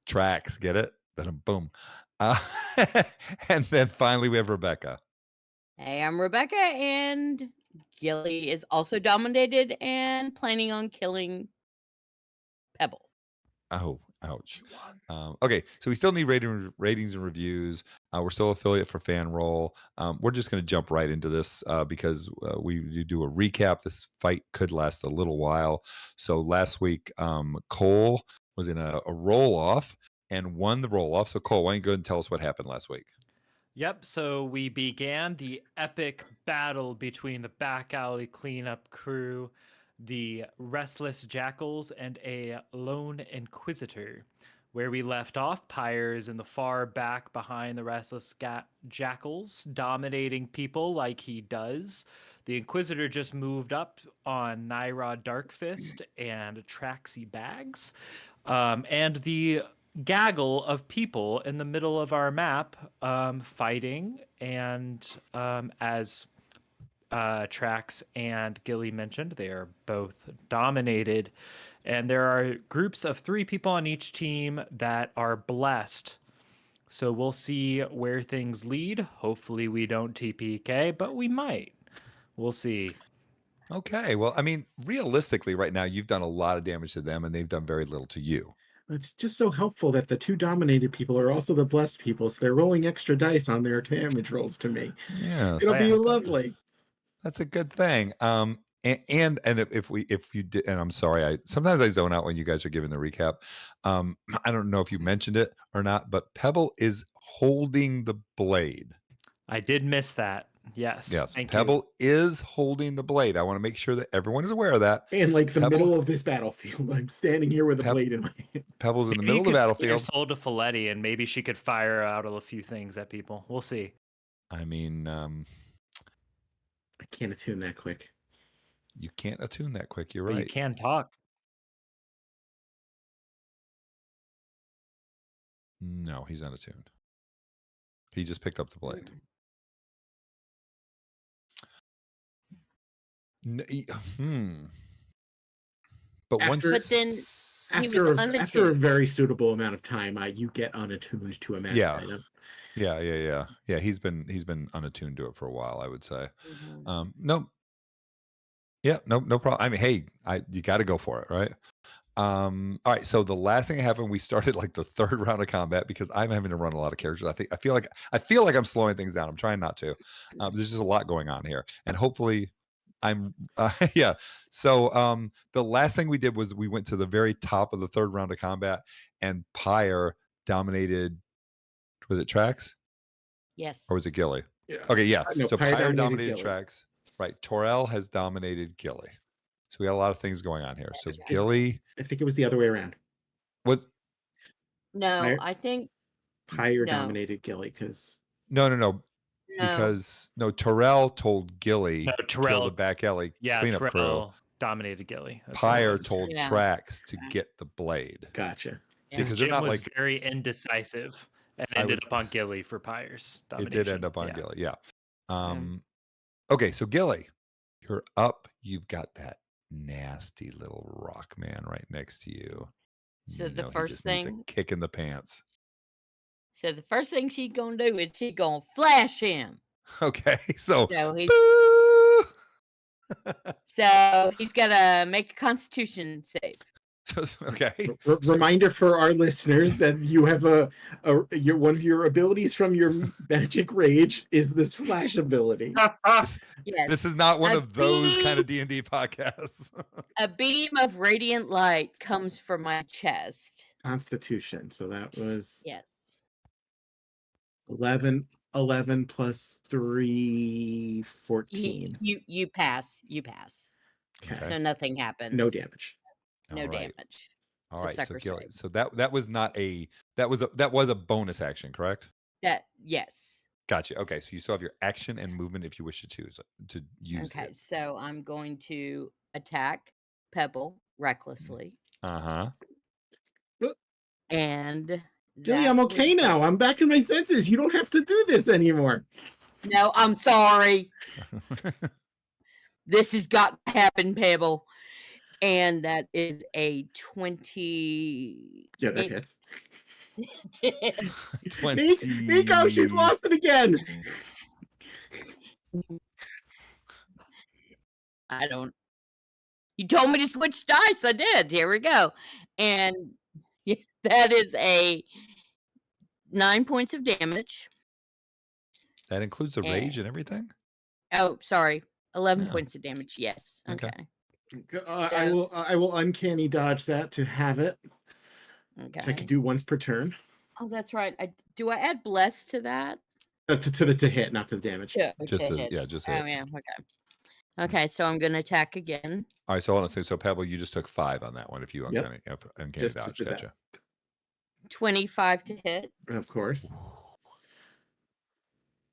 Tracks, get it? Then boom. Uh, and then finally we have Rebecca. Hey, I'm Rebecca, and Gilly is also dominated and planning on killing Pebble. Oh, ouch. Okay, so we still need ratings and reviews. We're still affiliate for Fan Roll. We're just going to jump right into this because we do a recap. This fight could last a little while. So last week, Cole was in a roll off and won the roll off. So Cole, why don't you go ahead and tell us what happened last week? Yep, so we began the epic battle between the back alley cleanup crew, the restless jackals, and a lone inquisitor. Where we left off, Pyre's in the far back behind the restless jackals, dominating people like he does. The Inquisitor just moved up on Naira Darkfist and Traxy Bags. And the gaggle of people in the middle of our map fighting. And as Trax and Gilly mentioned, they are both dominated. And there are groups of 3 people on each team that are blessed. So we'll see where things lead. Hopefully, we don't TPK, but we might. We'll see. Okay, well, I mean, realistically, right now you've done a lot of damage to them, and they've done very little to you. It's just so helpful that the 2 dominated people are also the blessed people, so they're rolling extra dice on their damage rolls to me. Yes, It'll be Yeah. lovely. that's a good thing. And if you did, and I'm sorry, I sometimes I zone out when you guys are giving the recap. I don't know if you mentioned it or not, but Pebble is holding the blade. I did miss that. Yes. Yes, Thank you. Pebble is holding the blade. I want to make sure that everyone is aware of that. And like the Pebble, middle of this battlefield, I'm standing here with a Peb- blade in my hand. Pebble's in the Maybe middle you of the could sell your battlefield. soul to Faletti, and maybe she could fire out a few things at people. We'll see. I mean, I can't attune that quick. you can't attune that quick. You're But you right. can talk. No, he's unattuned. He just picked up the blade. But After- once, But then he was After a unattuned. very suitable amount of time, you get unattuned to a magic Yeah. item. Yeah. He's been unattuned to it for a while, I would say. Mhm. No, yeah, no problem. I mean, hey, you got to go for it, right? All right. So the last thing that happened, we started like the 3rd round of combat because I'm having to run a lot of characters. I feel like I'm slowing things down. I'm trying not to. There's just a lot going on here, and hopefully, I'm yeah. So the last thing we did was we went to the very top of the 3rd round of combat, and Pyre dominated. Was it Trax Yes. or was it Gilly? Yeah. Okay, yeah. No, So Pyre Pyre dominated dominated Gilly. Trax. Right. Torel has dominated Gilly. So we got a lot of things going on here. So That's right. Gilly I think it was the other way around. was No, Pyre, I think Pyre no, dominated Gilly because no. no. Because Torel told Gilly No, kill the Terrell. back alley Yeah, cleanup crew. Terrell dominated Gilly. That's what it Pyre was. told Yeah. Trax to get the blade. gotcha. See, Yeah. because they're Jim not was like very indecisive and I ended was. up on Gilly for Pyre's It domination. did end up on Yeah. Gilly. Yeah. Okay, so Gilly, you're up. You've got that nasty little rock man right next to you. So You the know he first just needs a thing, kick in the pants. so the first thing she's gonna do is she's gonna flash him. Okay, so So he's boo! so he's gotta make a Constitution save. Okay. Reminder for our listeners that you have your one of your abilities from your magic rage is this flash ability. This, Yes, this is not one a of those kind of beam, D&D podcasts. a beam of radiant light comes from my chest. Constitution. So that was Yes. 11 plus 3, 14. You pass. You pass. Okay. Okay. So nothing happens. No damage. No All right. damage. All It's a right. So sucker Gilly, save. so that was not a that was a bonus action, correct? Yes. Gotcha. Okay, so you still have your action and movement if you wish to choose to use Okay, it. so I'm going to attack Pebble recklessly. Uh-huh. And Gilly, that I'm would okay hit. now. I'm back in my senses. You don't have to do this anymore. No, I'm sorry. This has got to happen, Pebble. And that is a 20. Yeah, that hits. Nico, she's lost it again. I don't. You told me to switch dice. I did. Here we go. And that is a 9 points of damage. That includes the rage and everything? Oh, sorry. 11 Yeah. points of damage. Yes. Okay. I will uncanny dodge that to have it. Okay. So I could do once per turn. Oh, that's right. Do I add bless to that? To hit, not to the damage. Just to a, hit. yeah, just Oh, hit. yeah. Okay. Okay, so I'm going to attack again. All right, so hold on. So Pebble, you just took 5 on that one if you uncanny Just dodge. did that. Gotcha. 25 to hit. Of course.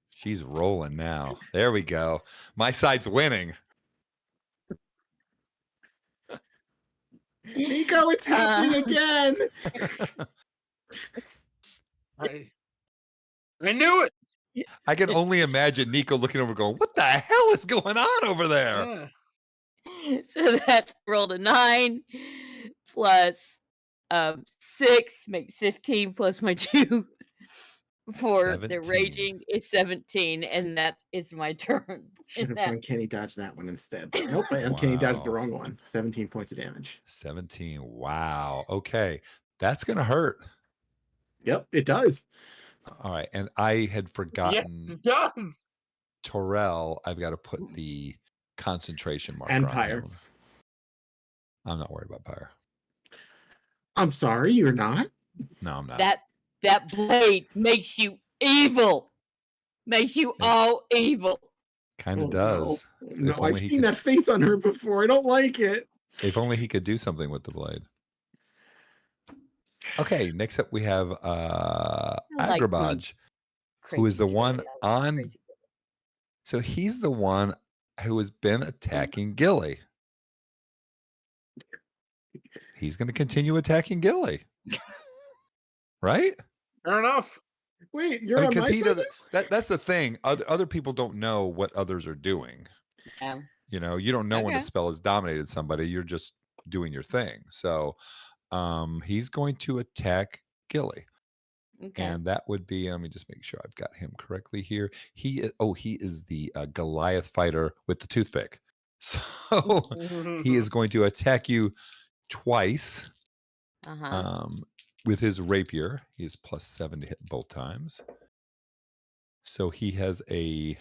She's rolling now. There we go. My side's winning. Nico, it's happening again. I knew it. I can only imagine Nico looking over going, what the hell is going on over there? Yeah. So that's rolled a 9 plus 6 makes 15 plus my 2 for the 17. raging is 17, and that is my turn. Should And have that- uncanny dodged that one instead. Nope, I uncanny dodged the Wow. wrong one. 17 points of damage. 17. Wow. Okay. That's going to hurt. Yep, it does. All right. And I had forgotten Yes, it does. Torel. I've got to put the concentration marker And on Pyre. him. I'm not worried about Pyre. I'm sorry, you're not. No, I'm not. that blade makes you evil. Makes you all evil. Kind of Oh, does. No, If only I've he seen could- that face on her before. I don't like it. If only he could do something with the blade. Okay, next up we have I like Agrabaj, who is Crazy the Gilly. one I like on. Crazy Gilly. So he's the one who has been attacking Gilly. He's going to continue attacking Gilly. Right? Fair enough. Wait, you're I mean, on because my he side doesn't. That's the thing. Other people don't know what others are doing. Yeah. You know, you don't know when a Okay. spell has dominated somebody. You're just doing your thing. So, he's going to attack Gilly. Okay. And that would be, let me just make sure I've got him correctly here. He is the Goliath fighter with the toothpick. So he is going to attack you twice Uh-huh. with his rapier. He is +7 to hit both times. So he has a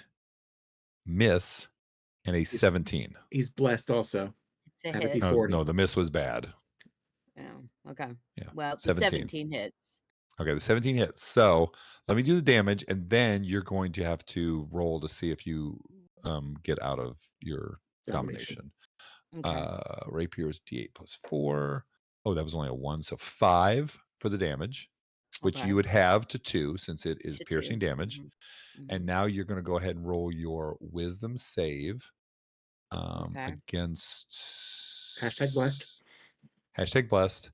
miss and a 17. He's blessed also. It's a Have a hit. D4. No, the miss was bad. Oh, okay. Yeah, Well, the 17. 17 hits. Okay, the 17 hits. So let me do the damage, and then you're going to have to roll to see if you get out of your domination. Okay. Rapier is D8 plus 4. Oh, that was only a 1, so 5 for the damage, which Okay. you would have to 2 since it is To piercing 2. damage. And Mhm. now you're going to go ahead and roll your wisdom save Okay. against Hashtag blessed. Hashtag blessed.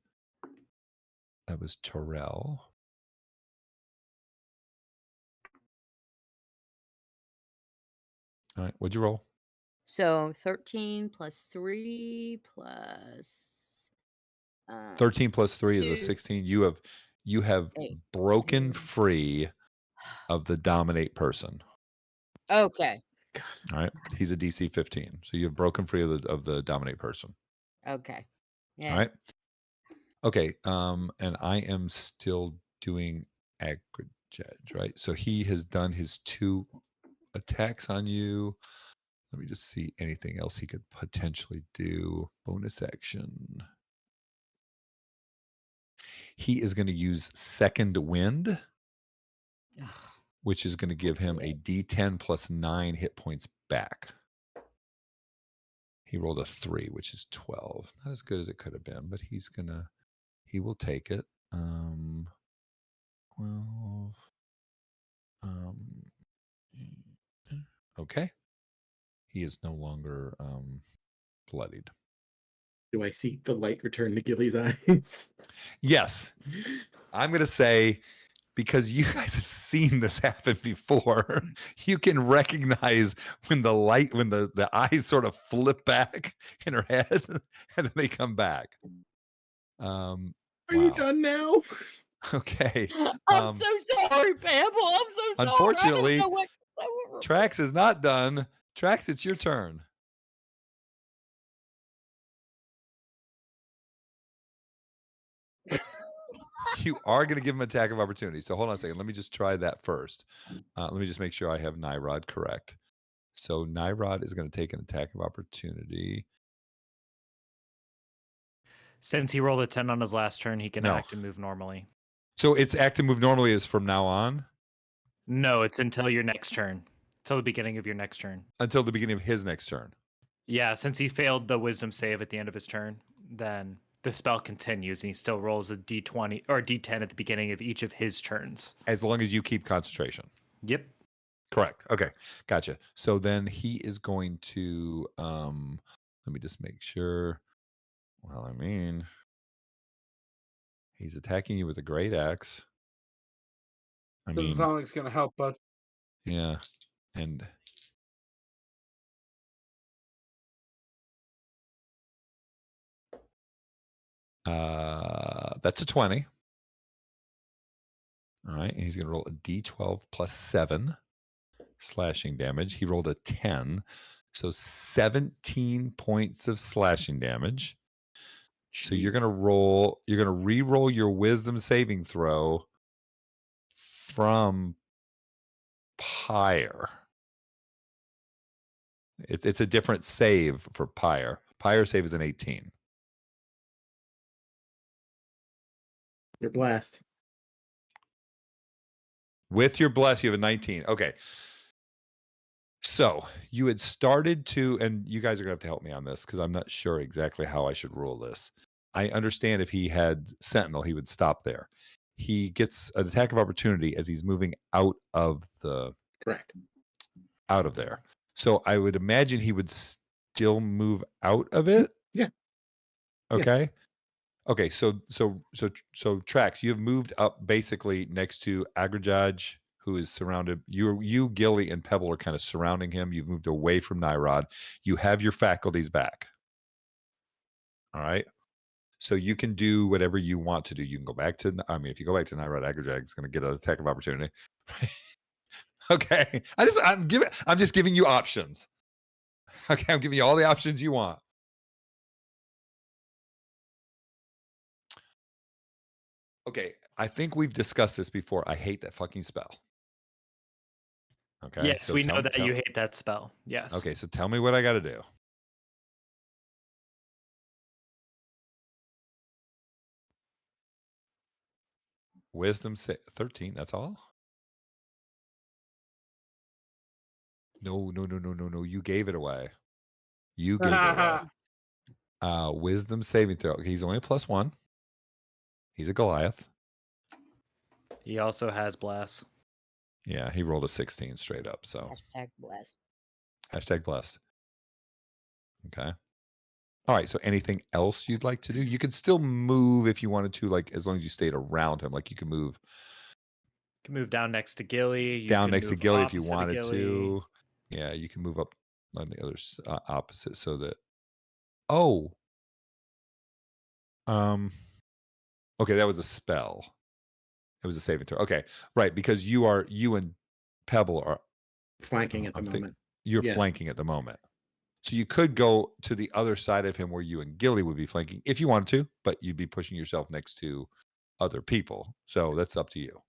That was Terrell. All right, what'd you roll? So 13 plus 3 plus 13 plus 3 is a 2, 16. You have 8. broken 2. free of the dominate person. Okay. All right, he's a DC 15, so you have broken free of the dominate person. Okay. All Yeah. right. Okay. And I am still doing aggregate, right? So he has done his 2 attacks on you. Let me just see anything else he could potentially do. Bonus action. He is going to use second wind, Ugh, which is going to give him a D10 plus 9 hit points back. He rolled a 3, which is 12. Not as good as it could have been, but he will take it. 12. Okay. He is no longer bloodied. Do I see the light return to Gilly's eyes? Yes. I'm going to say, because you guys have seen this happen before, you can recognize when the eyes sort of flip back in her head and then they come back. Are you done now? Okay. I'm so sorry, Pample. I'm so sorry. Unfortunately, I didn't know what. Trax is not done. Trax, it's your turn. You are going to give him attack of opportunity. So hold on a second. Let me just try that first. Let me just make sure I have Nyrod correct. So Nyrod is going to take an attack of opportunity. Since he rolled a 10 on his last turn, he can No. act and move normally. So its act and move normally is from now on? No, it's until your next turn. Till the beginning of your next turn. Until the beginning of his next turn. Yeah, since he failed the wisdom save at the end of his turn, then the spell continues and he still rolls a d20 or d10 at the beginning of each of his turns. As long as you keep concentration. Yep. Correct. Okay. Gotcha. So then he is going to let me just make sure. Well, I mean, he's attacking you with a great axe. Doesn't sound like it's gonna help, bud. Yeah. And that's a 20. All right. And he's going to roll a d12 plus 7 slashing damage. He rolled a 10. So 17 points of slashing damage. So you're going to re-roll your wisdom saving throw from Pyre. It's a different save for Pyre. Pyre save is an 18. You're blessed. With your bless, you have a 19. Okay. So you had started to, and you guys are going to have to help me on this because I'm not sure exactly how I should rule this. I understand if he had Sentinel, he would stop there. He gets an attack of opportunity as he's moving out of Correct. out of there. So I would imagine he would still move out of it. Yeah. Okay. Okay. So Trax, you have moved up basically next to Agrajaj, who is surrounded. You, Gilly, and Pebble are kind of surrounding him. You've moved away from Nyrod. You have your faculties back. All right. So you can do whatever you want to do. You can go back to. I mean, if you go back to Nyrod, Agrajaj is going to get an attack of opportunity. Okay. I'm just giving you options. Okay, I'm giving you all the options you want. Okay, I think we've discussed this before. I hate that fucking spell. Okay. Yes, So we know that you hate that spell. Yes. Okay, so tell me what I got to do. Wisdom 13, that's all? No. You gave it away. You gave it away. Wisdom saving throw. He's only a +1. He's a Goliath. He also has blast. Yeah, he rolled a 16 straight up. So #blessed. #blessed. Okay. All right. So anything else you'd like to do? You can still move if you wanted to, like as long as you stayed around him. Like you can move You can move down next to Gilly. You down can next to move Gilly if you opposite of wanted Gilly. to. Yeah, you can move up on the other opposite so that. Oh. Okay, that was a spell. It was a saving throw. Okay, right, because you and Pebble are Flanking at the moment. You're Yes. flanking at the moment. So you could go to the other side of him where you and Gilly would be flanking if you wanted to, but you'd be pushing yourself next to other people. So that's up to you.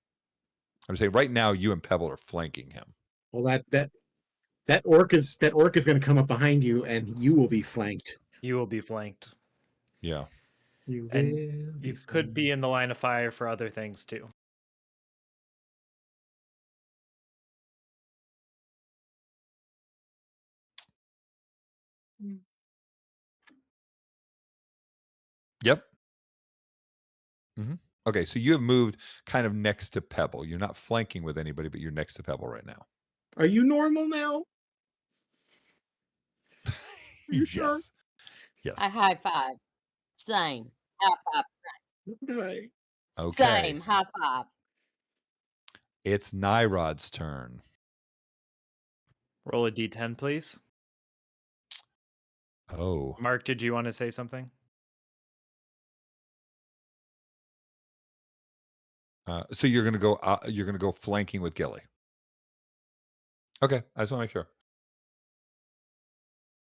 I'm saying right now you and Pebble are flanking him. Well, that orc is going to come up behind you, and you will be flanked. You will be flanked. Yeah. You And will be you could be in the line of fire for other things too. Yep. Okay, so you have moved kind of next to Pebble. You're not flanking with anybody, but you're next to Pebble right now. Are you normal now? Are you sure? Yes. I high five. Same. High five. Okay. Okay. Same. High five. It's Nyrod's turn. Roll a d10, please. Oh. Mark, did you want to say something? So you're gonna go flanking with Gilly. Okay, I just want to make sure.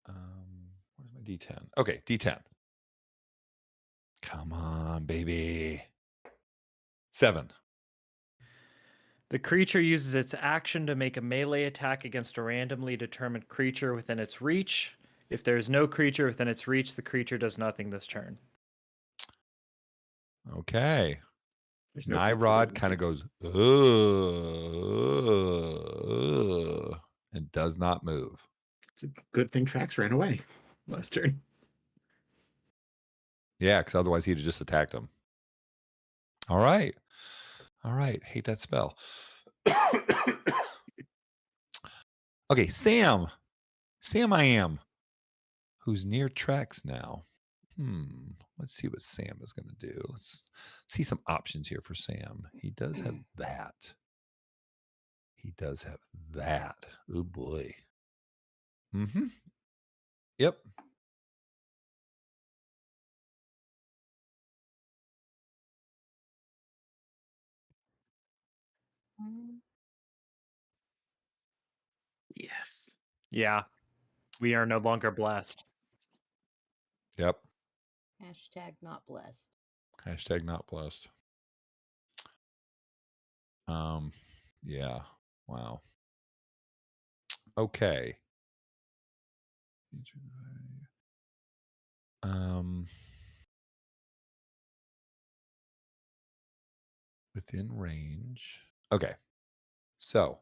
Where's my D10? Okay, D10. Come on, baby. 7. The creature uses its action to make a melee attack against a randomly determined creature within its reach. If there is no creature within its reach, the creature does nothing this turn. Okay. There's no creature Nyrod within kind of reach. goes, and does not move. It's a good thing Trax ran away last turn. Yeah, because otherwise he'd have just attacked him. All right. Hate that spell. Okay, Sam I am. Who's near Trax now? Let's see what Sam is going to do. Let's see some options here for Sam. He does have that. Oh boy. Yep. Yes. Yeah. We are no longer blessed. Yep. #not blessed. #not blessed. Yeah. Wow. Okay. Within range. Okay. So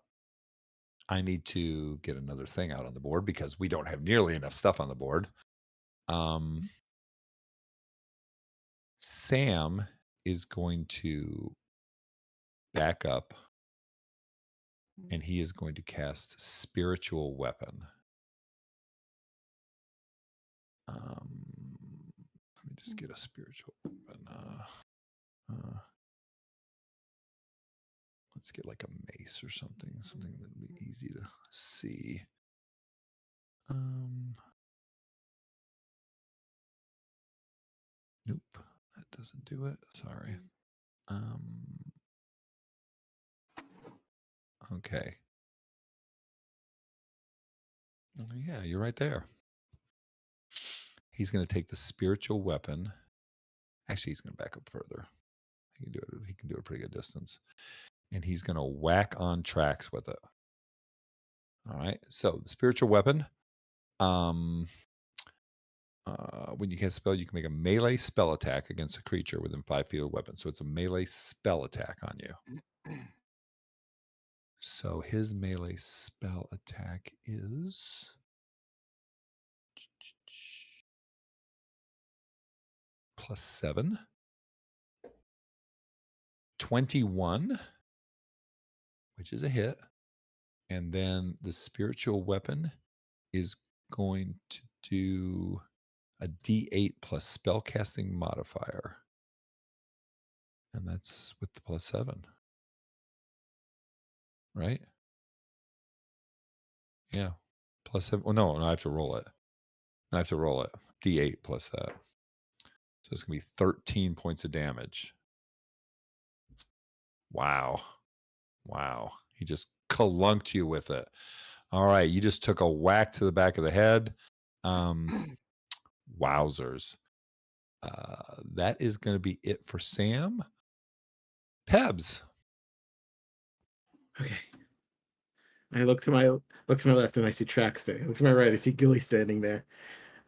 I need to get another thing out on the board because we don't have nearly enough stuff on the board. Sam is going to back up and he is going to cast Spiritual Weapon. Let me just get a spiritual weapon. Let's get like a mace or something that would be easy to see. Nope, that doesn't do it. Sorry. Okay. Yeah, you're right there. He's going to take the spiritual weapon. Actually, he's going to back up further. He can do it. He can do it a pretty good distance, and he's going to whack on Trax with it. All right. So the spiritual weapon. When you cast a spell, you can make a melee spell attack against a creature within 5 feet of the weapon. So it's a melee spell attack on you. So his melee spell attack is +7. 21, which is a hit. And then the spiritual weapon is going to do a D8 plus spellcasting modifier. And that's with the +7. Right? Yeah. +7. Oh, no, I have to roll it. I have to roll it. D8 plus that. So it's going to be 13 points of damage. Wow. Wow. He just clunked you with it. All right. You just took a whack to the back of the head. Wowzers. That is going to be it for Sam. Pebs. Okay. I look to my left and I see Track standing. I look to my right, I see Gilly standing there.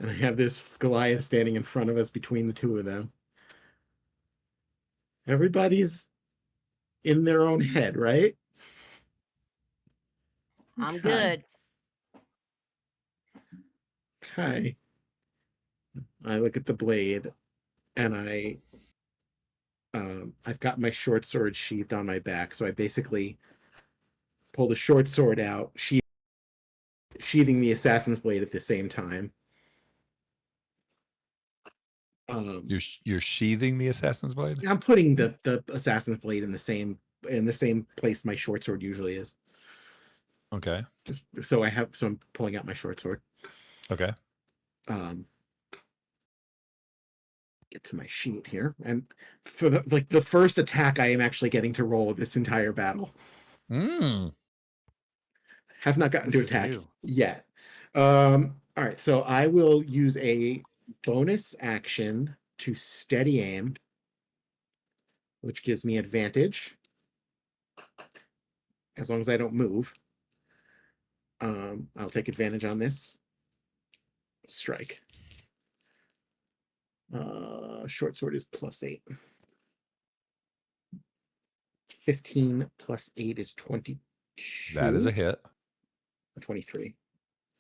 And I have this Goliath standing in front of us between the two of them. Everybody's in their own head, right? I'm Okay. good. Okay. I look at the blade and I've got my short sword sheathed on my back, so I basically pull the short sword out, sheathing the assassin's blade at the same time. You're sheathing the assassin's blade? I'm putting the assassin's blade in the same place my short sword usually is. Okay. Just so I'm pulling out my short sword. Okay. Get to my sheet here, and for the first attack I am actually getting to roll this entire battle. Have not gotten This to is attack new. yet. All right, so I will use a bonus action to steady aim, which gives me advantage as long as I don't move. I'll take advantage on this strike. Short sword is +8. 15 plus 8 is 22. That is a hit. 23.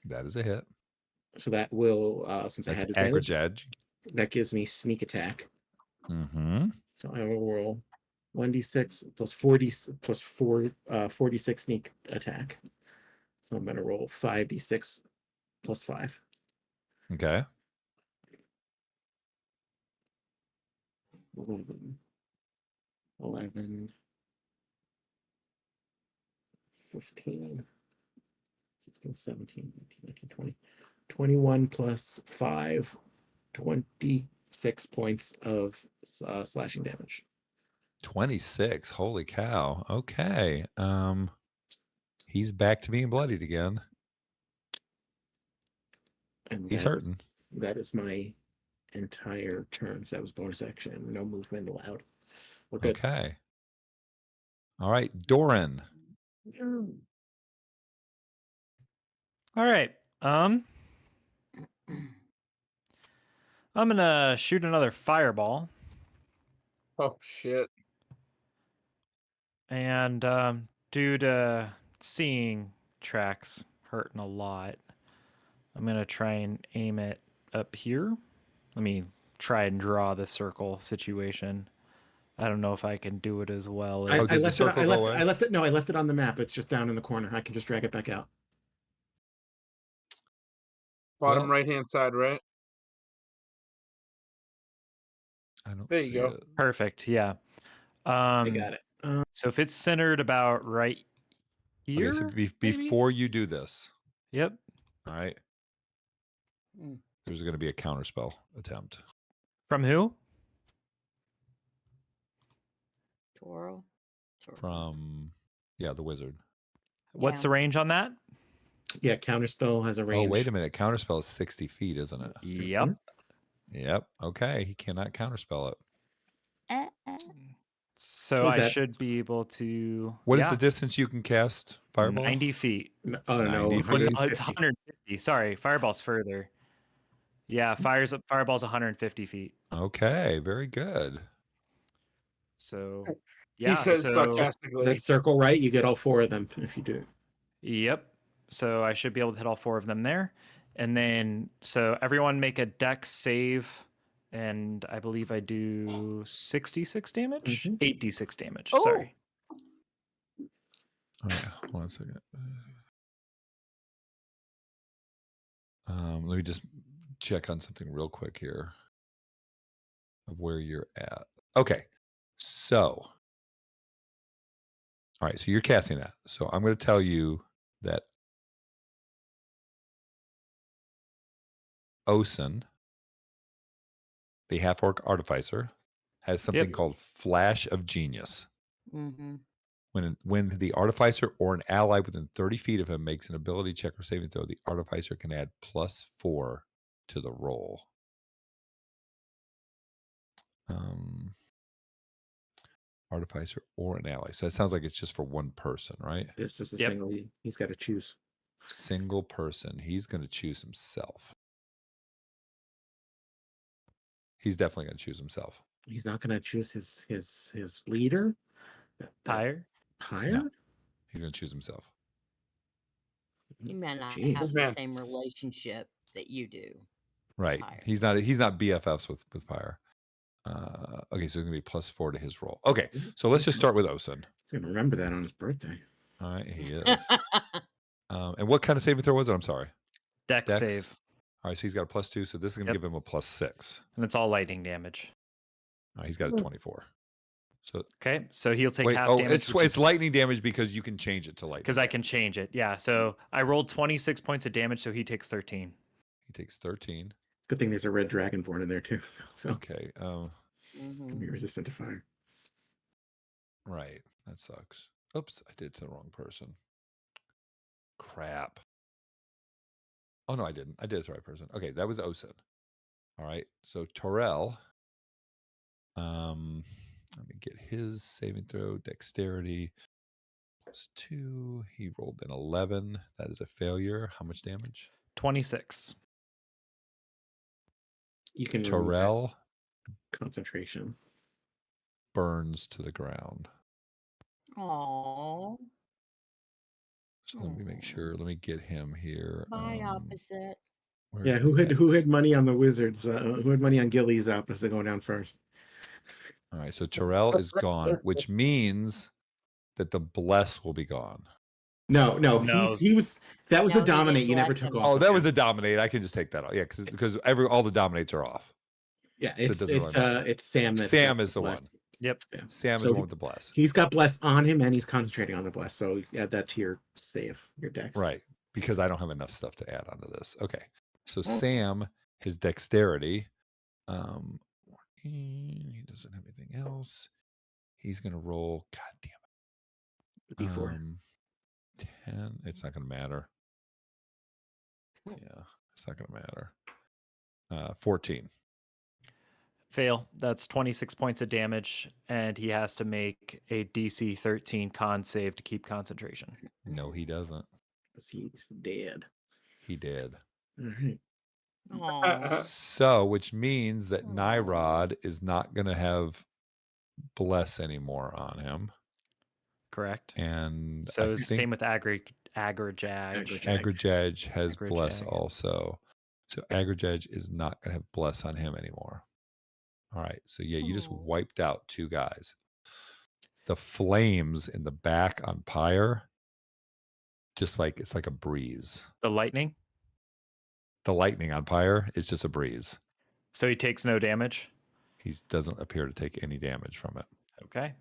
That is a hit. So that will, since I That's had advantage, edge. that gives me sneak attack. Mm-hmm. So I will roll 1d6 plus 40 plus 4, 46 sneak attack. So I'm going to roll 5d6 plus 5. Okay. 11, 15, 16, 17, 18, 19, 20. 21 plus 5, 26 points of slashing damage. 26. Holy cow. Okay. He's back to being bloodied again. And He's hurting. that is my entire turn. So that was bonus action. No movement allowed. We're good. Okay. All right. Doran. All right. I'm gonna shoot another fireball, Oh shit. and due to seeing tracks hurting a lot, I'm gonna try and aim it up here. Let me try and draw the circle situation. I don't know if I can do it as well I as. did the left it. circle go away? I left it. No, I left it on the map. It's just down in the corner. I can just drag it back out. Bottom Well, right hand side, right? I don't There see you go. it. Perfect. Yeah. I got it. So if it's centered about right here, Okay, so maybe? before you do this, Yep. all right, Mm. there's going to be a counterspell attempt. From who? Toro. From, the wizard. What's Yeah. the range on that? Yeah, counterspell has a range. Oh, wait a minute. Counterspell is 60 feet, isn't it? Yep. Yep. Okay. He cannot counterspell it. So What is I that? should be able to. What is the distance you can cast Fireball? 90 feet. Oh no, 90 Oh, it's 150. 150. Sorry, fireball's further. Yeah, fireball's 150 feet. Okay. Very good. So Yeah. He says so sarcastically. That circle right, you get all 4 of them if you do it. Yep. So I should be able to hit all 4 of them there. And then, so everyone make a dex save. And I believe I do 66 damage? Mhm. 8d6 damage. Oh. Sorry. All right, hold on a second. Let me just check on something real quick here of where you're at. Okay, so all right, so you're casting that. So I'm going to tell you that Osen, the half-orc artificer, has something called Flash of Genius. Mm-hmm. When the artificer or an ally within 30 feet of him makes an ability check or saving throw, the artificer can add +4 to the roll. Artificer or an ally. So that sounds like it's just for one person, right? This is a Yep. single. He's got to choose. Single person. He's going to choose himself. He's definitely going to choose himself. He's not going to choose his leader. Higher. Higher. No. He's going to choose himself. He may not Jeez. have the Man. same relationship that you do. Right. Pyre. He's not BFFs with Pyre. Okay, so it's gonna be +4 to his roll. Okay, so let's just start with Osen. He's going to remember that on his birthday. All right, he is. And what kind of saving throw was it? I'm sorry. Dex Dex? save. All right, so he's got a +2, so this is gonna Yep. give him a +6. And it's all lightning damage. All right, he's got a 24. So Okay. So he'll take wait, half damage. it's lightning damage because you can change it to lightning. Because I can change it. Yeah. So I rolled 26 points of damage, so he takes 13. He takes 13. It's a good thing there's a red dragonborn in there too, so Okay. can be resistant to fire. Right. That sucks. Oops, I did it to the wrong person. Crap. Oh no, I didn't. I did it to the right person. Okay, that was Osen. All right. So Torel. Let me get his saving throw. Dexterity +2. He rolled an 11. That is a failure. How much damage? 26. You can remove that Torel concentration. burns to the ground. Aww. So let me make sure. Let me get him here. My opposite. where Yeah, are who you had at? money on the Wizards? Who had money on Gilly's opposite going down first? All right, so Torel is gone, which means that the bless will be gone. No, No. he was. That was No, the he did dominate. You never bless took him. off. Oh, of that him. was the dominate. I can just take that off. Yeah, because all the dominates are off. Yeah, it it's doesn't really matter. it's Sam. That's Sam got is the bless. one. Yep. Sam is So the one with the bless. He's got bless on him, and he's concentrating on the bless. So add that to your save, your dex. Right, because I don't have enough stuff to add onto this. Okay, so Sam, his dexterity, he doesn't have anything else. He's gonna roll. God damn D4. it. 10. It's not gonna matter. Yeah, it's not gonna matter. 14. Fail. That's 26 points of damage, and he has to make a DC 13 con save to keep concentration. No, he doesn't. He's dead. He did. All right. Aww. So, which means that Aw. Nyrod is not gonna have bless anymore on him. Correct. And So I it's think same with Agrajag. Agrajag has bless Agrajag. also. So Agrajag is not going to have bless on him anymore. All right. So yeah, you just Aw. wiped out 2 guys. The flames in the back on Pyre, just like it's like a breeze. The lightning. The lightning on Pyre is just a breeze. So he takes no damage. He doesn't appear to take any damage from it. Okay.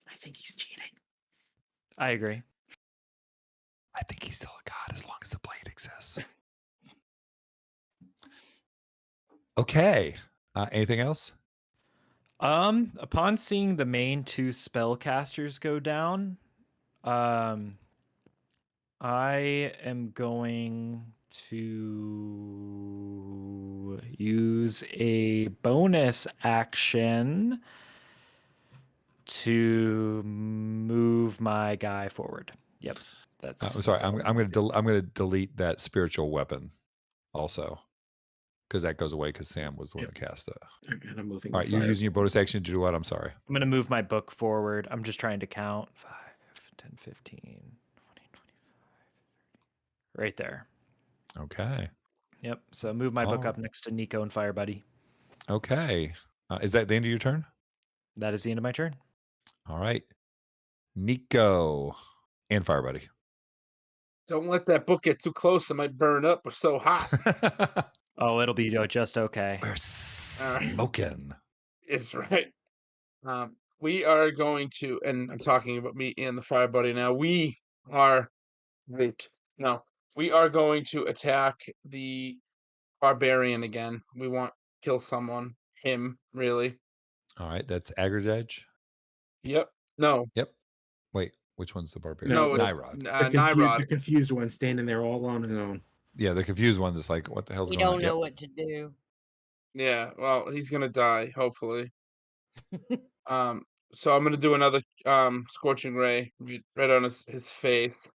I think he's cheating. I agree. I think he's still a god as long as the blade exists. Okay. Anything else? Upon seeing the main 2 spellcasters go down, I am going to use a bonus action to move my guy forward. Yep. I'm sorry. that's all I'm gonna going do. to delete that spiritual weapon also. because that goes away because Sam was the one who cast it. And I'm moving. All right, you're using your bonus action to do what? I'm sorry. I'm going to move my book forward. I'm just trying to count 5, 10, 15, 20, 25. Right there. Okay. Yep. So move my book All up next to Nico and Fire Buddy. Okay. Is that the end of your turn? That is the end of my turn. All right. Nico and Fire Buddy. Don't let that book get too close. It might burn up. We're so hot. Oh, it'll be just okay. We're smoking. It's right. We are going to, and I'm talking about me and the Fire Buddy now. We are root. No, we are going to attack the barbarian again. We want to kill someone. Him, really. All right. That's Aggregate Edge. Yep. No. Yep. Wait, which one's the barbarian? No, it's Nyrod. Nyrod. The confused one standing there all on his own. Yeah, the confused one that's like, what the hell's We going on? don't know what to do. Yeah, well, he's gonna die, hopefully. So I'm gonna do another scorching ray right on his face.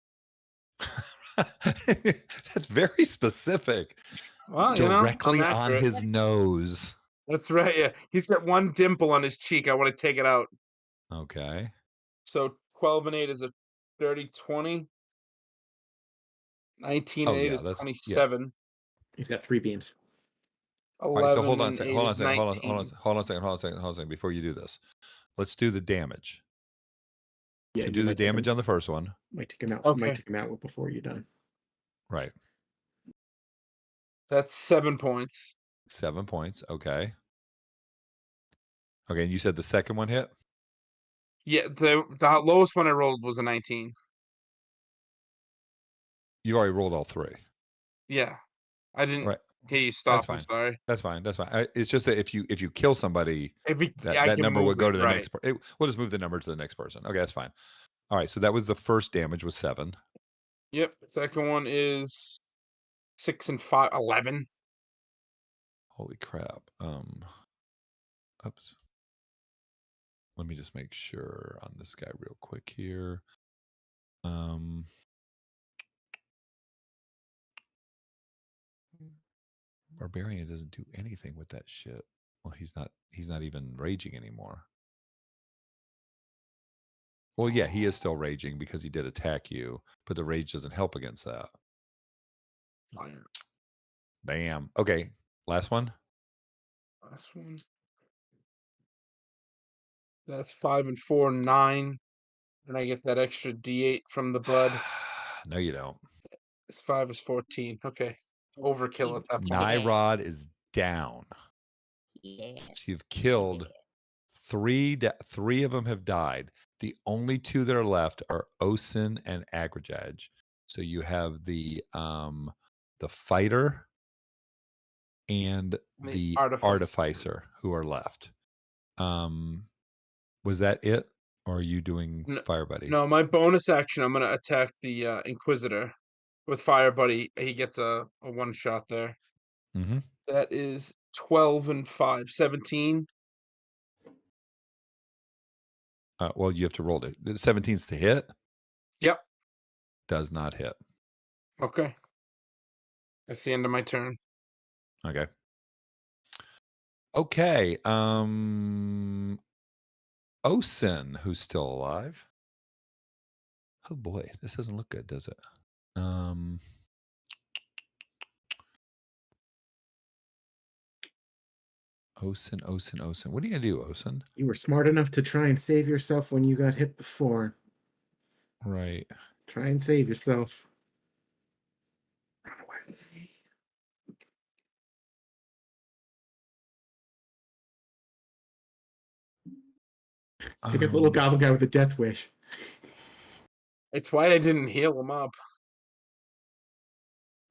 That's very specific. Well, Directly I'm on accurate. his nose. That's right. Yeah, he's got one dimple on his cheek. I want to take it out. Okay. So 12 and 8 is a 30, 20. 19 Oh, and 8 yeah, is that's 27. He's got 3 beams. All right, so 11 hold on a and second. 8 Hold on a is second. 19. Hold on a second. Before you do this, let's do the damage. Yeah, So you do the might take him- damage on the first one. Might take him out. Okay. Might take him out before you're done. Right. That's 7 points. 7 points. Okay. Okay, and you said the second one hit? Yeah, the lowest one I rolled was a 19. You already rolled all 3. Yeah, I didn't Right. hear you stop. That's I'm fine. sorry. That's fine. That's fine. It's just that if you kill somebody, If we, I that can number will move go it, to the right. next. We'll just move the number to the next person. Okay, that's fine. All right, so that was the first damage was 7. Yep. Second one is 6 and 5, 11. Holy crap. Oops. Let me just make sure on this guy real quick here. Barbarian doesn't do anything with that shit. Well, he's not even raging anymore. Well, yeah, he is still raging because he did attack you, but the rage doesn't help against that. Fire. Bam. Okay, last one. Last one. That's 5 and 4, 9. And I get that extra D8 from the blood. No, you don't. This 5 is 14. Okay. Overkill at that point. Nyrod is down. Yeah. So you've killed 3. 3 of them have died. The only 2 that are left are Osin and Agrajaj. So you have the fighter and the artificer who are left. Was that it, or are you doing Fire Buddy? No, my bonus action, I'm gonna attack the Inquisitor with Fire Buddy. He gets a one shot there. Mm-hmm. That is 12 and 5, 17. Well, you have to roll it. 17's to hit. Yep. Does not hit. Okay. That's the end of my turn. Okay. Okay. Osin, who's still alive. Oh boy, this doesn't look good, does it? Osin. What are you gonna do, Osin? You were smart enough to try and save yourself when you got hit before. Right. Try and save yourself. Run away. Take out the little goblin guy with the death wish. It's why I didn't heal him up.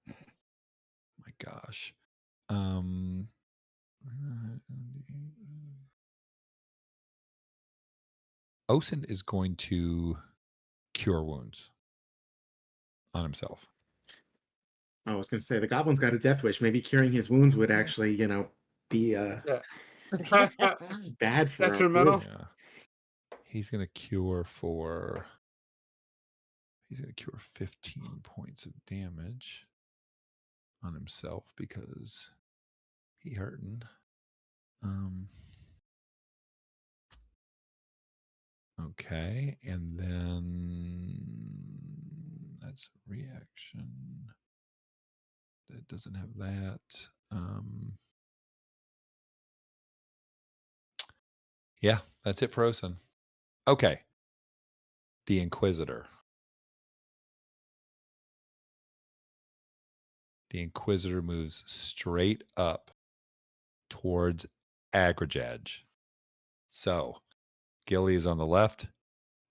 My gosh. Osin is going to cure wounds on himself. I was going to say the goblin's got a death wish. Maybe curing his wounds would actually, be bad for him. Detrimental. Yeah. He's going to cure 15 points of damage on himself because He hurting. Okay, and then that's reaction. That doesn't have that. Yeah, that's it for Osen. Okay. The Inquisitor. The Inquisitor moves straight up towards Agrajaj. So Gilly is on the left,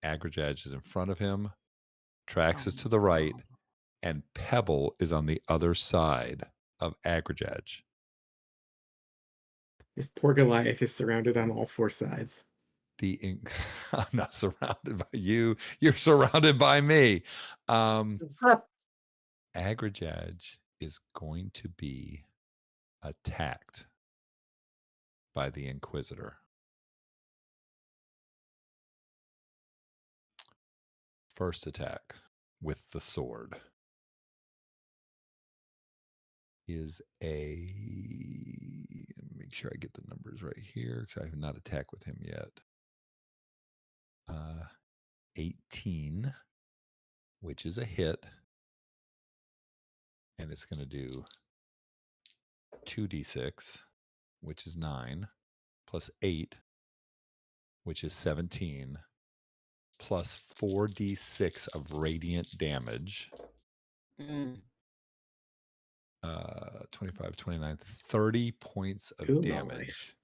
Agrajaj is in front of him, Trax is to the right, and Pebble is on the other side of Agrajaj. This poor Goliath is surrounded on all four sides. I'm not surrounded by you. You're surrounded by me. Agrajaj is going to be attacked by the Inquisitor. First attack with the sword is make sure I get the numbers right here because I have not attacked with him yet. 18, which is a hit. And it's going to do 2d6, which is 9, plus 8, which is 17, plus 4d6 of radiant damage. 25, 29, 30 points of damage.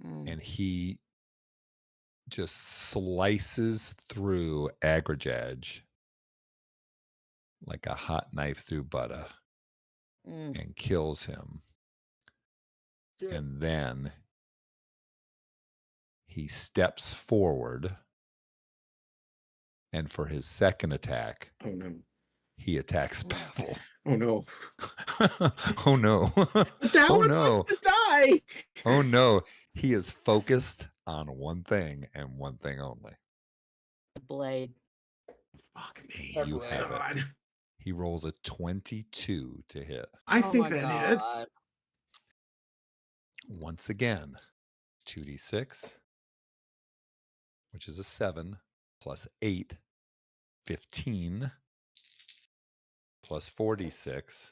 And he just slices through Agrajaj like a hot knife through butter and kills him. Shit. And then he steps forward, and for his second attack, Oh no. he attacks Pebble. Oh no. Oh no. That Oh one no. wants to die. Oh no. He is focused on one thing and one thing only. The blade. Fuck me. You Blade. have it. God. He rolls a 22 to hit. I Oh think my that hits. God. Once again, 2d6, which is a 7, plus 8, 15, plus 4d6,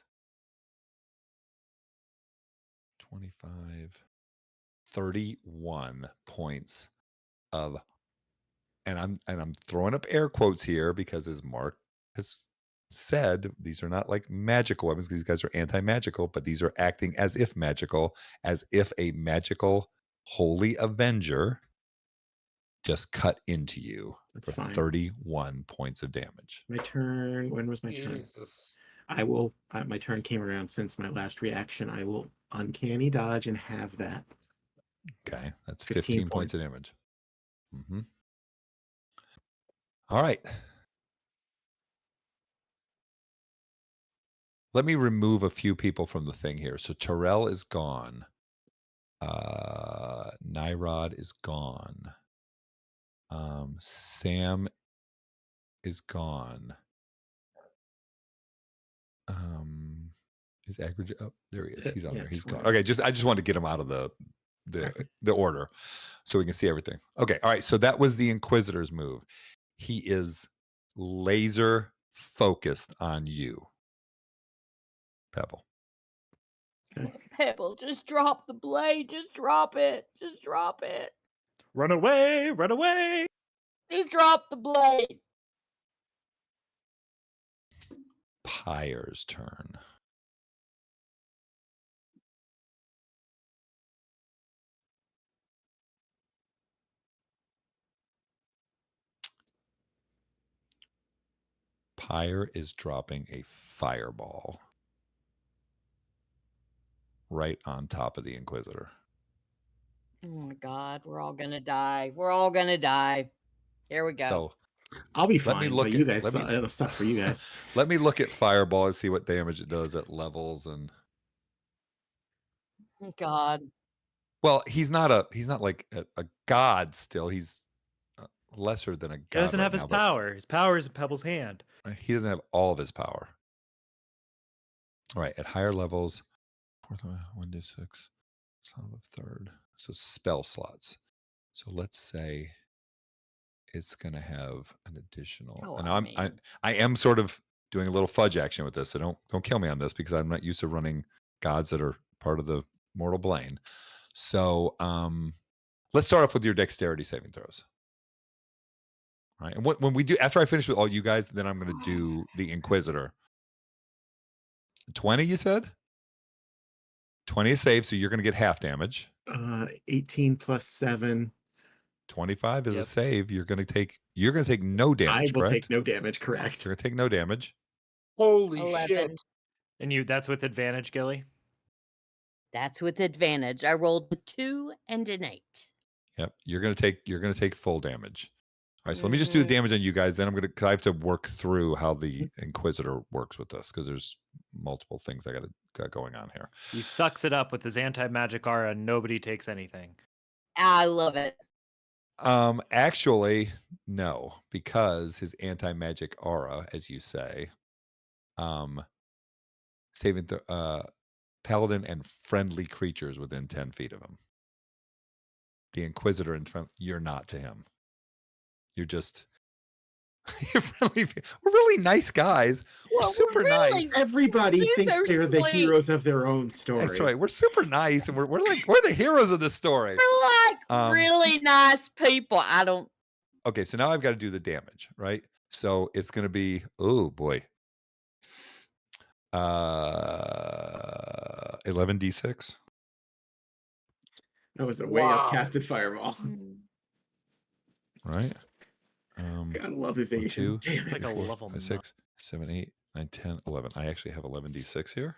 25, 31 points of, and I'm throwing up air quotes here because as Mark has said, these are not like magical weapons. These guys are anti-magical, but these are acting as if magical, as if a magical holy avenger just cut into you. That's for fine. 31 points of damage. My turn. When was my turn? Jesus. I will. My turn came around since my last reaction. I will uncanny dodge and have that. Okay, that's 15 15 points of points. damage. All right. Let me remove a few people from the thing here. So Terrell is gone. Nyrod is gone. Sam is gone. Is Agrajaj? Oh, there he is. He's on there. He's gone. Okay, I just wanted to get him out of the order so we can see everything. Okay, all right. So that was the Inquisitor's move. He is laser focused on you, Pebble. Pebble, just drop the blade. Just drop it. Just drop it. Run away! Run away! Just drop the blade. Pyre's turn. Pyre is dropping a fireball right on top of the Inquisitor. Oh my God, we're all gonna die. We're all gonna die. Here we go. So I'll be let me fine, look but at you guys, let me it'll suck for you guys. let me look at fireball and see what damage it does at levels. And Oh God. well, he's not like a god still. He's lesser than a god. He doesn't right have his now, but power. His power is in Pebble's hand. he doesn't have all of his power. All right, at higher levels, Fourth, 1d6. Slot of a third. So spell slots. So let's say it's going to have an additional. Oh, and I I am sort of doing a little fudge action with this. So don't kill me on this because I'm not used to running gods that are part of the mortal plane. So let's start off with your dexterity saving throws. All right. And when we do, after I finish with all you guys, then I'm going to do the Inquisitor. 20, you said? 20 is save, so you're going to get half damage. 18 plus 7. 25 is a Yep. save. You're going to take no damage, I will correct? take no damage, correct. You're going to take no damage. Holy 11. shit. And that's with advantage, Gilly? That's with advantage. I rolled a 2 and an 8. Yep. You're going to take full damage. All right, so let me just do the damage on you guys. Then I have to work through how the Inquisitor works with this because there's multiple things I got going on here. He sucks it up with his anti-magic aura and nobody takes anything. I love it. Actually, no, because his anti-magic aura, as you say, saving the paladin and friendly creatures within 10 feet of him. The Inquisitor in front, you're not to him. You're just you're friendly. We're really nice guys. We're Well, super really nice. Everybody thinks super they're the sweet. heroes of their own story. That's right. We're super nice, and we're the heroes of this story. We're like really nice people. I don't. Okay, so now I've got to do the damage, right? So it's going to be, oh boy, 11d6. That was a way up Wow. casted fireball. Right. Gotta love evasion. 2, Damn it. Like a 4, level 5, 6, 7, 8, 9, 10, 11. I actually have 11d6 here.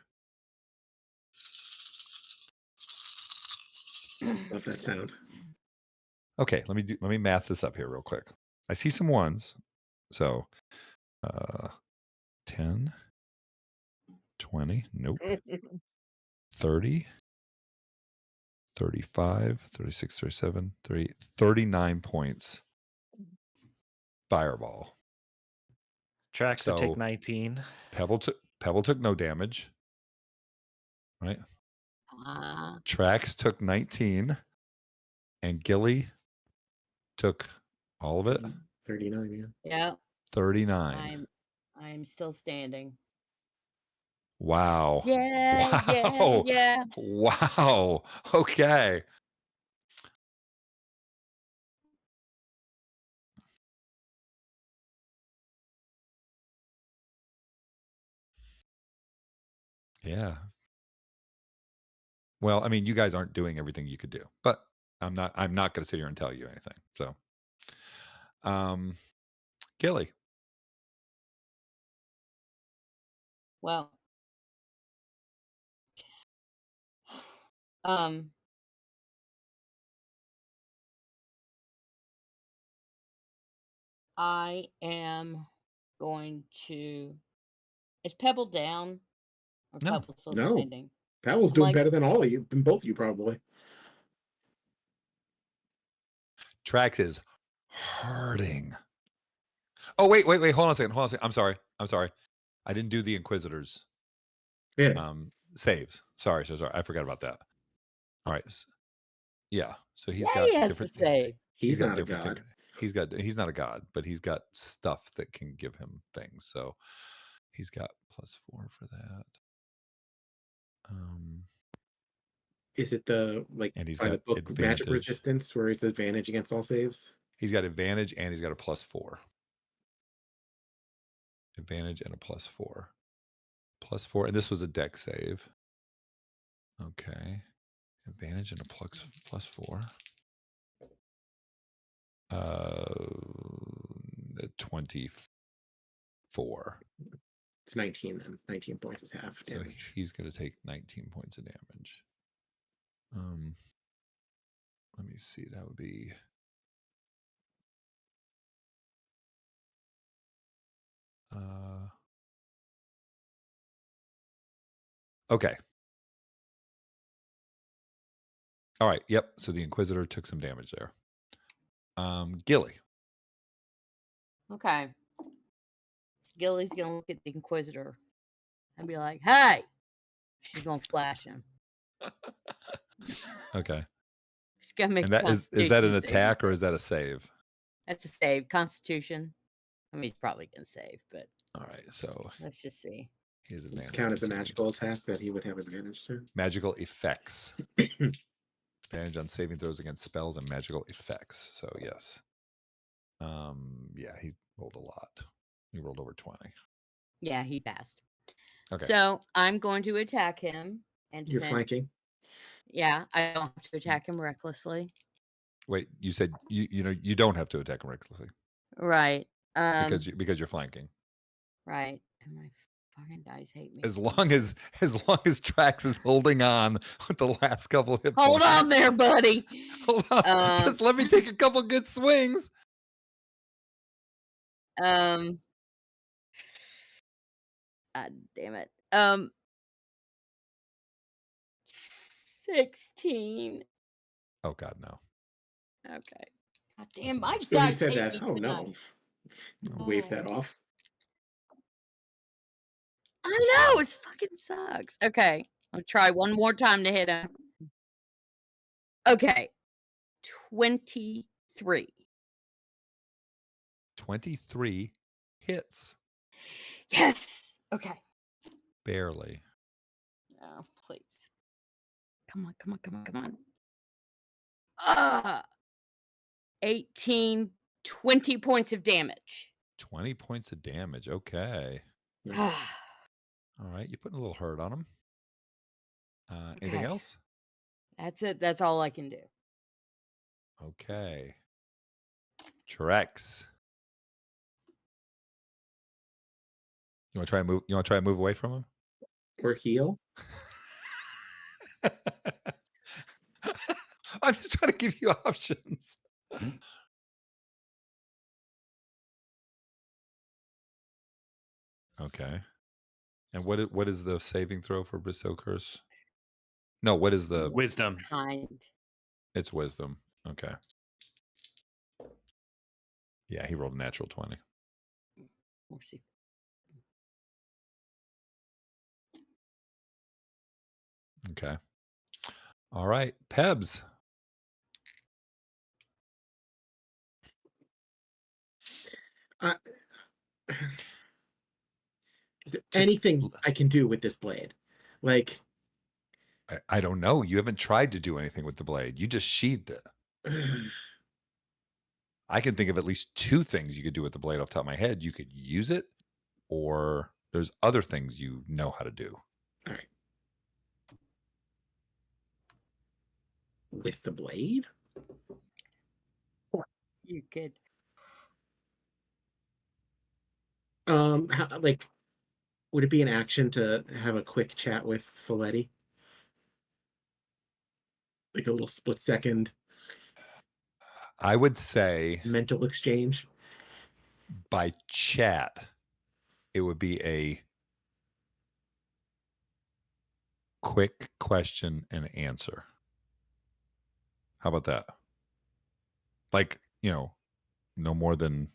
Love that sound. Okay, let me math this up here real quick. I see some ones. So 10, 20, nope. 30, 35, 36, 37, 38, 39 points. Fireball. Trax would take So 19. Pebble took no damage. Right? Trax took 19. And Gilly took all of it. 39, yeah. Yeah. 39. I'm still standing. Wow. Yeah, Wow. yeah. Wow. Okay. Yeah. Well, I mean, you guys aren't doing everything you could do, but I'm not going to sit here and tell you anything. So, Gilly. Well, I am going to. Is Pebble down? Or No. Pebble still No. standing? Pavel's I'm doing like- better than all of you, than both of you probably. Trax is hurting. Oh, wait. Hold on a second. I'm sorry. I didn't do the Inquisitors. Yeah. Saves. Sorry. I forgot about that. All right. Yeah. So he's Yeah, got he has different. to save. He's not a different god. things. He's not a god, but he's got stuff that can give him things. So he's got +4 for that. Is it the And he's by the got book magic advantage. resistance where it's advantage against all saves? He's got advantage and he's got a +4. Advantage and a +4. +4, and this was a deck save. Okay. Advantage and a +4. 24. It's 19 then. 19 points is half damage. So he's going to take 19 points of damage. Let me see. That would be okay. All right. Yep. So the Inquisitor took some damage there. Gilly. Okay. So Gilly's gonna look at the Inquisitor and be like, "Hey!" She's gonna flash him. Okay. He's gonna make And a that is that an Constitution saving attack or throw. is that a save? That's a save. Constitution. I mean, he's probably gonna save, but All right, so let's just see. he has Does advantage. count on as a saving magical throws. attack that he would have advantage to? Magical effects. Advantage on saving throws against spells and magical effects. So yes. Yeah, he rolled a lot. He rolled over 20. Yeah, he passed. Okay. So I'm going to attack him, and You're since flanking. yeah, I don't have to attack him recklessly. Wait, you said you don't have to attack him recklessly Right. because you're flanking. Right. And my fucking dice hate me. As long as Trax is holding on with the last couple hit Hold points. on there, buddy. Hold on. Just let me take a couple good swings. God damn it. 16. Oh God, no. Okay. God damn, my So he dice said hate that. me Oh no. tonight. Wave Oh. that off. I know, it fucking sucks. Okay. I'll try one more time to hit him. Okay. 23. 23 hits. Yes. Okay. Barely. Oh, please. Come on. 18, 20 points of damage. 20 points of damage. Okay. Nice. All right. You're putting a little hurt on him. Anything Okay. else? That's it. That's all I can do. Okay. Trex. You want to try and move? You want to try and move away from him? Or heal. I'm just trying to give you options. Okay. And what is the saving throw for bestow curse? No, what is the? Wisdom. Kind. It's wisdom. Okay. Yeah, he rolled a natural 20. We'll see. Okay. All right, Pebs. Uh, is there Just anything I can do with this blade? Like, I don't know. You haven't tried to do anything with the blade. You just sheathed it. I can think of at least two things you could do with the blade off the top of my head. You could use it, or there's other things you know how to do. all right. With the blade? You could. Like, would it be an action to have a quick chat with Folletti? Like a little split second I would say mental exchange? by chat, it would be a quick question and answer. How about that? Like, no more than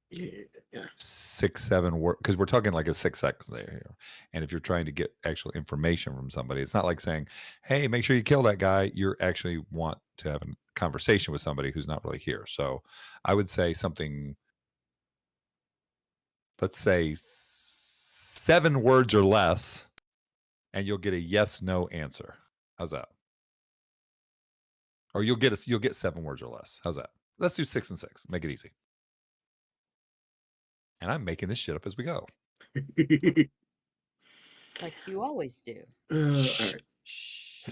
Yeah. 6-7 words, because we're talking like a 6 seconds there here. And if you're trying to get actual information from somebody, it's not like saying, hey, make sure you kill that guy. You actually want to have a conversation with somebody who's not really here. So I would say something, let's say 7 words or less, and you'll get a yes no answer. How's that? Or you'll get 7 words or less. How's that? Let's do 6 and 6. Make it easy. And I'm making this shit up as we go. Like you always do. All right. Shh.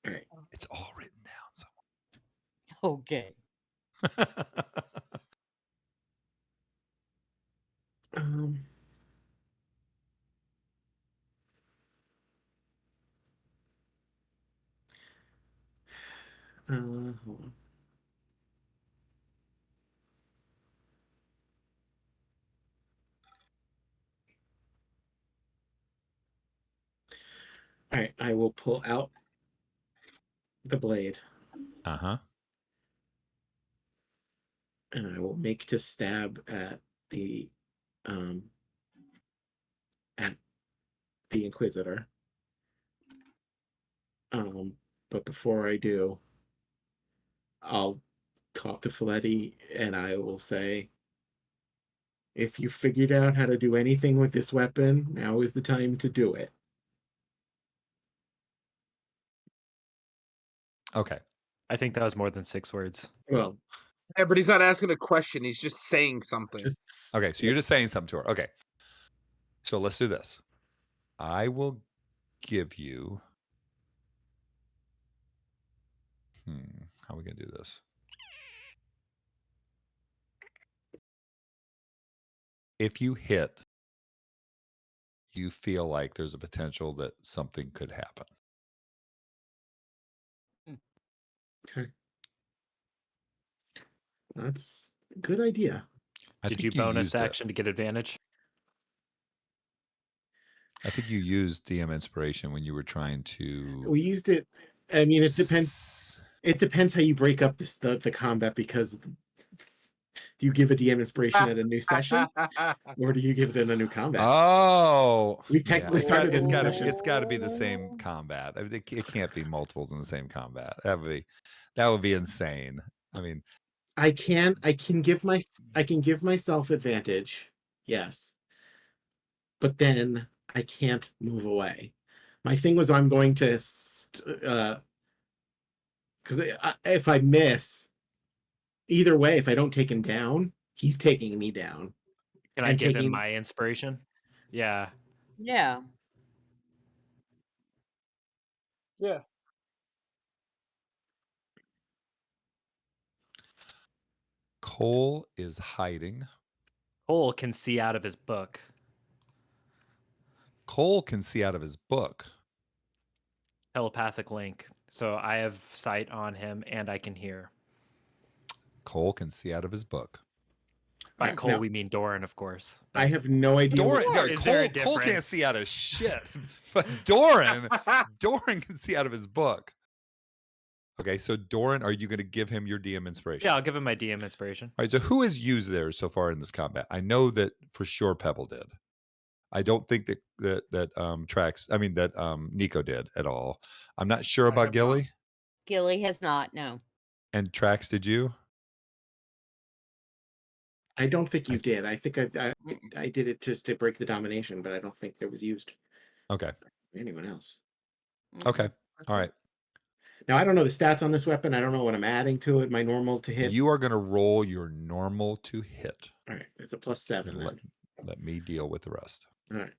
All right. It's all written down Okay. somewhere. Um. Hold on. All right. I will pull out the blade Uh-huh. and I will make to stab at the um at the Inquisitor. But before I do, I'll talk to Fletty and I will say, if you figured out how to do anything with this weapon, now is the time to do it. Okay. I think that was more than 6 words. Well, Yeah, but he's not asking a question. He's just saying something. just Okay. So you're just saying something to her. Okay. So let's do this. I will give you. How are we going to do this? If you hit, you feel like there's a potential that something could happen. okay. That's a good idea. I Did think you you bonus used it. action to get advantage? I think you used DM inspiration when you were trying to. We used it. I mean, it depends. s- It depends how you break up the combat, because do you give a DM inspiration at a new session, or do you give it in a new combat? Oh, We've yeah. technically It's got started a new session. it's got to be the same combat. I mean, it can't be multiples in the same combat. That would be insane. I mean, I can give myself advantage, yes, but then I can't move away. My thing was, I'm going to because if I miss, either way, if I don't take him down, he's taking me down Can I and give him taking. my inspiration? Yeah. Yeah. Yeah. Cole is hiding. Cole can see out of his book. Cole can see out of his book. Telepathic link. So I have sight on him and I can hear. Cole can see out of his book. By Alright, Cole, now, we mean Doran, of course. I have no idea. Doran, no, Is there a Cole can't difference? see out of shit, but Doran can see out of his book. Okay, so Doran, are you going to give him your DM inspiration? Yeah, I'll give him my DM inspiration. All right, so who has used theirs so far in this combat? I know that for sure Pebble did. I don't think that Nico did at all. I'm not sure I about have not. Gilly. Gilly has not, no. And Trax, did you? I don't think you I- did. I think I did it just to break the domination, but I don't think it was used Okay. by anyone else. Okay. All right. Now, I don't know the stats on this weapon. I don't know what I'm adding to it. My normal to hit. You are going to roll your normal to hit. All right, it's a +7 And then. let me deal with the rest. All right.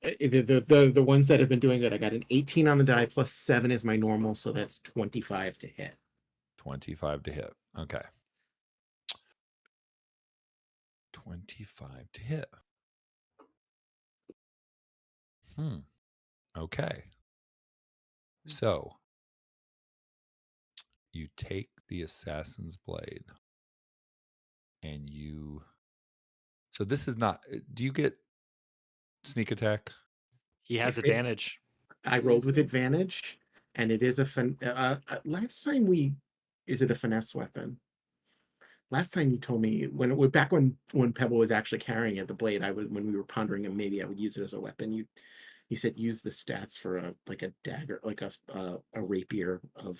The ones that have been doing it, I got an 18 on the die, +7 is my normal, so that's 25 to hit. 25 to hit. Okay. 25 to hit. Okay. So you take the assassin's blade and you. So this is not. Do you get sneak attack? He has If it- advantage. I rolled with advantage, and it is a last time is it a finesse weapon? Last time you told me back when Pebble was actually carrying it, the blade, when we were pondering and maybe I would use it as a weapon. You said use the stats for a dagger, like a rapier of.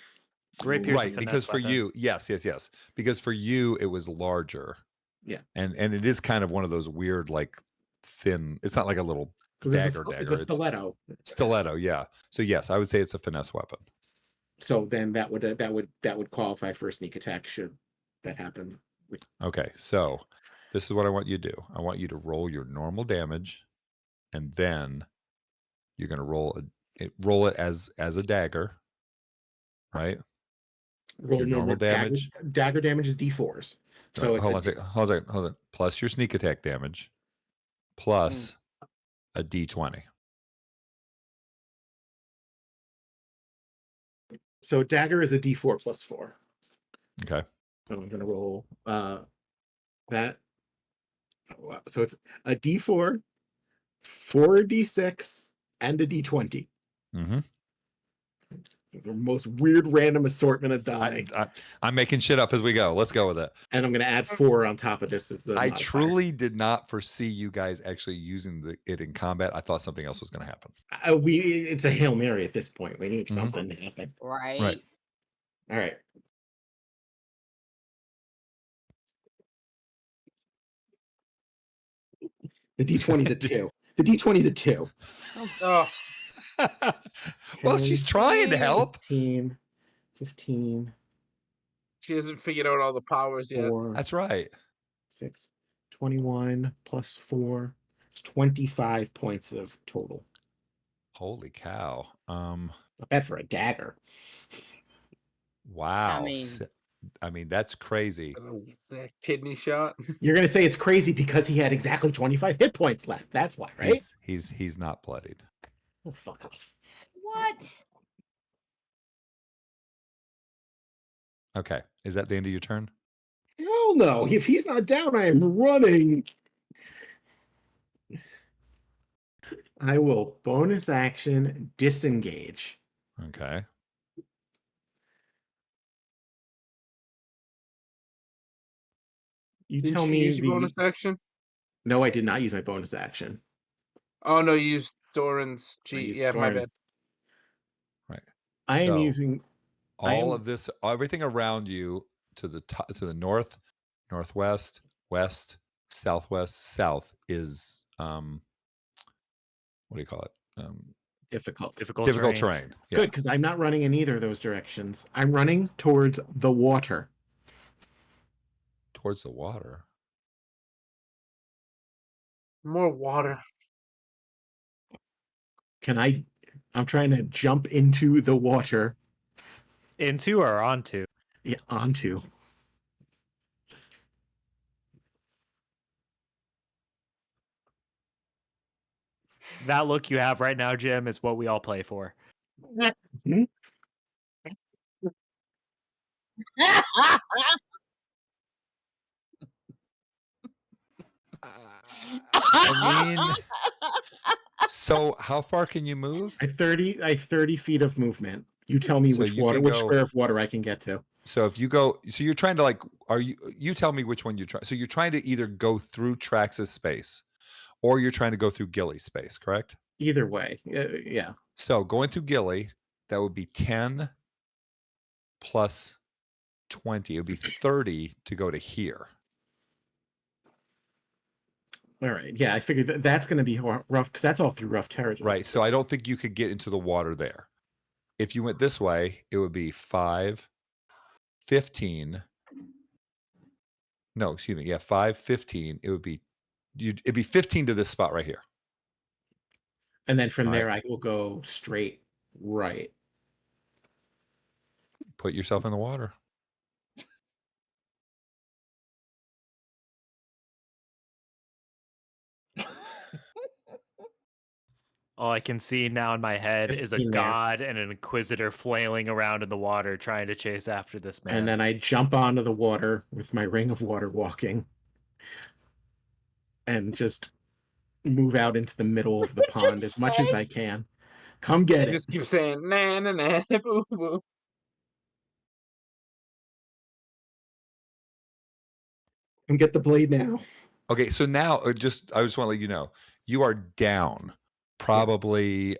Rapier's a Right, because finesse for weapon. you, yes. Because for you it was larger. Yeah. And it is kind of one of those weird, like thin. It's not like a little dagger. It's a stiletto. Stiletto, yeah. So yes, I would say it's a finesse weapon. So then that would qualify for a sneak attack should that happen. Okay, so this is what I want you to do. I want you to roll your normal damage, and then you're going to roll it as a dagger, right? Roll Your normal damage. Dagger damage is D4s. So it's hold on a second. Plus your sneak attack damage, plus a D20. So dagger is a D4 +4. Okay. So I'm gonna roll that. So it's a D4, 4D6, and a D20. Mm-hmm. The most weird random assortment of die. I'm making shit up as we go. Let's go with it. And I'm going to add 4 on top of this as the I modifier. truly did not foresee you guys actually using it in combat. I thought something else was going to happen. It's a Hail Mary at this point. We need something to happen. Right. All right. The D20 is a 2. The D20 is a 2. Oh, Well, she's trying to help. 15. she hasn't figured out all the powers yet. 4. That's right. 6. 21 plus 4. It's 25 points of total. Holy cow. Not bad for a dagger. Wow. I mean, that's crazy. That kidney shot. You're going to say it's crazy because he had exactly 25 hit points left. That's why, right? He's not bloodied. Oh, fuck off. What? Okay. Is that the end of your turn? Hell no. If he's not down, I am running. I will bonus action disengage. Okay. You Didn't tell you me use your bonus action? No, I did not use my bonus action. Oh no, you used Doran's I cheat. used Yeah, my Doran's. bad. Right. I am So, using of this, everything around you to the top, to the north, northwest, west, southwest, south is what do you call it? difficult. Difficult terrain. Yeah. Good, because I'm not running in either of those directions. I'm running towards the water. Towards the water. More water. I'm trying to jump into the water. Into or onto? Yeah, onto. That look you have right now, Jim, is what we all play for. I mean, so how far can you move? I have 30 feet of movement. You tell me So which you water, can which go- square of water I can get to. So if you go, so you're trying to like, you tell me which one you're trying. So you're trying to either go through Trax's space or you're trying to go through Gilly's space, correct? Either way. Yeah. So going through Gilly, that would be 10 plus 20. It would be 30 to go to here. All right. Yeah, I figured that's going to be rough because that's all through rough territory. Right. So I don't think you could get into the water there. If you went this way, it would be 5, 15. No, excuse me. Yeah, 5, 15. It would be, it'd be 15 to this spot right here. And then from All there, right. I will go straight right. Put yourself in the water. All I can see now in my head is a 15 there. god and an inquisitor flailing around in the water trying to chase after this man. And then I jump onto the water with my ring of water walking and just move out into the middle of the pond as much as I can. Come get I it. just keep saying na na na boo boo. Come get the blade now. Okay, so now I just want to let you know, you are down probably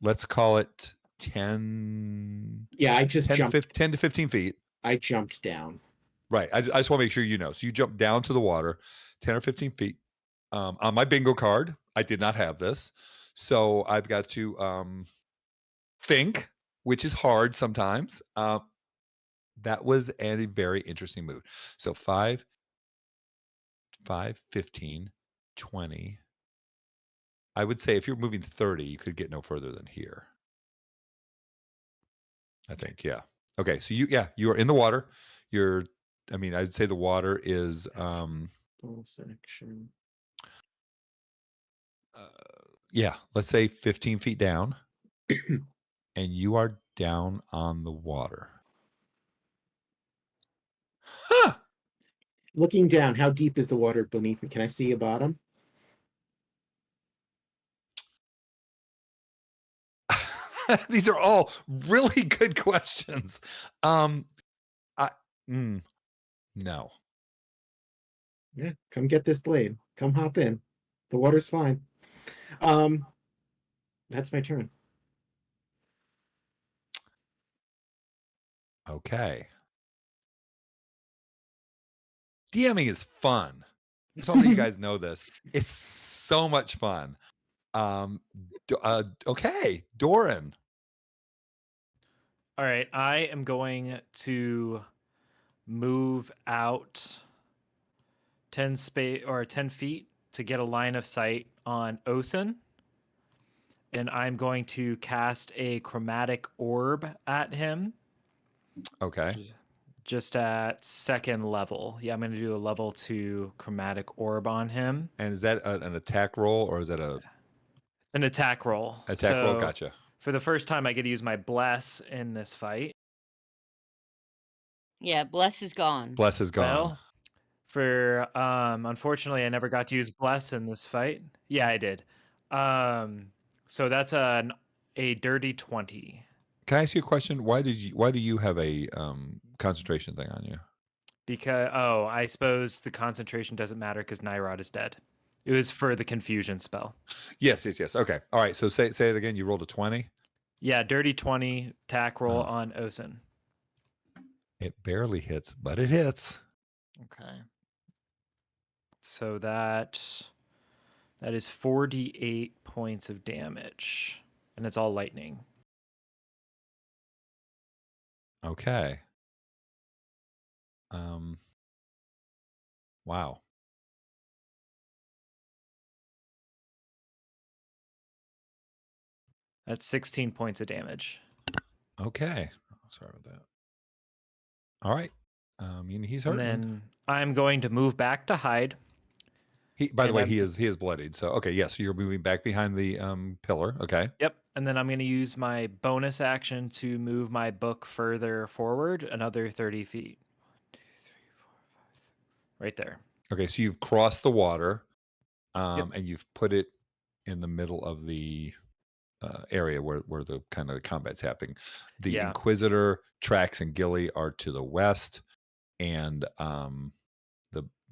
let's call it 10 Yeah, I just 10 jumped. 10 to 15 feet. I jumped down. Right. I just want to make sure you know. So you jump down to the water 10 or 15 feet. On my bingo card, I did not have this. So I've got to think, which is hard sometimes. That was a very interesting move. So 5, 15, 20. I would say if you're moving 30, you could get no further than here. I think, yeah. Okay, so you are in the water. I'd say the water is Bonus action. let's say 15 feet down. And you are down on the water. Huh. Looking down, how deep is the water beneath me? Can I see a bottom? These are all really good questions. I mm, no. Yeah, come get this blade. Come hop in. The water's fine. Um, that's my turn. Okay. DMing is fun. I just want to let you guys know this. It's so much fun. Okay, Doran. All right, I am going to move out 10 feet to get a line of sight on Osen, and I'm going to cast a chromatic orb at him. Okay. Just at second level. Yeah, I'm going to do a level 2 chromatic orb on him. And is that an attack roll or is that a It's an attack roll. attack roll? So Gotcha. for the first time, I get to use my bless in this fight. Yeah, bless is gone. Bless is gone. Well, for unfortunately, I never got to use bless in this fight. Yeah, I did. So that's a dirty 20. Can I ask you a question? Why do you have a concentration thing on you? Because I suppose the concentration doesn't matter because Nyrod is dead. It was for the confusion spell. Yes. Okay. All right. So say it again. You rolled a 20. Yeah, dirty 20 attack roll Oh. on Osen. It barely hits, but it hits. Okay. So that is 48 points of damage, and it's all lightning. Okay. Wow. That's 16 points of damage. Okay. Sorry about that. All right. He's And hurting. then I'm going to move back to hide. By the and way, I'm- he is bloodied. So okay, yes, you're moving back behind the pillar. Okay. Yep. And then I'm going to use my bonus action to move my book further forward, another 30 feet. 1, 2, 3, 4, 5, 6. Right there. Okay, so you've crossed the water, Yep. and you've put it in the middle of the area where the kind of combat's happening. The Yeah. Inquisitor, Trax, and Gilly are to the west, and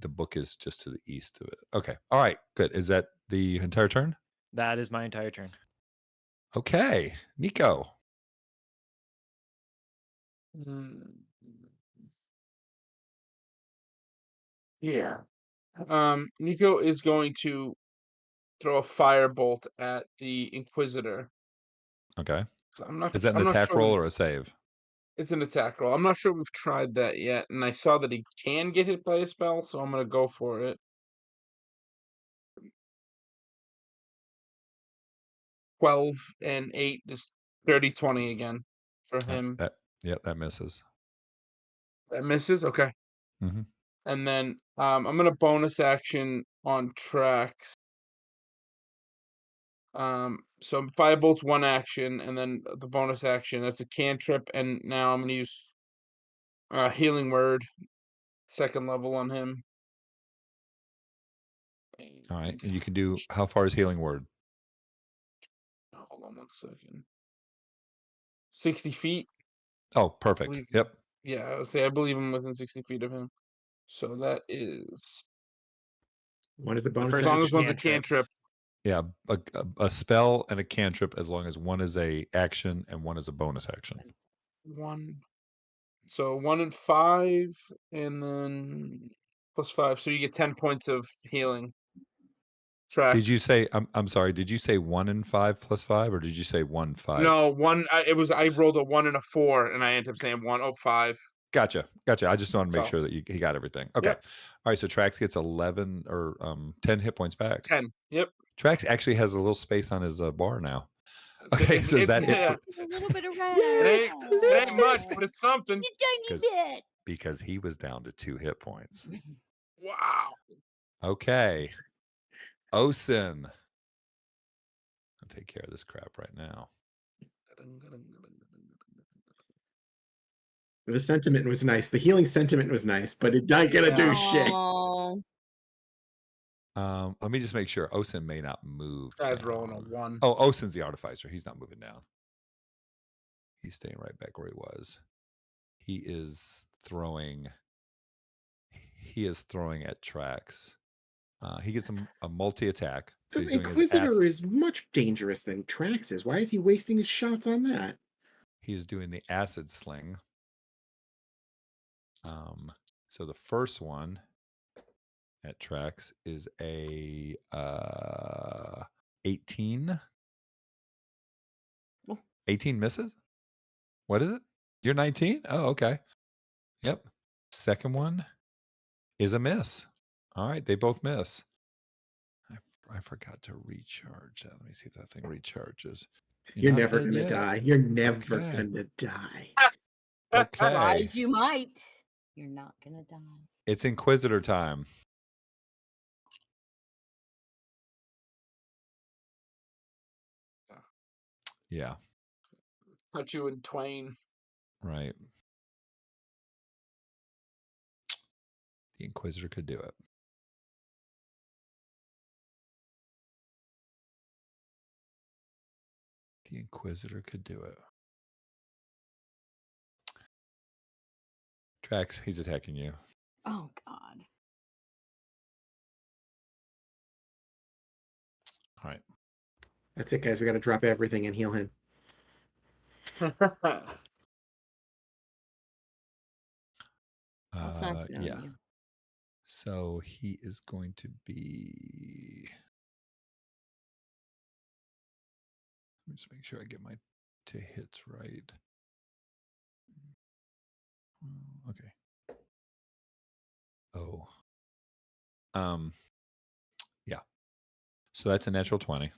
the book is just to the east of it. Okay. All right. Good. Is that the entire turn? That is my entire turn. Okay, Nico. Yeah. Nico is going to throw a firebolt at the Inquisitor. Okay. So I'm not Is that an I'm not attack sure roll or a save? it's an attack roll. I'm not sure we've tried that yet, and I saw that he can get hit by a spell, so I'm gonna go for it. 12 and 8 is dirty 20 again for him. That misses. That misses? Okay. Mhm. And then I'm gonna bonus action on tracks. So Firebolt's one action, and then the bonus action, that's a cantrip, and now I'm gonna use healing word, second level on him. All right, and you can do how far is healing word? Hold on 1 second. 60 feet. Oh, perfect. Believe- Yep. Yeah, I would say I believe I'm within 60 feet of him. So that is One is a bonus first as long is action. as one's a cantrip. cantrip. Yeah, a spell and a cantrip as long as one is a action and one is a bonus action. One. So 1 and 5, and then +5. So you get 10 points of healing. Tracks. Did you say I'm sorry, did you say 1 and 5 plus 5 or did you say 1 5? No, one. I rolled a 1 and a 4, and I ended up saying 1. Oh, 5. Gotcha. I just wanted to make So sure that he got everything. Okay. Yep. All right, so Trax gets 11 or 10 hit points back. 10. Yep. Trax actually has a little space on his bar now. So Okay, so is that it? yeah. A little bit of It ain't much, but it's something. a tiny bit. Because he was down to 2 hit points. Wow. Okay. Osen. I'll take care of this crap right now. The sentiment was nice. The healing sentiment was nice, but it not gonna do shit. Oh, Let me just make sure. Osen may not move. Guy's rolling a down. 1. Oh, Osen's the artificer. He's not moving down. He's staying right back where he was. He is throwing at Trax. He gets a multi-attack. So The he's doing his Inquisitor is much dangerous than Trax is. Why is he wasting his shots on that? He's doing the acid sling. So the first one at Trax is a 18. Oh. 18 misses? What is it? You're 19? Oh, okay. Yep. Second one is a miss. All right, they both miss. I forgot to recharge that. Let me see if that thing recharges. You're not never dead gonna yet? die. You're never Okay. gonna die. Okay. Rise, you might. You're not gonna die. It's Inquisitor time. Yeah, Cut you in twain. right. The Inquisitor could do it. The Inquisitor could do it. Trax, he's attacking you. Oh God. All right. That's it, guys. We got to drop everything and heal him. That's nice knowing Yeah. you. So he is going to be. Let me just make sure I get my to hits right. Okay. Oh. Yeah. So that's a natural 20.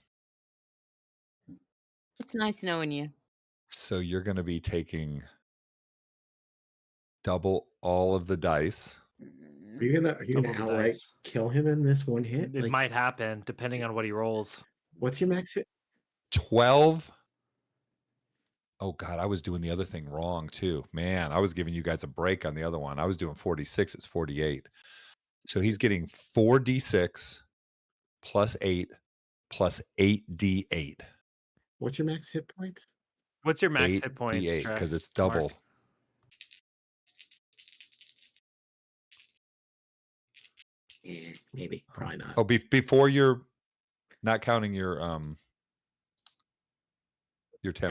It's nice knowing you. So you're going to be taking double all of the dice. Are you gonna Double the outright dice. kill him in this one hit? It might happen depending on what he rolls. What's your max hit? 12. Oh God, I was doing the other thing wrong too. Man, I was giving you guys a break on the other one. I was doing 46. It's 48. So he's getting 4d6 plus 8 plus 8d8. What's your max hit points? What's your max hit points, 8d8 because Trey? it's double. Mark? Maybe, probably not. Oh, before you're not counting your 10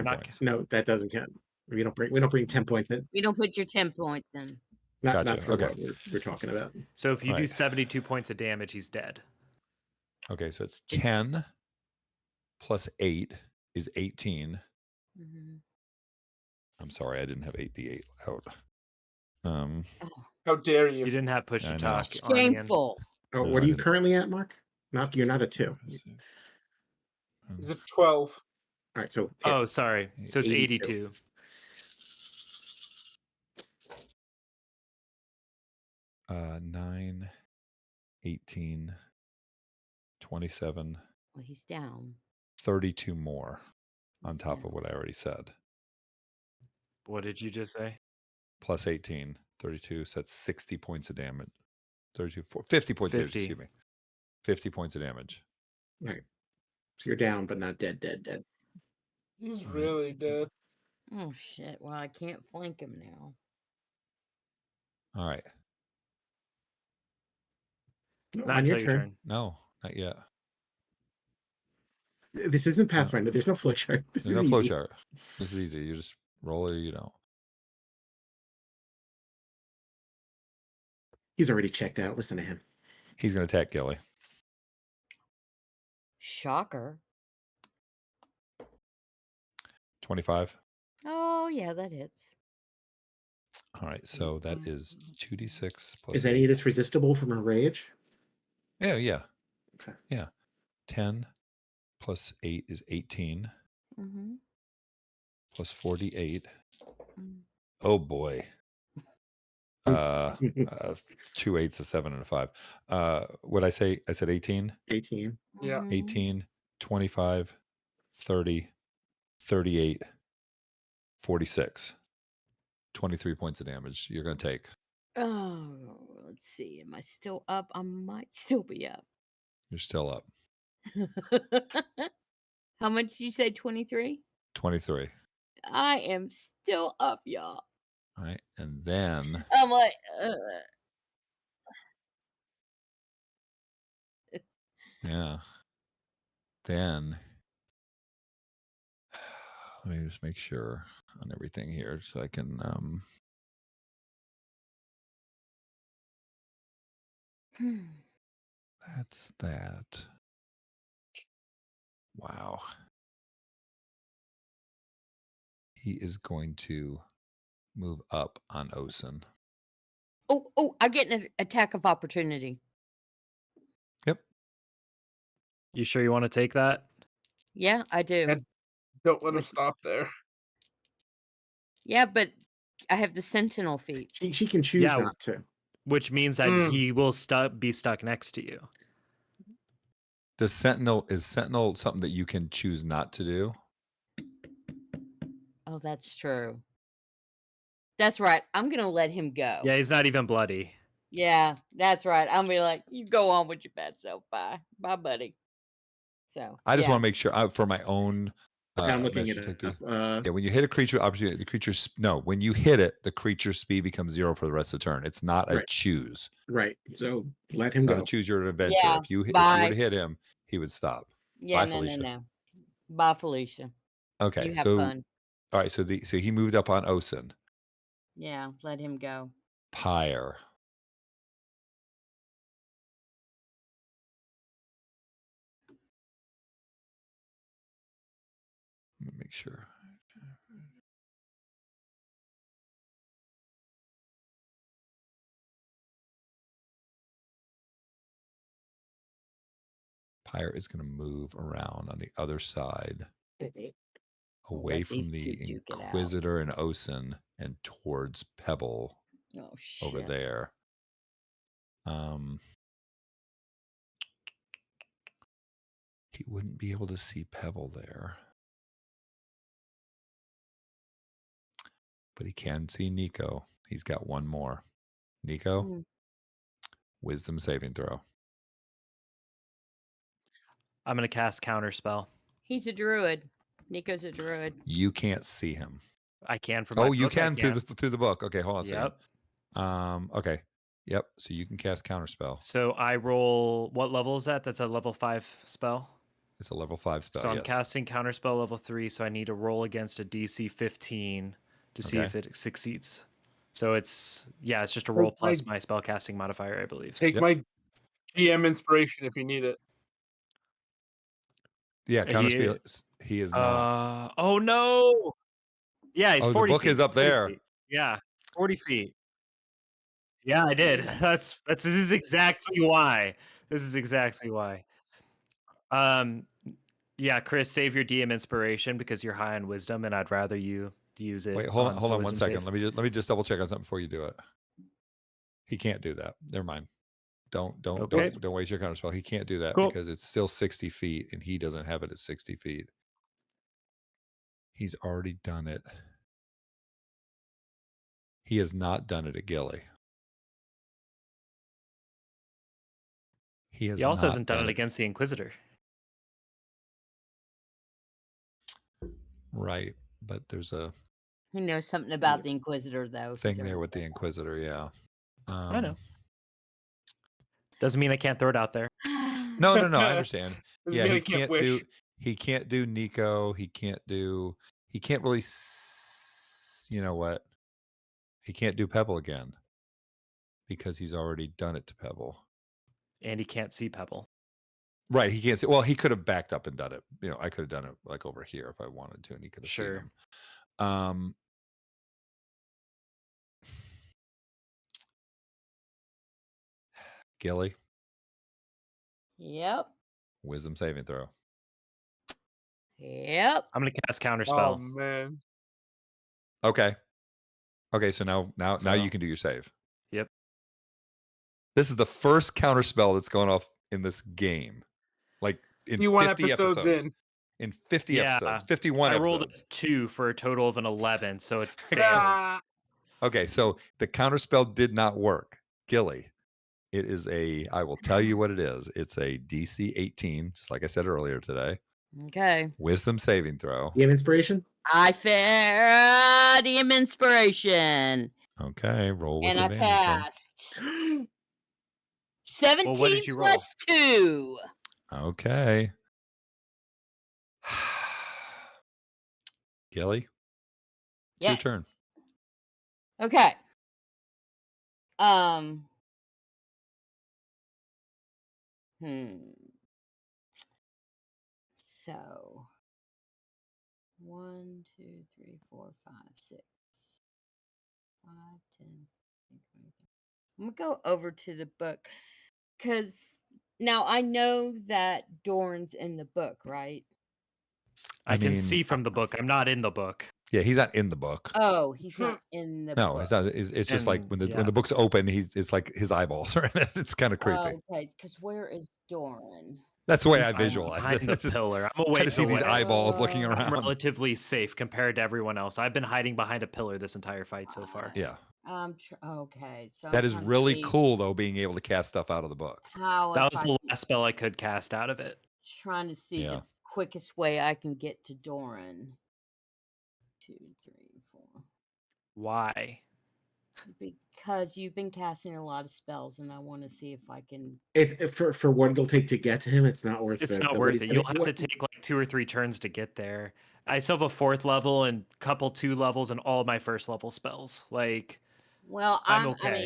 not points. No, that doesn't count. We don't bring 10 points in. We don't put your 10 points in. Not Gotcha. for Okay. what we're talking about. So if you do Right. 72 points of damage, he's dead. Okay, so it's 10 plus 8 is 18. Mm-hmm. I'm sorry, I didn't have 8d8 out. How dare You you? didn't have push I to know. talk on Ian. Shameful. Oh, No, what I are you didn't. currently at, Mark? You're not a 2. Is it 12? All right, so Oh, hits. sorry. So it's 82. 9, 18, 27, Well, he's down. 32 more on He's top of down. what I already said. What did you just say? Plus 18, 32, so that's 60 points of damage. 32, 50 points of damage, 50. excuse me. 50 points of damage. All right. So you're down, but not dead. He's really dead. Oh shit. Well, I can't flank him now. All right. No, Not on your until your turn. turn. No, not yet. This isn't Pathfinder. There's no flowchart. This There's is no easy. flowchart. This is easy. You just roll it or you don't. He's already checked out. Listen to him. He's going to attack Gilly. Shocker. 25. Oh yeah, that hits. All right, so that is 2d6 plus Is any of this resistible from a rage? Yeah. Okay. Yeah. 10 plus 8 is 18 Mm-hmm. plus 48. Mm. Oh boy. 2 8s, a 7, and a 5. What I say? I said 18, 18. Yeah. Mhm. 18, 25, 30, 38, 46. 23 points of damage you're going to take. Oh, let's see. Am I still up? I might still be up. You're still up. How much did you say? 23? 23. I am still up, y'all. All right, and then I'm like, yeah, then let me just make sure on everything here so I can that's that. Wow. He is going to move up on Osen. oh, I get an attack of opportunity. Yep. You sure you want to take that? Yeah, I do. And don't let him stop there. Yeah, but I have the sentinel feat. She can choose Yeah. not to. Which means that he will be stuck next to you. Is Sentinel something that you can choose not to do? Oh, that's true. That's right. I'm gonna let him go. Yeah, he's not even bloody. Yeah, that's right. I'm gonna be like, you go on with your bad self. Bye, buddy. So I just yeah. want to make sure for my own I'm looking at mention it. technique. Yeah, when you hit a creature with opportunity, the creature's when you hit it, the creature's speed becomes 0 for the rest of the turn. It's not a Right. choose. Right. So let him It's not go. a choose your adventure. Yeah, If you were bye. to hit him, he would stop. Yeah, Bye, no. Felicia. Bye, Felicia. Okay, You have so fun. all right, so he moved up on Osen. Yeah, let him go. Pyre. Let me make sure. Pyre is going to move around on the other side, away Let from these the two duke it out. Inquisitor and Osen, and towards Pebble Oh shit. over there. He wouldn't be able to see Pebble there, but he can see Nico. He's got one more. Nico, wisdom saving throw. I'm going to cast Counterspell. He's a druid. Nico's a druid. You can't see him. I can from my book. You can through the book. Okay, hold on a Yep. second. Okay. Yep. So you can cast Counterspell. So I roll, what level is that? That's a level 5 spell. It's a level 5 spell. So I'm yes. casting Counterspell level 3, so I need to roll against a DC 15 to see if it succeeds. So it's just a roll plus my spellcasting modifier, I believe. Take my GM inspiration if you need it. Yeah, Counterspell. He is not. Oh no! Yeah, he's 40 the book feet. is up there. Feet. Yeah, 40 feet. Yeah, I did. This is exactly why. This is exactly why. Yeah, Chris, save your DM inspiration because you're high on wisdom, and I'd rather you use it. Wait, hold on 1 second. Save. Let me just double check on something before you do it. He can't do that. Never mind. Don't waste your counterspell. He can't do that because it's still 60 feet, and he doesn't have it at 60 feet. He's already done it. He has not done it at Gilly. He also hasn't done it against the Inquisitor. Right, but there's a He knows something about the Inquisitor, though. thing there with the Inquisitor, yeah. I know. Doesn't mean I can't throw it out there. No, I understand. Yeah, he can't wish. He can't do Nico. He can't really. You know what? He can't do Pebble again because he's already done it to Pebble. And he can't see Pebble. Right, he can't see. Well, he could have backed up and done it. I could have done it like over here if I wanted to, and he could have seen him. Gilly. Yep. Wisdom saving throw. Yep. I'm gonna cast Counterspell. Oh man. Okay, so now you can do your save. Yep. This is the first Counterspell that's gone off in this game. Like in 50 episodes. In 50 episodes. 51 episodes. I rolled a 2 for a total of an 11, so it fails. Okay, so the Counterspell did not work. Gilly, it is I will tell you what it is. It's a DC 18, just like I said earlier today. Okay. Wisdom saving throw. You have inspiration? I DM inspiration, Okay, roll with and I advantage then. passed. Well, 17 what did you roll? plus 2. Okay. Gilly, it's your Yes. turn. Okay. Um. So 1, 2, 3, 4, 5, 6, 5, 10, 15, 20. I'm gonna go over to the book because now I know that Dorn's in the book, right? I I can mean, see from the book. I'm not in the book. yeah, he's not in the book. Oh, he's not in the No, book. it's not. It's just like And when the yeah, book's open, it's like his eyeballs are in it. It's kind of creepy. Okay, because where is Dorn? That's the way he's I visualize behind it. the I just pillar. I'm gonna kind wait of see till these later. eyeballs looking Uh, I'm around. relatively safe compared to everyone else. I've been hiding behind a pillar this entire fight so far. Yeah, Okay, so I'm that is trying to really see cool though, being able to cast stuff out of the book. how That if was I the last spell I could cast out of it. trying to see Yeah. the quickest way I can get to Doran. 2, 3, 4. Why? Because you've been casting a lot of spells, and I want to see if I can. It's for what it'll take to get to him. It's not worth It's it. not What worth he's it. gonna- You'll have to what- take like 2 or 3 turns to get there. I still have a 4th level and couple 2 levels and all my 1st level spells. Like, Well, I'm I okay.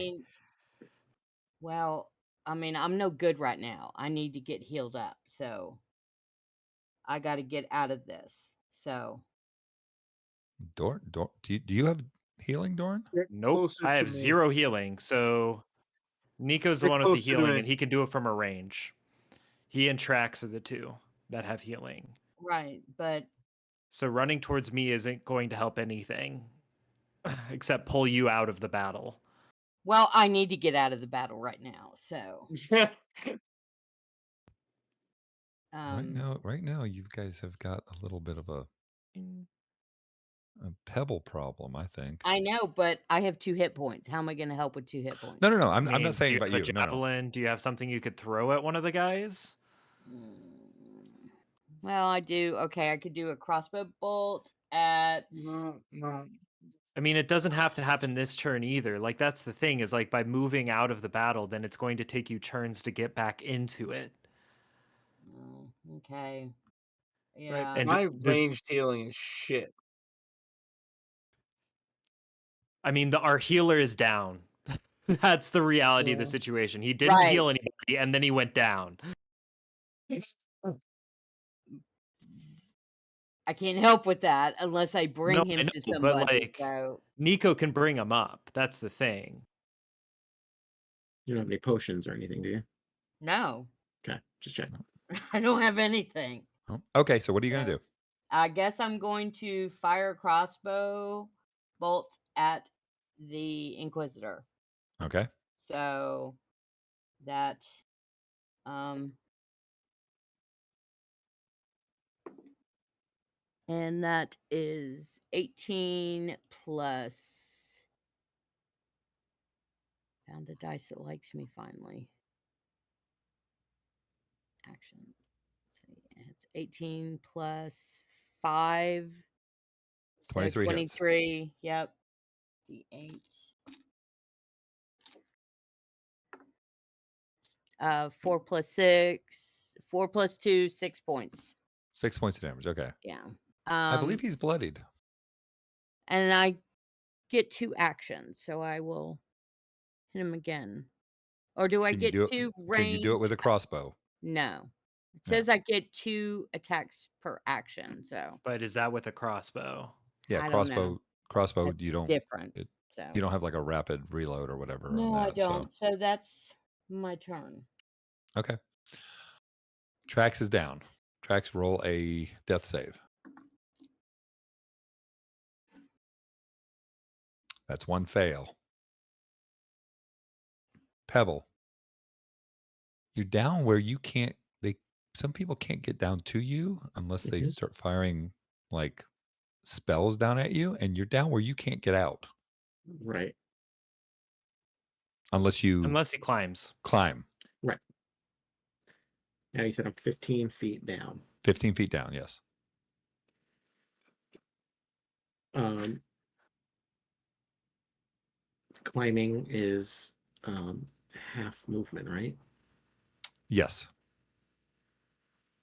mean, I'm no good right now. I need to get healed up, so I got to get out of this. So Dorn, do you have healing, Dorn? Get Nope. closer I to have me. 0 healing. So Nico's the Get one with the closer to healing, me. and he can do it from a range. He and Trax are the 2 that have healing. right, but So running towards me isn't going to help anything except pull you out of the battle. well, I need to get out of the battle right now. So Right now, you guys have got a little bit of a pebble problem, I think. I know, but I have 2 hit points. How am I going to help with 2 hit points? No. I I'm mean, not saying do you about have a you. No. javelin? Do you have something you could throw at one of the guys? Well, I do. Okay, I could do a crossbow bolt at. No. I mean, it doesn't have to happen this turn either. Like, that's the thing, is like by moving out of the battle, then it's going to take you turns to get back into it. Okay. Right. Yeah. And My ranged healing is shit. I mean, our healer is down. That's the reality of the Yeah. situation. He didn't Right. heal anybody, and then he went down. I can't help with that unless I bring No, him I know, to but somebody. like, So Nico can bring him up. That's the thing. You don't have any potions or anything, do you? no, Okay, just check. I don't have anything. Oh, okay, so what are you going to So, do? I guess I'm going to fire a crossbow bolt at the Inquisitor. Okay. So that and that is 18 plus. Found a dice that likes me finally. Action. Let's see. It's 18 plus 5. So 23 hits. 23. Yep. D8. 4 plus 6. 4 plus 2, 6 points. 6 points of damage. Okay. Yeah. I believe he's bloodied. And I get 2 actions, so I will hit him again. Or do I Can you get do it? 2 Can you do it range? with a crossbow? No. It No. says I get 2 attacks per action, so But is that with a crossbow? Yeah, I don't know. crossbow. That's You don't different. it, So you don't have like a rapid reload or whatever on no, I that. don't. So that's my turn. Okay. Trax is down. Trax, roll a death save. That's 1 fail. Pebble, you're down where you can't. Some people can't get down to you unless they start firing like spells down at you, and you're down where you can't get out Right. unless you Unless he climbs. climb Right. Now you said I'm 15 feet down. 15 feet down. Yes. Climbing is half movement, right? Yes.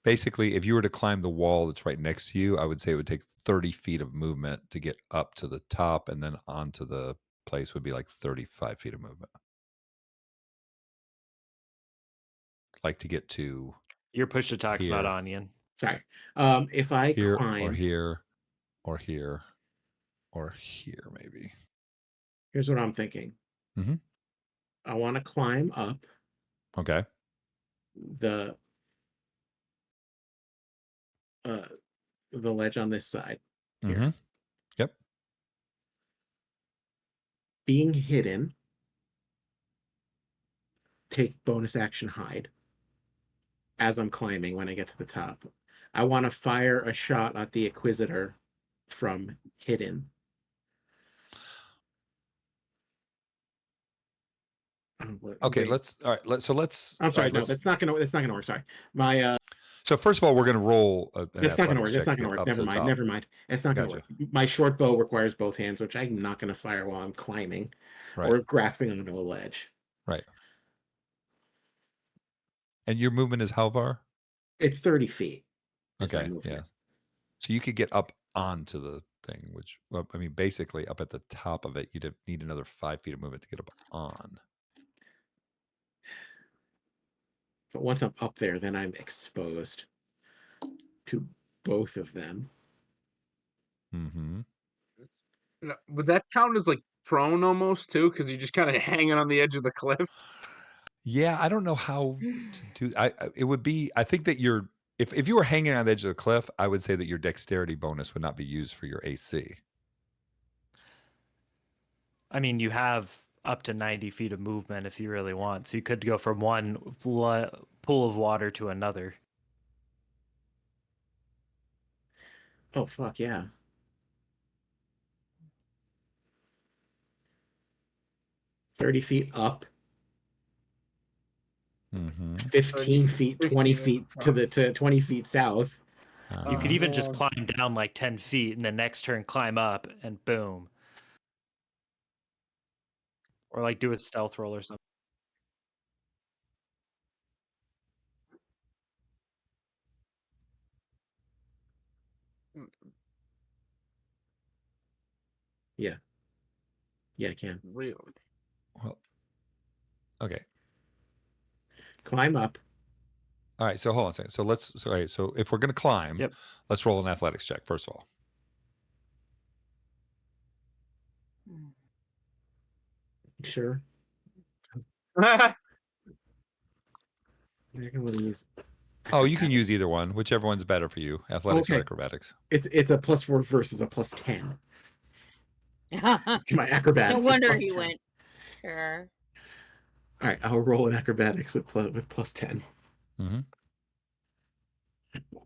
Basically, if you were to climb the wall that's right next to you, I would say it would take 30 feet of movement to get up to the top, and then onto the place would be like 35 feet of movement. Like to get to Your push to talk's not here, onion. Sorry. If I here, or climb, here, or here, or here, maybe. here's what I'm thinking. Mhm. I want to climb up Okay. the ledge on this side here. Mhm. Yep. Being hidden, take bonus action hide as I'm climbing when I get to the top. I want to fire a shot at the Inquisitor from hidden. Okay, Wait. all right, let's I'm all sorry. right, No, that's not gonna work. Sorry, my so first of all, we're gonna roll an that's not gonna athletics work. That's check not to gonna get work. up to Never the mind. top. Never mind. It's not gonna Gotcha. work. My short bow requires both hands, which I'm not gonna fire while I'm climbing Right. or grasping onto a ledge. Right. And your movement is how far? It's 30 feet. Is my Okay, movement. yeah. So you could get up onto the thing, which, well, I mean, basically up at the top of it, you'd need another 5 feet of movement to get up on. But once I'm up there, then I'm exposed to both of them. Mhm. No, would that count as like prone almost too? Because you're just kind of hanging on the edge of the cliff. Yeah, I don't know how to do it would be, I think that if you were hanging on the edge of the cliff, I would say that your dexterity bonus would not be used for your AC. I mean, you have up to 90 feet of movement if you really want. So you could go from one pool of water to another. Oh fuck yeah. "30 feet up, Mhm. 15 feet, 20 15 feet to 20 feet south." You could Uh-huh. even just climb down like 10 feet and the next turn climb up and boom. Or like do a stealth roll or something. Yeah. Yeah, I can. Really? Well, okay. Climb up. All right, so hold on a second. So if we're gonna climb, Yep. let's roll an athletics check, first of all. Sure. You're gonna use Oh, you can use acrobatics. either one, whichever one's better for you, athletics or Okay. acrobatics. It's a +4 versus a +10. To my No acrobatics is wonder he +10. went. Sure. All right, I'll roll an acrobatics with +10. Mhm.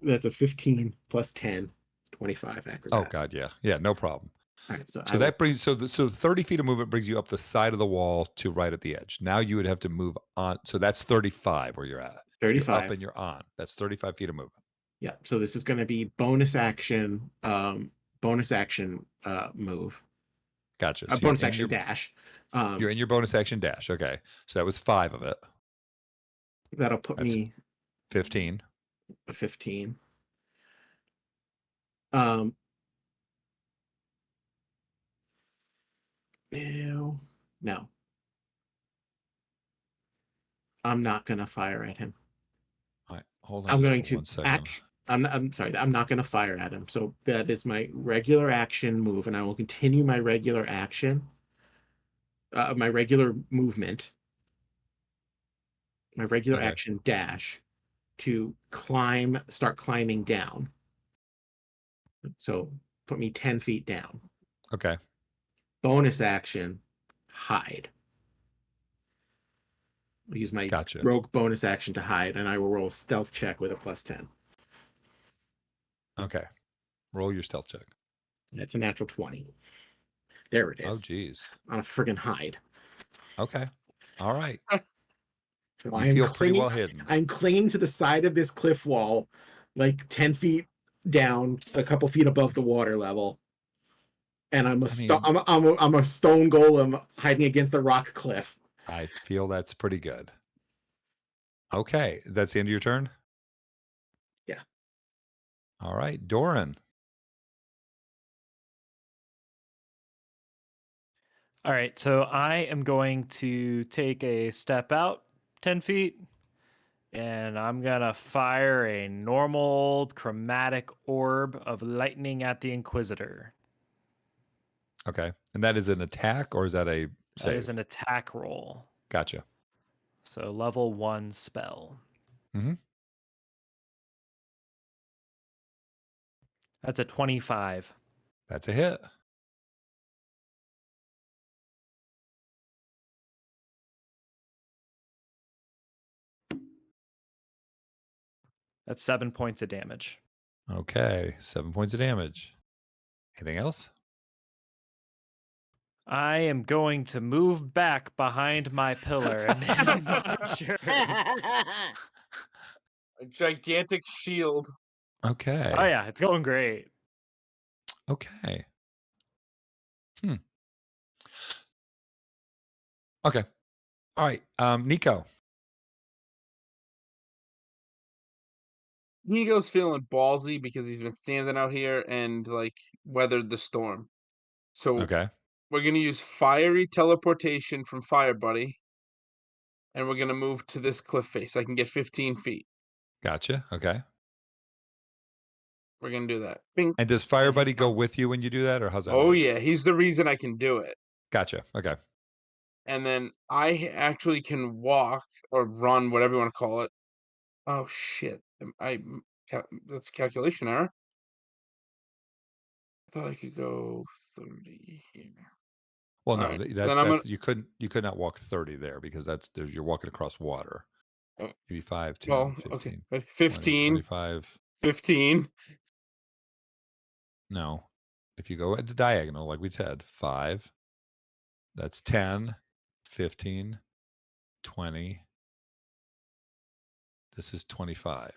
That's a 15 plus 10, 25 Oh acrobatics. god, yeah. Yeah, no problem. All right, so I So will. that brings so 30 feet of movement brings you up the side of the wall to right at the edge. Now you would have to move on. So that's 35 where you're at. You're up 35. and you're on. That's 35 feet of movement. Yeah, so this is going to be bonus action move. Gotcha. So Bonus action dash. you're in your bonus action dash. Okay. So that was 5 of it. That'll put That's me 15. a 15. Ew. No. I'm not going to fire at him. All right. Hold on I'm just going for to 1 second. I'm sorry, I'm not going to fire at him. So that is my regular action move, and I will continue my regular action, my regular movement, my regular Okay. action dash to start climbing down. So put me 10 feet down. Okay. Bonus action, hide. I'll use my Gotcha. rogue bonus action to hide, and I will roll a stealth check with a +10. Okay. Roll your stealth check. That's a natural 20. There it Oh is. geez. On a friggin' hide. Okay. All right. So You I am feel pretty clinging. well hidden. I'm clinging to the side of this cliff wall, like 10 feet down, a couple feet above the water level. and I'm a I mean, I'm a stone golem hiding against a rock cliff. I feel that's pretty good. Okay, that's the end of your turn? Yeah. All right, Doran. All right, so I am going to take a step out 10 feet, and I'm going to fire a normal chromatic orb of lightning at the Inquisitor. Okay, and that is an attack or is that a That is save? an attack roll. Gotcha. So level 1 spell. Mhm. That's a 25. That's a hit. That's 7 points of damage. Okay, 7 points of damage. Anything else? I am going to move back behind my pillar and end my turn. A gigantic shield. Okay. Oh yeah, it's going great. Okay. Okay. All right, Nico. Nico's feeling ballsy because he's been standing out here and like weathered the storm. So Okay, we're gonna use fiery teleportation from Fire Buddy, and we're gonna move to this cliff face. I can get 15 feet. gotcha. Okay. We're gonna do that. Bink, And does Fire and he's Buddy go gone. with you when you do that, or how's that Oh work? yeah, he's the reason I can do it. Gotcha. Okay. And then actually can walk or run, whatever you want to call it. Oh shit! That's a calculation error. I thought I could go 30 here. Well, All no, right, then I'm gonna. that's you could not walk 30 there because you're walking across water. uh, Maybe 5, 10, Well, okay, 15, ready? 20, 15, 25. 15. No. If you go at the diagonal, like we said, 5, that's 10, 15, 20. This is 25 right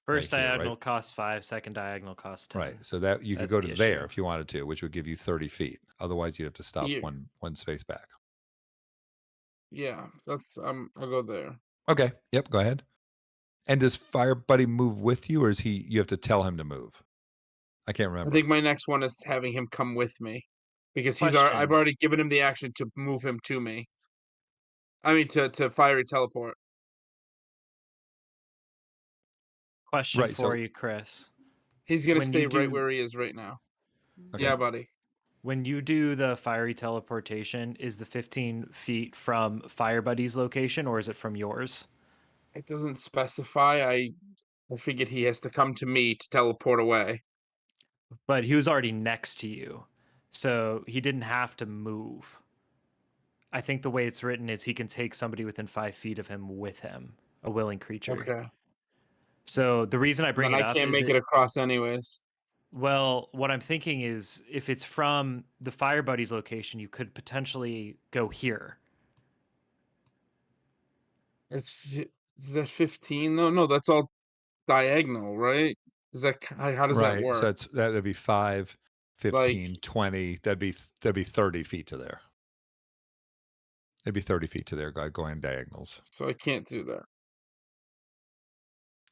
First here, right? diagonal costs 5, second diagonal costs Right. 10. So that you could That's go to the there issue. if you wanted to, which would give you 30 feet. Otherwise, you'd have to stop Here, one space back. yeah, that's I'll go there. Okay. Yep. Go ahead. And does Fire Buddy move with you, or is he? You have to tell him to move. I can't I remember. think my next one is having him come with me because I've Question. already given him the action to move him to me. I mean to fiery teleport. Question Right. for So you, Chris. He's gonna When you stay right do where he is right now. okay. Yeah, buddy. when you do the fiery teleportation, is the 15 feet from Fire Buddy's location or is it from yours? It doesn't specify. I figured he has to come to me to teleport away. But he was already next to you. So he didn't have to move. I think the way it's written is he can take somebody within 5 feet of him with him, a willing creature. Okay. So the reason I bring Then it I up can't is make it across anyways. well, what I'm thinking is if it's from the Fire Buddy's location, you could potentially go here. Is that 15 though? No, that's all diagonal, right? How does that Right. So work? that'd be 5, Like, 15, 20. That'd be 30 feet to there. It'd be 30 feet to there, going diagonals. so I can't do that.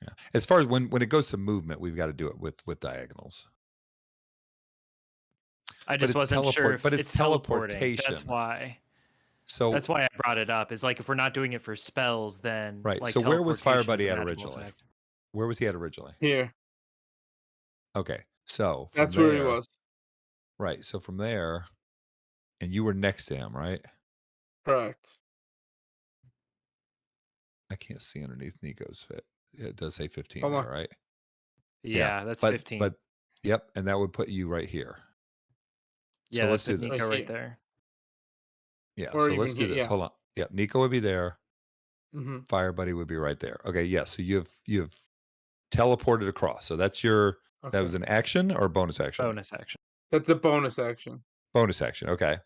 Yeah. As far as when it goes to movement, we've got to do it with diagonals. I But just wasn't sure if it's it's teleporting. That's teleportation. why. So That's why I brought it up. Is like if we're not doing it for spells, then right. like So where was Fire teleportation is a Buddy at magical originally? effect. Where was he at originally? Here, Okay. So from that's where he there, was. right. So from there, and you were next to him, right? Correct. I can't see underneath Nico's fit. It does say 15 Hold there, on. right? Yeah. Yeah, that's But 15. but yep, and that would put you right here. Yeah, So that let's put do Right this. Nico right here. there. Yeah. Or So let's even do here. this. Yeah. Hold on. Yeah. Nico would be there. Hmm. Fire Buddy would be right there. Okay. Yeah. So you've teleported across. So that was Okay. an action or bonus action? Bonus action. That's a bonus action. Bonus action. Okay.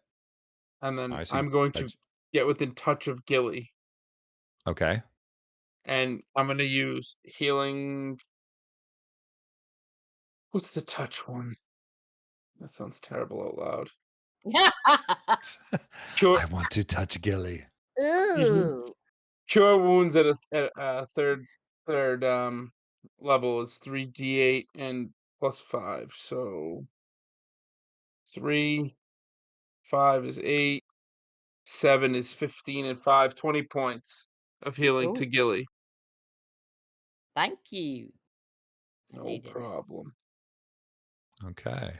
And All then right. So I'm going to that's get within touch of Gilly. okay. And I'm gonna use healing. What's the touch one? That sounds terrible out loud. I Cure, want to touch Gilly. Ooh. cure wounds at a third level is 3d8 and plus 5. So 3, 5 is 8, 7 is 15, and 5, 20 points of healing to Ooh. Gilly. Thank you. I No needed it. problem. Okay.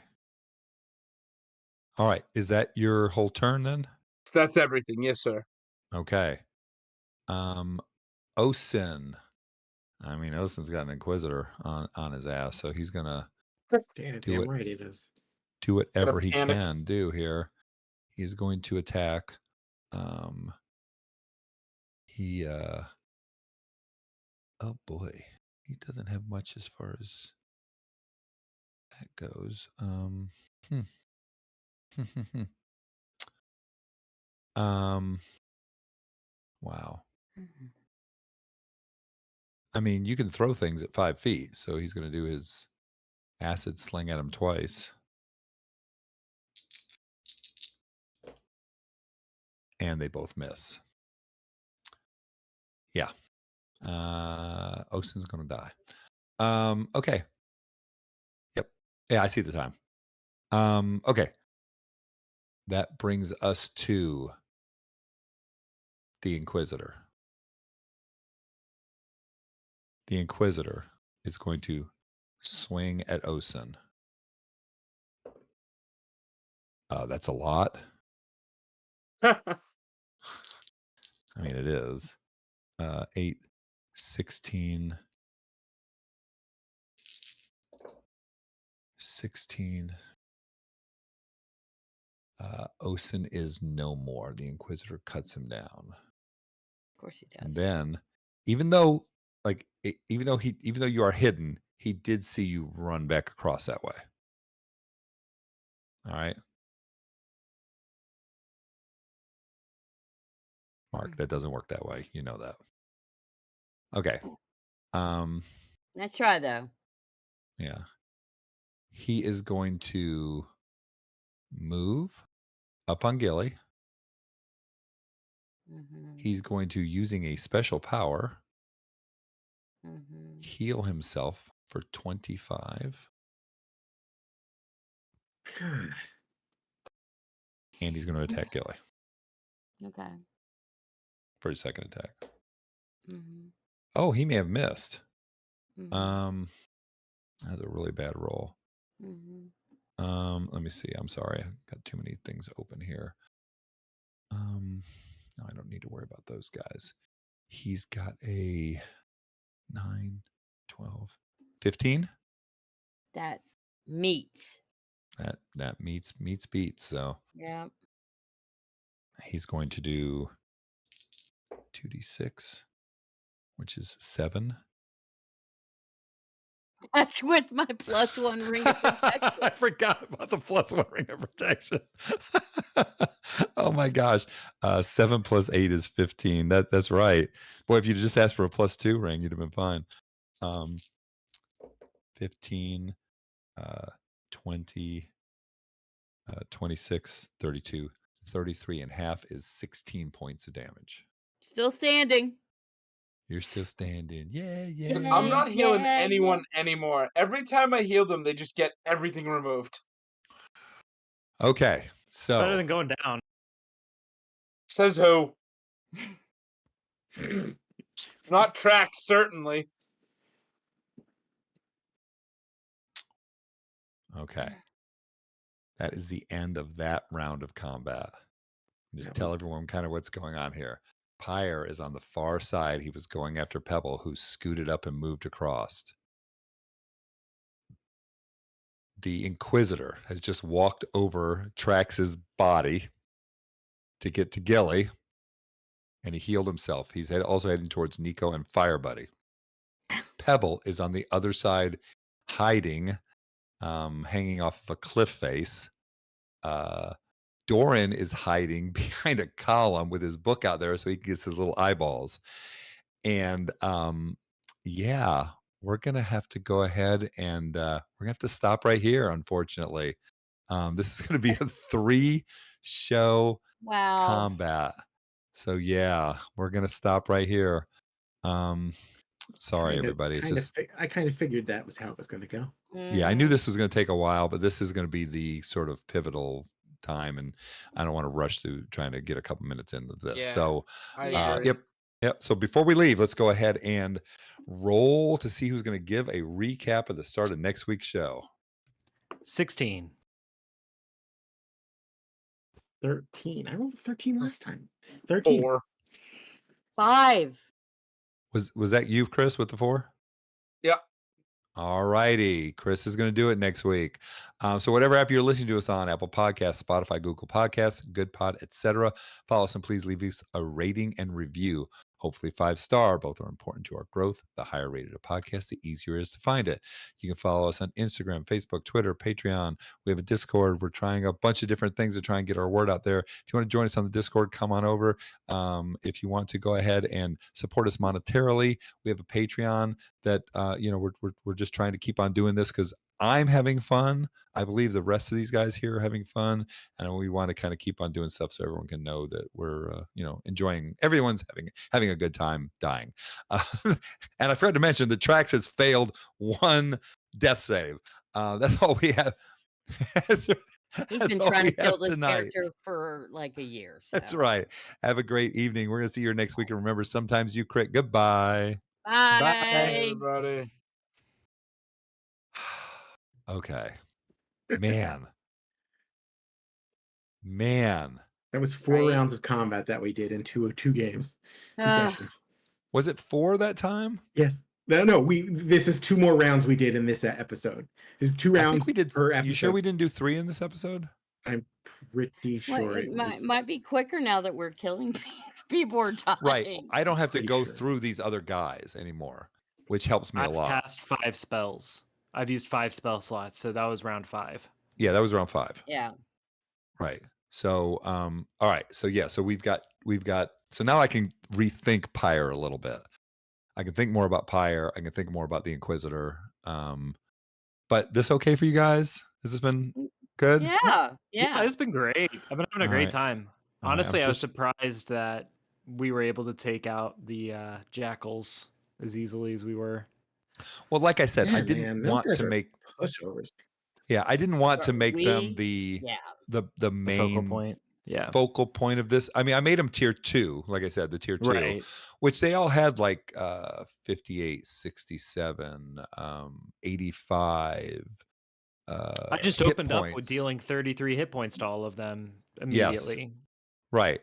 All right. Is that your whole turn then? So that's everything. Yes, sir. Okay. Osin. I mean, Osin's got an Inquisitor on his ass, so he's gonna do Damn it. right it is. Do Gonna whatever he panic. can do here. He's going to attack. He oh boy, he doesn't have much as far as that goes. Wow. Mhm. I mean, you can throw things at 5 feet, so he's going to do his acid sling at him twice. And they both miss. Yeah. Osin's going to die. Okay. Yep. Yeah, I see the time. Okay. That brings us to the Inquisitor. The Inquisitor is going to swing at Osin. That's a lot. I mean, it is. 8, 16, 16. Osin is no more. The Inquisitor cuts him down. Of course he And does. then, even though you are hidden, he did see you run back across that way. All right. Mark, that doesn't work that way. You know that. Okay. Nice try, though. Yeah. He is going to move up on Gilly. Mm-hmm. He's going to, using a special power, Mm-hmm. heal himself for 25. God. And he's going to attack Gilly Okay. for his second attack. Mm-hmm. Oh, he may have missed. Mm-hmm. That's a really bad roll. Mm-hmm. Let me see. I'm sorry. I've got too many things open here. No, I don't need to worry about those guys. He's got a 9, 12, 15. That meats. That meets beats. So Yeah. he's going to do 2d6, which is 7. That's with my +1 ring of protection. I forgot about the +1 ring of protection. Oh my gosh. 7 plus 8 is 15. That's right. Boy, if you just asked for a +2 ring, you'd have been fine. 15, 20, 26, 32, 33 and half is 16 points of damage. Still standing. You're still standing. Yeah, So yeah, I'm yeah. not healing Yeah. anyone anymore. Every time I heal them, they just get everything removed. Okay. It's better So than going down. Says who? Not tracked, certainly. okay. That is the end of that round of combat. Just That tell was everyone kind of what's going on here. Pyre is on the far side. He was going after Pebble, who scooted up and moved across. The Inquisitor has just walked over Trax's body to get to Gilly, and he healed himself. He's also heading towards Nico and Fire Buddy. Pebble is on the other side, hiding, hanging off of a cliff face. Doran is hiding behind a column with his book out there so he gets his little eyeballs. And yeah, we're gonna have to go ahead and we're gonna have to stop right here, unfortunately. This is going to be a 3-show Wow. combat. So yeah, we're going to stop right here. Sorry, everybody. It's just I kind of figured that was how it was going to go. yeah, I knew Mhm. this was going to take a while, but this is going to be the sort of pivotal time, and I don't want to rush through trying to get a couple minutes into this. Yeah, So, I Yeah. agree. yep. So before we leave, let's go ahead and roll to see who's going to give a recap of the start of next week's show. 16. 13. I rolled a 13 last time. 13. 4. 5. Was that you, Chris, with the 4? Yeah. All righty. Chris is going to do it next week. So whatever app you're listening to us on, Apple Podcasts, Spotify, Google Podcasts, Good Pod, etc., follow us and please leave us a rating and review. Hopefully 5-star. Both are important to our growth. The higher rated a podcast, the easier it is to find it. You can follow us on Instagram, Facebook, Twitter, Patreon. We have a Discord. We're trying a bunch of different things to try and get our word out there. If you want to join us on the Discord, come on over. If you want to go ahead and support us monetarily, we have a Patreon that we're just trying to keep on doing this because I'm having fun. I believe the rest of these guys here are having fun, and we want to kind of keep on doing stuff so everyone can know that we're enjoying. Everyone's having a good time dying. And I forgot to mention the Trax has failed one death save. That's all we have. He's That's been all trying we to kill have this tonight. character for like a year. That's So. right. Have a great evening. We're gonna see you next week, and remember, sometimes you crit. Goodbye. Bye, Bye. everybody. Okay. Man. Man. That was 4 Right. rounds of combat that we did in two games, 2 Ah. sessions. Was it 4 that time? Yes. No. This is 2 more rounds we did in this episode. There's 2 I think rounds we did. per episode. You sure we didn't do 3 in this episode? I'm pretty Well, sure it it might, was. might be quicker now that we're killing people are dying. Right. I don't have to Pretty go sure. through these other guys anymore, which helps me a I've lot. cast 5 spells. I've used 5 spell slots, so that was round 5. Yeah, that was around 5. Yeah. Right. So, all right. So yeah, so we've got so now I can rethink Pyre a little bit. I can think more about Pyre. I can think more about the Inquisitor. But this okay for you guys? Has this been good? Yeah. Yeah, it's been great. I've been having a All great right. time. All right, Honestly, I'm I was just- surprised that we were able to take out the jackals as easily as we were. Well, like I said, I Yeah, didn't man, those want guys to are make pushovers. I didn't want to But make them we- yeah. the The focal main point. Yeah. focal point of this. I mean, I made them tier 2, like I said, the tier 2, Right. which they all had like 58, 67, 85 I just hit opened up with points. dealing 33 hit points to all of them Yes. immediately. Right.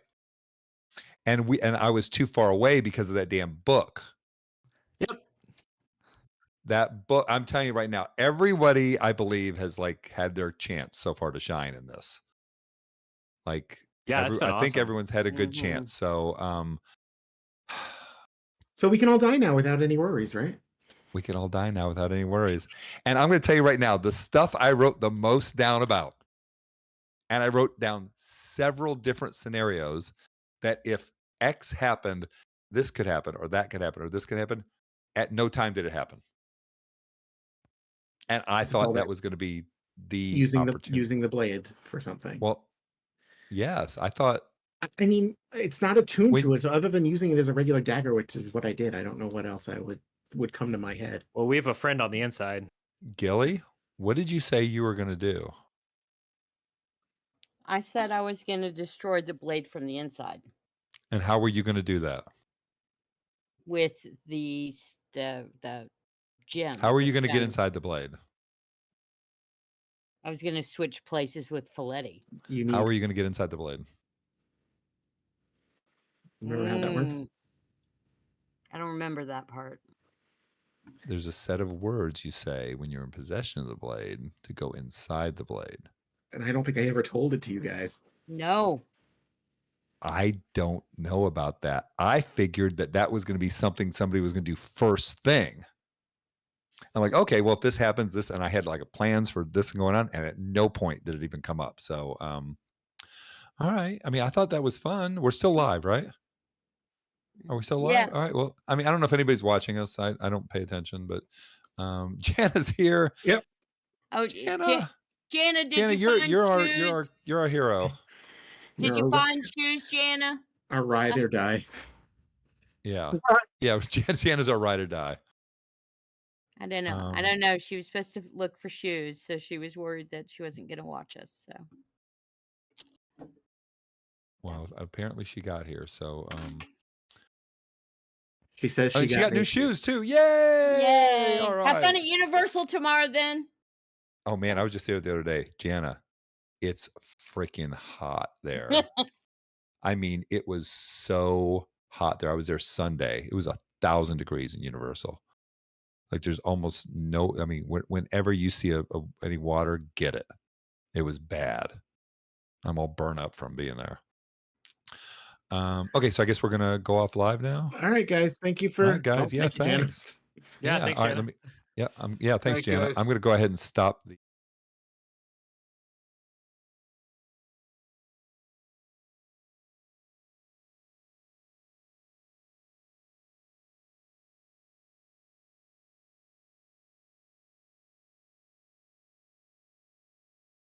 And I was too far away because of that damn book. Yep. That book, I'm telling you right now, everybody I believe has like had their chance so far to shine in this. Like Yeah, it's been I think awesome. everyone's had a good Mhm. chance. So So we can all die now without any worries, right? we can all die now without any worries. And I'm going to tell you right now, the stuff I wrote the most down about, and I wrote down several different scenarios that if X happened, this could happen, or that could happen, or this could happen. At no time did it happen. And I Is this all thought that that was going to be the using opportunity. the blade for something? Well, yes, I thought I mean, it's not attuned when to it. So other than using it as a regular dagger, which is what I did, I don't know what else I would come to my head. Well, we have a friend on the inside. Gilly, what did you say you were going to do? I said I was going to destroy the blade from the inside And how were you going to do that? with the gem. How are the you going to get stone. inside the blade? I was going to switch places with Folletti. You need. How are you going to get inside the blade? Remember how that works? I don't remember that part. There's a set of words you say when you're in possession of the blade to go inside the blade. And I don't think I ever told it to you guys. No. I don't know about that. I figured that was going to be something somebody was going to do first thing. I'm like, okay, well, if this happens, this, and I had like plans for this going on, and at no point did it even come up. So, all right. I mean, I thought that was fun. We're still live, right? Are we still live? Yeah. All right. Well, I mean, I don't know if anybody's watching us. I don't pay attention, but Jana's here. Yep. Oh, Jana. Jana, did Jana, you you're find you're our shoes? you're our hero. Did you You're find shoes, Jana? a ride or die. Yeah. Yeah, Jana's our ride or die. I don't know. I Um, don't know. She was supposed to look for shoes, so she was worried that she wasn't going to watch us. So well, apparently she got here, so She says and she she got new shoes. shoes too. Yay! yay! All Have fun right. at Universal tomorrow, then. Oh man, I was just there the other day. Jana, it's freaking hot there. I mean, it was so hot there. I was there Sunday. It was 1,000 degrees in Universal. Like there's almost no. I mean, whenever you see any water, get it. It was bad. I'm all burnt up from being there. Okay, so I guess we're gonna go off live now. All right, guys. Thank you All for. right, guys. Yeah, thank you, Jana. thanks. Yeah, thanks, all right. Jana. Yeah, thanks, Thanks, Jana. guys. I'm gonna go ahead and stop the